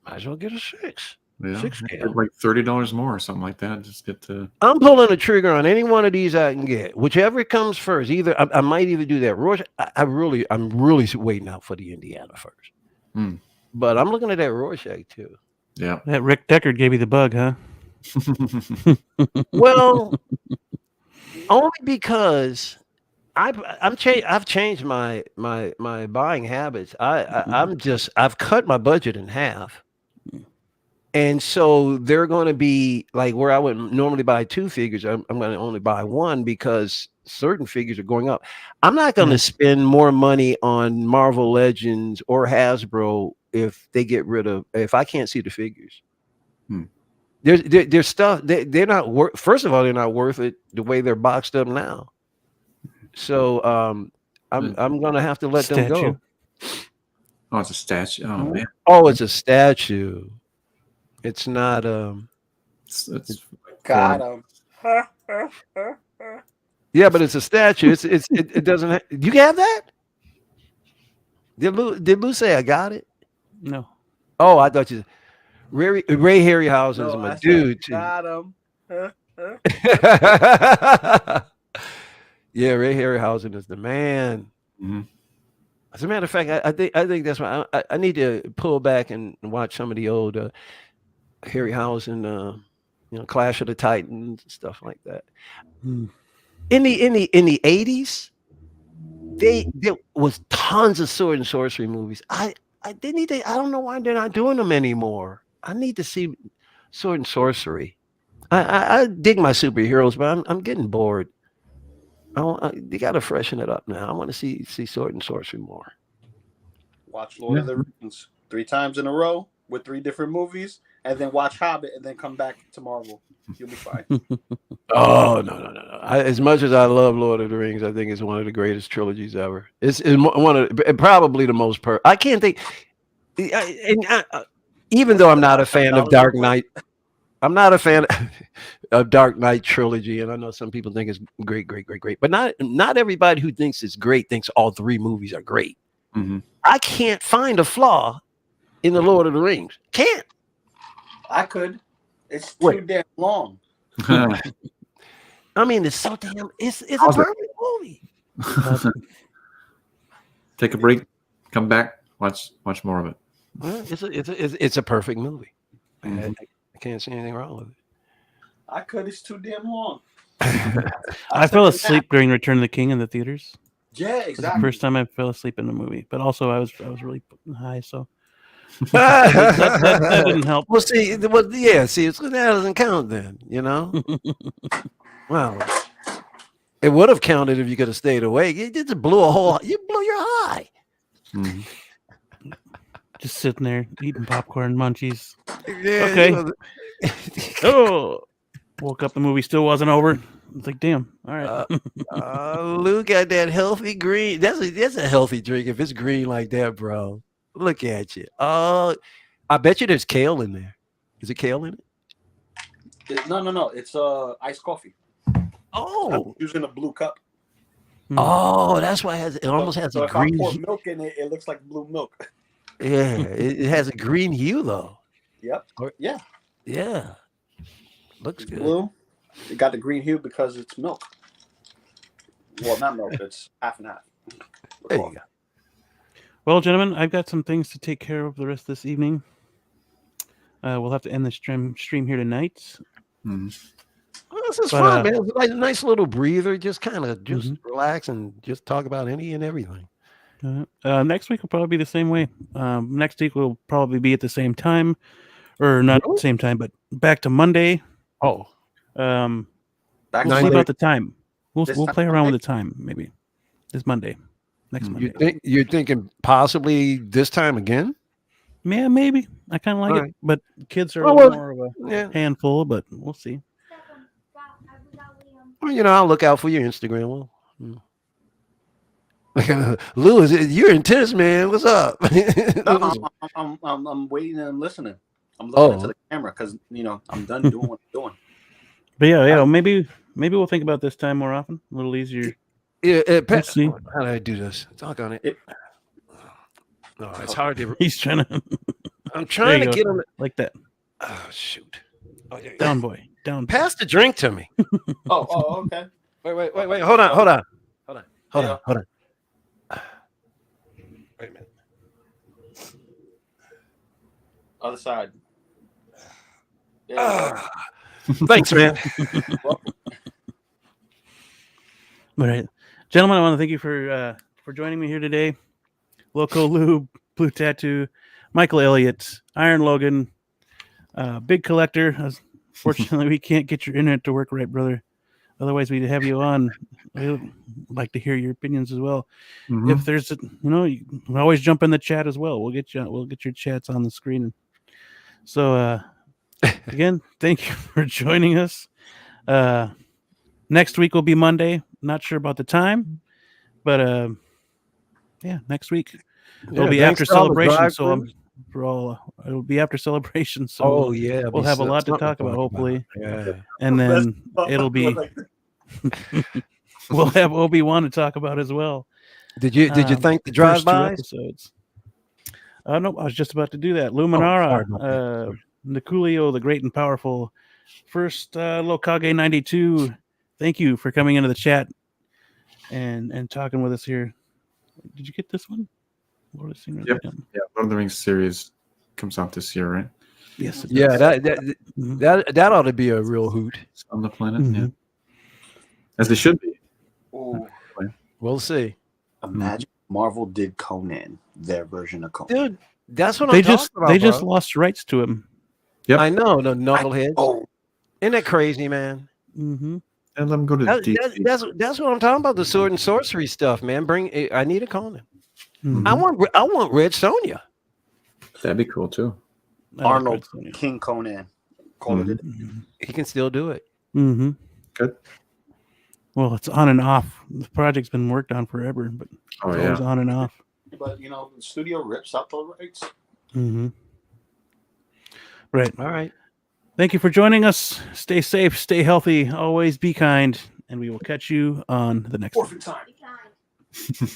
might as well get a 6. Yeah, 6 scale. like $30 more or something like that. Just get to. I'm pulling the trigger on any one of these I can get, whichever comes first. Either I might either do that. Rorschach. I'm really waiting out for the Indiana first. But I'm looking at that Rorschach too. Yeah. That Rick Deckard gave you the bug, huh? Well, only because I've changed my buying habits. I've cut my budget in half. And so they're going to be like where I would normally buy 2 figures. I'm going to only buy 1 because certain figures are going up. I'm not going to spend more money on Marvel Legends or Hasbro if I can't see the figures. There's stuff they're not worth. First of all, they're not worth it the way they're boxed up now. So I'm going to have to let them go. Oh, it's a statue. Oh man. Oh, it's a statue. It's not It's Got him. yeah, but it's a statue. It doesn't you have that? Did Lou say I got it? No. Oh, I thought you Ray Harryhausen's my dude too. Got him. Yeah, Ray Harryhausen is the man. As a matter of fact, I think that's why I need to pull back and watch some of the old Harryhausen, Clash of the Titans, stuff like that. In the 80s, there was tons of sword and sorcery movies. I don't know why they're not doing them anymore. I need to see sword and sorcery. I dig my superheroes, but I'm getting bored. They got to freshen it up now. I want to see sword and sorcery more. Watch Lord of the Rings 3 times in a row with 3 different movies, and then watch Hobbit, and then come back to Marvel. You'll be fine. Oh no! As much as I love Lord of the Rings, I think it's one of the greatest trilogies ever. It's one of probably the most I can't think. Even though I'm not a fan of Dark Knight, I'm not a fan of Dark Knight trilogy, and I know some people think it's great. But not everybody who thinks it's great thinks all 3 movies are great. I can't find a flaw in the Lord of the Rings. Can't. I could. It's too damn long. I mean, it's so damn. It's a perfect movie. Take a break, come back, watch more of it. It's a perfect movie. I can't see anything wrong with it. I could. It's too damn long. I fell asleep during Return of the King in the theaters. Yeah, It's exactly. the first time I fell asleep in a movie, but also I was really high, so that didn't help. Well, see, that doesn't count then, Well, it would have counted if you could have stayed awake. You just blew you blew your high. Just sitting there eating popcorn, munchies. Yeah, Okay. Woke up, the movie still wasn't over. It's like, damn. All right. Look at that healthy green. That's a healthy drink if it's green like that, bro. Look at you. I bet you there's kale in there. Is it kale in it? No. It's iced coffee. Oh, I'm using a blue cup. Oh, that's why it almost has a green. If I pour milk in it, it looks like blue milk. Yeah, it has a green hue though. Yep. Yeah. Looks good. Blue. It got the green hue because it's milk. Well, not milk. It's half and half. There you go. Well, gentlemen, I've got some things to take care of the rest of this evening. We'll have to end the stream here tonight. Well, this is fun, man. It's like a nice little breather. Just kind of relax and just talk about any and everything. Next week will probably be the same way. Next week will probably be at the same time, or not at the same time, but back to Monday. Oh, we'll see about the time. We'll play around with the time maybe this Monday. Next Mm. Monday. You're thinking possibly this time again? Yeah, maybe. I kind of like All it, right. but kids are a Well, little well, more of a Yeah. handful, but we'll see. Well, I'll look out for your Instagram. Well, Lewis, you're intense, man. What's up? No, I'm waiting and listening. I'm looking into the camera because I'm done doing what I'm doing. But yeah, maybe we'll think about this time more often. A little easier. Yeah, We'll see. how do I do this? Talk on it. No, it's hard to. He's trying to. I'm trying to go. get him. Like that. Oh shoot! Oh, yeah. Down, boy. Down. Pass the drink to me. Oh, okay. Wait. Hold on. Wait a minute. Other side. Yeah. Thanks, man. All right, gentlemen, I want to thank you for joining me here today. Loco Lube, Blue Tattoo, Michael Elliott, Iron Logan, Big Collector. Fortunately, we can't get your internet to work right, brother. Otherwise, we'd have you on. We'd like to hear your opinions as well. Mhm. If there's, you can always jump in the chat as well. We'll get your chats on the screen. So, again, thank you for joining us. Next week will be Monday. Not sure about the time, but yeah, next week it'll be after celebration. So it'll be after celebration. So Oh yeah, we'll have a lot to talk about, hopefully. Yeah. And then it'll be we'll have Obi-Wan to talk about as well. Did you thank the First two drive-bys? episodes. No, I was just about to do that. sorry Luminara, about that. Niculio, the great and powerful, first Lokage 92. Thank you for coming into the chat and talking with us here. Did you get this one? Lord of the Rings. Yep. Yeah, Lord of the Rings series comes out this year, right? Yes. It Yeah, does. that ought to be a real hoot. It's on the planet, Mhm. yeah. As they should be. Ooh, We'll see, imagine Marvel did Conan, their version of Conan. dude. That's what They I'm just talking about. just bro. lost rights to him. Yep. I know the knuckleheads. Oh, Isn't that crazy, man? Mm-hmm. And let them go to DC. That's what I'm talking about. The sword and sorcery stuff, man. I need a Conan. Mm-hmm. I want Red Sonja. That'd be cool too. Arnold, King Conan. Call it. Mm-hmm. He can still do it. Mm-hmm. Good. Well, it's on and off. The project's been worked on forever, but Oh it's always yeah. on and off. But the studio rips out the rights. Mm-hmm. Right. All right. Thank you for joining us. Stay safe, stay healthy, always be kind, and we will catch you on the next one. Orphan time. Be kind.